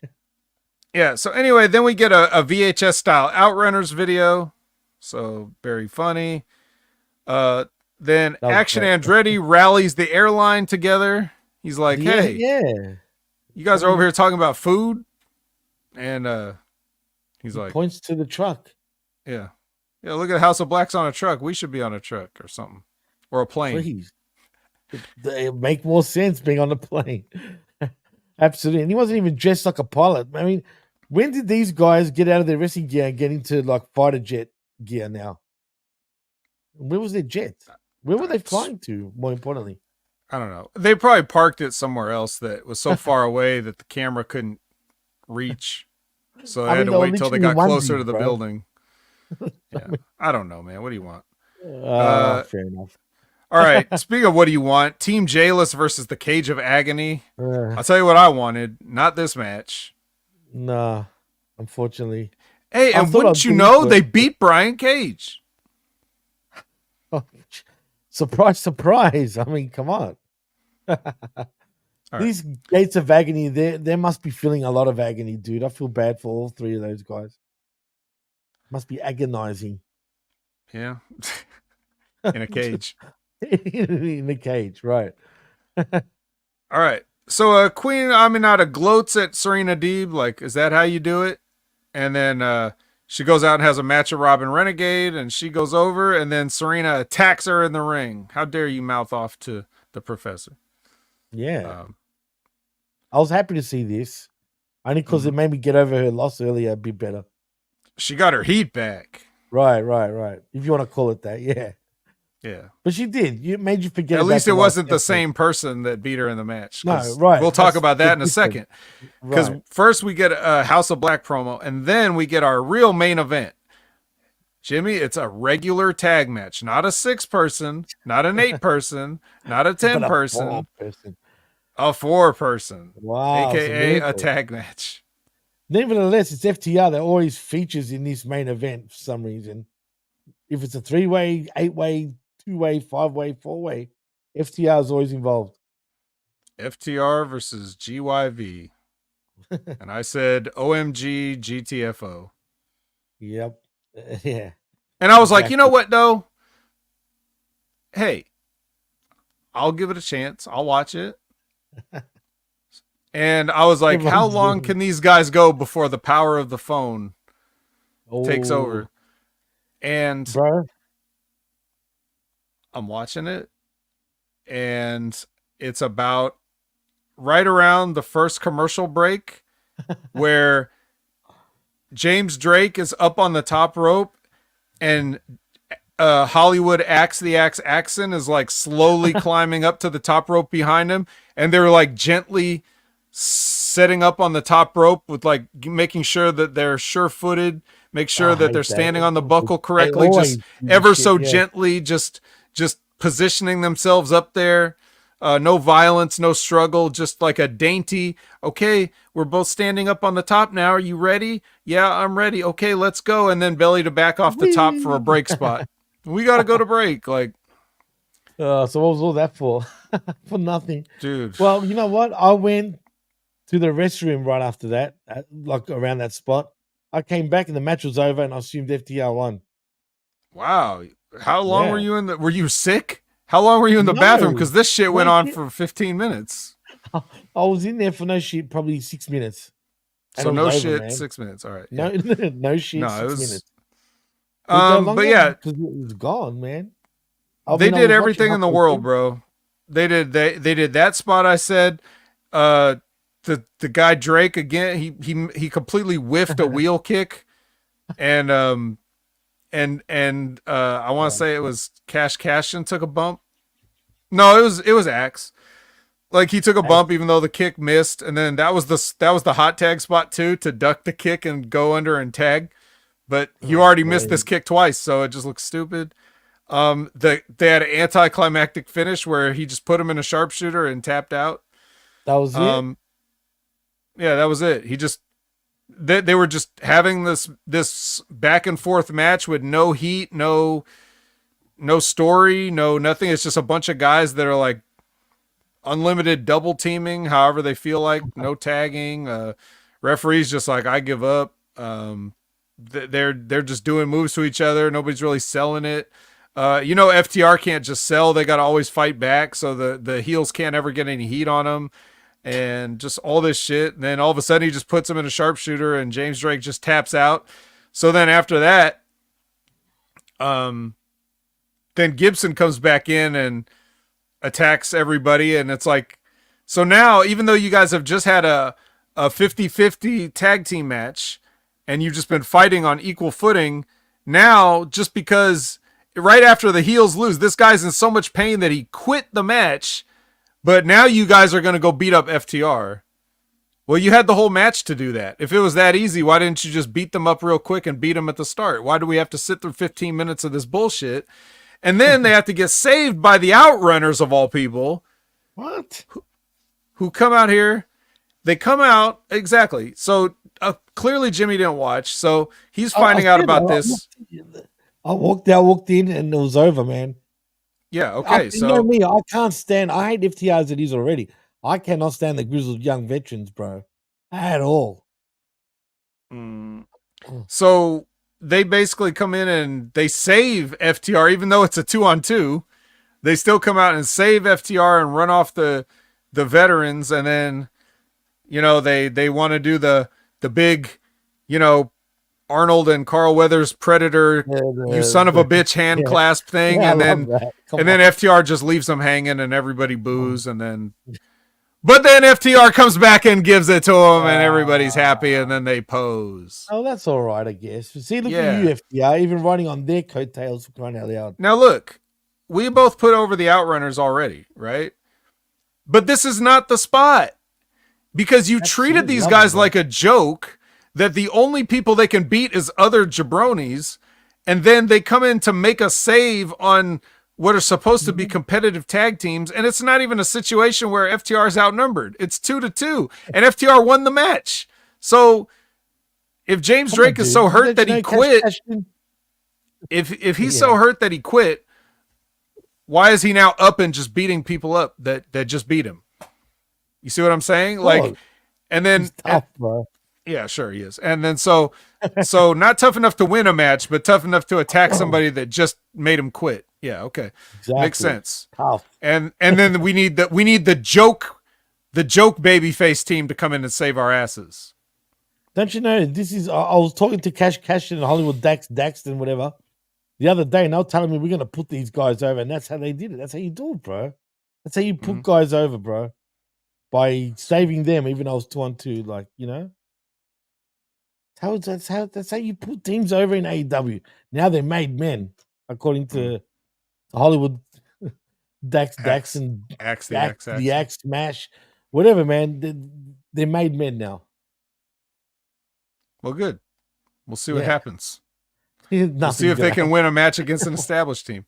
Yeah, so anyway, then we get a VHS style Outrunners video. So very funny. Then Action Andretti rallies the airline together. He's like, hey, you guys are over here talking about food? And he's like, points to the truck. Yeah, look at House of Black's on a truck. We should be on a truck or something. Or a plane. Please. It make more sense being on a plane. Absolutely. And he wasn't even dressed like a pilot. I mean, when did these guys get out of their wrestling gear and get into like fighter jet gear now? Where was their jet? Where were they flying to, more importantly? I don't know. They probably parked it somewhere else that was so far away that the camera couldn't reach. So they had to wait till they got closer to the building. Yeah. I don't know, man. What do you want? Fair enough. All right. Speaking of what do you want, Team Jayless versus the Cage of Agony. I'll tell you what I wanted. Not this match. Nah, unfortunately. Hey, and wouldn't you know, they beat Brian Cage. Oh, surprise, surprise. I mean, come on. These Gates of Agony, they must be feeling a lot of agony, dude. I feel bad for all three of those guys. Must be agonizing. Yeah. In a cage. In a cage, right. All right. So Queen Aminata gloats at Serena Deeb, like, is that how you do it? And then she goes out and has a match with Robin Renegade, and she goes over, and then Serena attacks her in the ring. How dare you mouth off to the professor? Yeah. I was happy to see this. Only because it made me get over her loss earlier a bit better. She got her heat back. Right. If you want to call it that, yeah. Yeah. But she did. It made you forget. At least it wasn't the same person that beat her in the match. No, right. We'll talk about that in a second. Because Right. first we get a House of Black promo, and then we get our real main event. Jimmy, it's a regular tag match, not a 6-person, not an 8-person, not a 10-person, a 4-person. Wow. AKA a tag match. Nevertheless, it's FTR that always features in this main event for some reason. If it's a 3-way, 8-way, 2-way, 5-way, 4-way, FTR is always involved. FTR versus GYV. And I said OMG GTFO. Yep. Yeah. And I was like, you know what, though? Hey, I'll give it a chance. I'll watch it. And I was like, how long can these guys go before the power of the phone takes over? And bro, I'm watching it, and it's about right around the first commercial break where James Drake is up on the top rope, and Hollywood Axe the Axe Axon is like slowly climbing up to the top rope behind him, and they're like gently setting up on the top rope with like making sure that they're sure-footed, make sure that they're standing on the buckle correctly, just ever so gently, just positioning themselves up there. No violence, no struggle, just like a dainty, okay, we're both standing up on the top now. Are you ready? Yeah, I'm ready. Okay, let's go. And then belly to back off the top for a break spot. We got to go to break. Like, so what was all that for? For nothing. Dude. Well, you know what? I went to the restroom right after that, like around that spot. I came back and the match was over and I assumed FTR won. Wow. How long were you were you sick? How long were you in the bathroom? Because this shit went on for 15 minutes. I was in there for no shit, probably 6 minutes. So no shit, man. 6 minutes. All right. Yeah. No shit, no, 6 minutes. But yeah, because it was gone, man. They did everything in the world, bro. They did that spot. I said, the guy Drake again. He completely whiffed a wheel kick, and I want to say it was Cash Cashin took a bump. No, it was Axe. Like he took a bump even though the kick missed, and then that was the hot tag spot too, to duck the kick and go under and tag. But you already missed this kick twice, so it just looks stupid. They had an anticlimactic finish where he just put him in a sharpshooter and tapped out. That was it. Yeah, that was it. He just they were just having this back and forth match with no heat, no story, no nothing. It's just a bunch of guys that are like unlimited double teaming, however they feel like, no tagging. Referees just like, I give up. They're just doing moves to each other. Nobody's really selling it. FTR can't just sell. They got to always fight back. So the heels can't ever get any heat on them. And just all this shit. And then all of a sudden he just puts him in a sharpshooter and James Drake just taps out. So then after that, then Gibson comes back in and attacks everybody. And it's like, so now, even though you guys have just had a 50-50 tag team match and you've just been fighting on equal footing, now, just because right after the heels lose, this guy's in so much pain that he quit the match. But now you guys are going to go beat up FTR. Well, you had the whole match to do that. If it was that easy, why didn't you just beat them up real quick and beat them at the start? Why do we have to sit through 15 minutes of this bullshit? And then they have to get saved by the Outrunners of all people. What? Who come out here. They come out. Exactly. So clearly Jimmy didn't watch. So he's finding out about this. I walked out, walked in, and it was over, man. Yeah, okay. You know me, I can't stand. I hate FTR as it is already. I cannot stand the grizzled young veterans, bro, at all. So they basically come in and they save FTR, even though it's a 2-on-2. They still come out and save FTR and run off the the veterans, and then, you know, they want to do the big, you know, Arnold and Carl Weathers Predator, you son of a bitch hand clasp thing, Yeah, and I love that. Come then on. FTR just leaves them hanging, and everybody boos, and then. But then FTR comes back and gives it to him, and everybody's happy, and then they pose. Oh, that's all right, I guess. See, look Yeah. at you, FTR, even riding on their coattails for crying out loud. Now look, we both put over the Outrunners already, right? But this is not the spot, because you treated Absolutely these love guys it, like a joke, that the only people they can beat is other jabronis, and then they come in to make a save on what are supposed to be competitive tag teams, and it's not even a situation where FTR is outnumbered. It's 2-2, and FTR won the match. So if James Drake is so hurt that he quit, if he's so hurt that he quit, why is he now up and just beating people up that just beat him? You see what I'm saying? Like, and then He's tough, bro. yeah, sure he is. And then so not tough enough to win a match, but tough enough to attack somebody that just made him quit. Yeah, okay. Exactly. Makes sense. Tough. And then we need the joke babyface team to come in and save our asses. Don't you know, this is, I was talking to Cash in Hollywood, Daxton, whatever, the other day, and they were telling me we're going to put these guys over, and that's how they did it. That's how you do it, bro. That's how you put guys over, bro. By saving them, even though I was 2-on-2, like, you know? That's how you put teams over in AEW. Now they're made men, according to Hollywood Dax and Axe, the Axe Smash, whatever, man. They're made men now. Well, good. We'll see what happens. We'll see if they can win a match against an established team.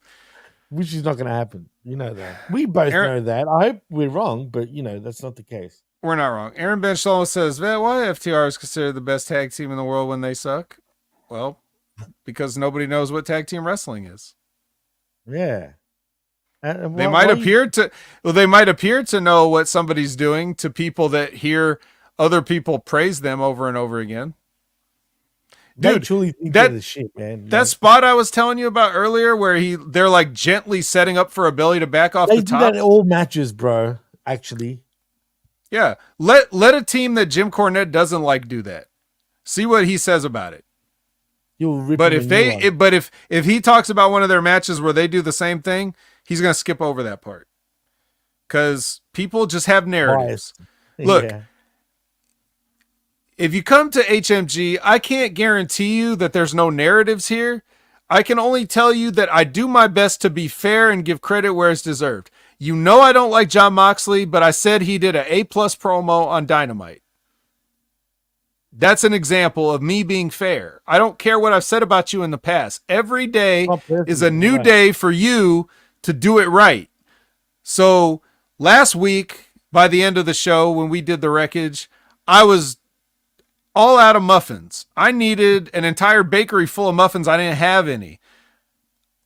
Which is not going to happen. You know that. We both know that. I hope we're wrong, but, you know, that's not the case. We're not wrong. Aaron Bench says, "Man, why FTR is considered the best tag team in the world when they suck?" Well, because nobody knows what tag team wrestling is. Yeah. They might appear to know what somebody's doing to people that hear other people praise them over and over again. Dude, truly think they're the shit, man. That spot I was telling you about earlier, where they're like gently setting up for a belly to back off the top. They do that in all matches, bro. Actually, yeah. Let a team that Jim Cornette doesn't like do that. See what he says about it. But if he talks about one of their matches where they do the same thing, he's gonna skip over that part, because people just have narratives. Look. If you come to HMG, I can't guarantee you that there's no narratives here. I can only tell you that I do my best to be fair and give credit where it's deserved. You know I don't like Jon Moxley, but I said he did an A+ promo on Dynamite. That's an example of me being fair. I don't care what I've said about you in the past. Every day is a new day for you to do it right. So last week, by the end of the show, when we did the wreckage, I was all out of muffins. I needed an entire bakery full of muffins. I didn't have any.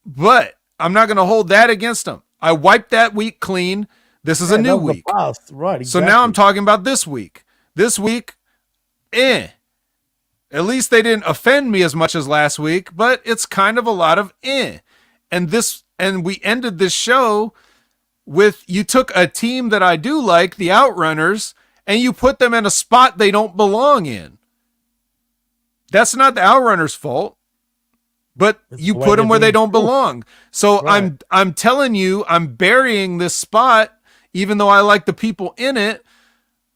But I'm not going to hold that against them. I wiped that week clean. This is a new week. Right, exactly. So now I'm talking about this week. This week, At least they didn't offend me as much as last week, but it's kind of a lot of And we ended this show with, you took a team that I do like, the Outrunners, and you put them in a spot they don't belong in. That's not the Outrunners' fault, but you put them where they don't belong. So right. I'm telling you, I'm burying this spot, even though I like the people in it,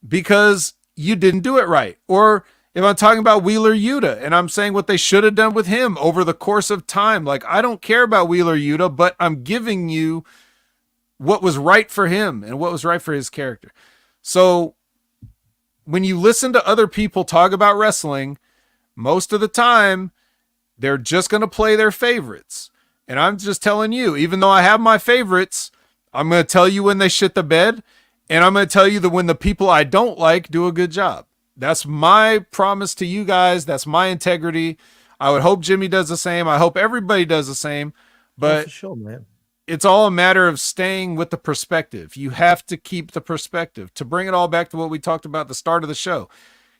because you didn't do it right. Or if I'm talking about Wheeler Yuta and I'm saying what they should have done with him over the course of time, like, I don't care about Wheeler Yuta, but I'm giving you what was right for him and what was right for his character. So when you listen to other people talk about wrestling, most of the time, they're just going to play their favorites. And I'm just telling you, even though I have my favorites, I'm going to tell you when they shit the bed, and I'm going to tell you that when the people I don't like do a good job. That's my promise to you guys. That's my integrity. I would hope Jimmy does the same. I hope everybody does the same. But for sure, man. It's all a matter of staying with the perspective. You have to keep the perspective. To bring it all back to what we talked about at the start of the show,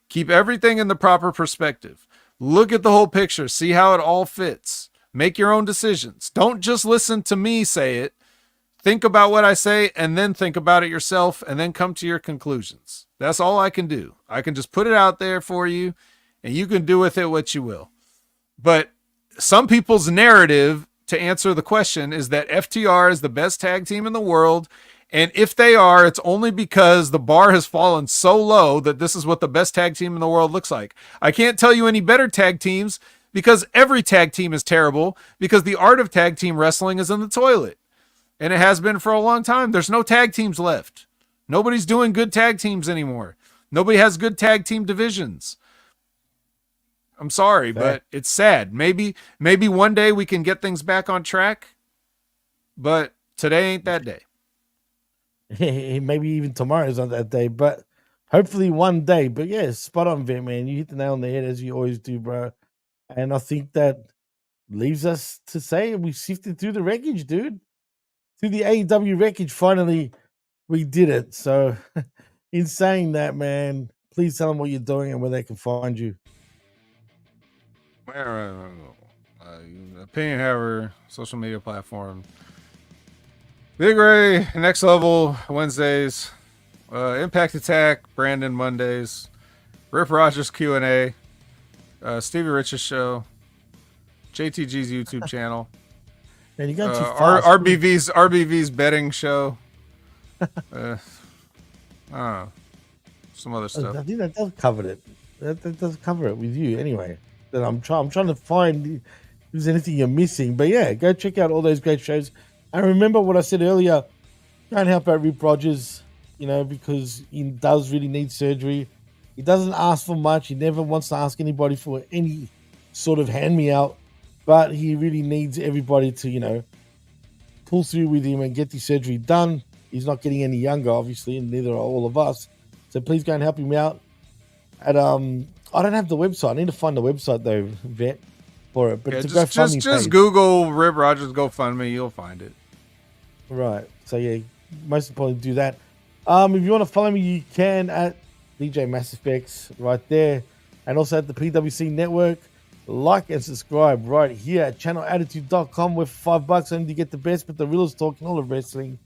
keep everything in the proper perspective. Look at the whole picture. See how it all fits. Make your own decisions. Don't just listen to me say it. think about what I say and then think about it yourself and then come to your conclusions. That's all I can do. I can just put it out there for you and you can do with it what you will. But some people's narrative to answer the question is that FTR is the best tag team in the world. And if they are, it's only because the bar has fallen so low that this is what the best tag team in the world looks like. I can't tell you any better tag teams because every tag team is terrible because the art of tag team wrestling is in the toilet. And it has been for a long time. There's no tag teams left. Nobody's doing good tag teams anymore. Nobody has good tag team divisions. I'm sorry, but it's sad. Maybe one day we can get things back on track, but today ain't that day. Maybe even tomorrow's not that day, but hopefully one day. But yeah, spot on, Vet, man. You hit the nail on the head as you always do, bro. And I think that leaves us to say we sifted through the wreckage, dude. Through the AEW wreckage, finally we did it. So in saying that, man, please tell them what you're doing and where they can find you. Opinion Haver, social media platform. Big Ray, Next Level, Wednesdays. Impact Attack, Brandon, Mondays. Rip Rogers Q&A. Stevie Rich's show. JTG's YouTube channel. Man, you got too fast. RBV's betting show. I don't know. Some other stuff. I think that does cover it. That does cover it with you anyway. That I'm trying to find if there's anything you're missing. But yeah, go check out all those great shows. And remember what I said earlier. Try and help out Rip Rogers, because he does really need surgery. He doesn't ask for much. He never wants to ask anybody for any sort of hand me out. But he really needs everybody to, pull through with him and get the surgery done. He's not getting any younger, obviously, and neither are all of us. So please go and help him out. At I don't have the website. I need to find the website though, Vet, for it. But yeah, it's a GoFundMe page. Just Google Rip Rogers GoFundMe, you'll find it. Right. So yeah, most importantly, do that. If you want to follow me, you can at DJ Mass Effects right there, and also at the PWC Network. Like and subscribe right here at channelattitude.com with $5 and you get the best, but the realest talking all of wrestling.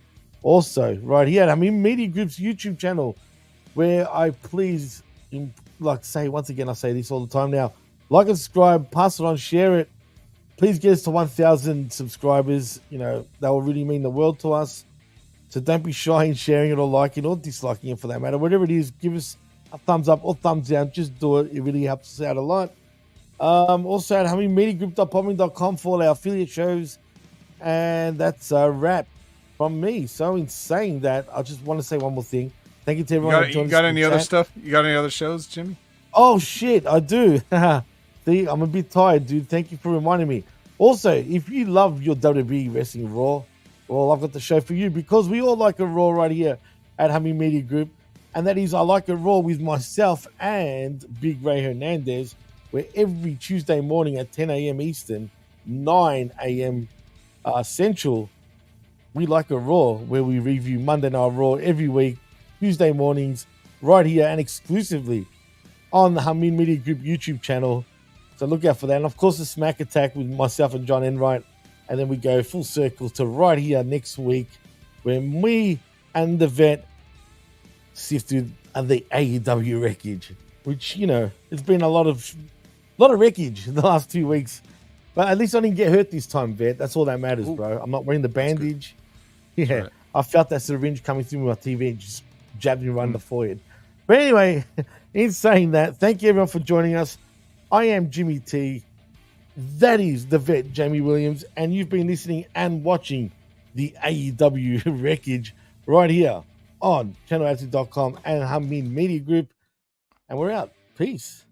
Also, right here at Media Group's YouTube channel, where I please, say once again, I say this all the time now, like and subscribe, pass it on, share it. Please get us to 1,000 subscribers. That will really mean the world to us. So don't be shy in sharing it or liking or disliking it for that matter. Whatever it is, give us a thumbs up or thumbs down. Just do it. It really helps us out a lot. Also at hummingmediagroup.podbean.com for all our affiliate shows. And that's a wrap from me. So in saying that, I just want to say one more thing. Thank you to everyone. You got any other stuff? You got any other shows, Jimmy? Oh, shit, I do. See, I'm a bit tired, dude. Thank you for reminding me. Also, if you love your WWE Wrestling Raw, well, I've got the show for you because we all like a Raw right here at Humming Media Group. And that is I Like a Raw with myself and Big Ray Hernandez, where every Tuesday morning at 10 a.m. Eastern, 9 a.m. Central, we Like a Raw, where we review Monday Night Raw every week, Tuesday mornings, right here and exclusively on the Humming Media Group YouTube channel. So look out for that. And of course, the Smack Attack with myself and John Enright. And then we go full circle to right here next week, when we and the Vet sift through the AEW wreckage, which, it's been a lot of wreckage in the last 2 weeks. But at least I didn't get hurt this time, Vet. That's all that matters, bro. I'm not wearing the bandage. Yeah, right. I felt that syringe coming through my TV and just jabbed me right in the forehead. But anyway, in saying that, thank you everyone for joining us. I am Jimmy T. That is the Vet, Jamie Williams. And you've been listening and watching the AEW wreckage right here on channelattitude.com and Humming Media Group. And we're out. Peace.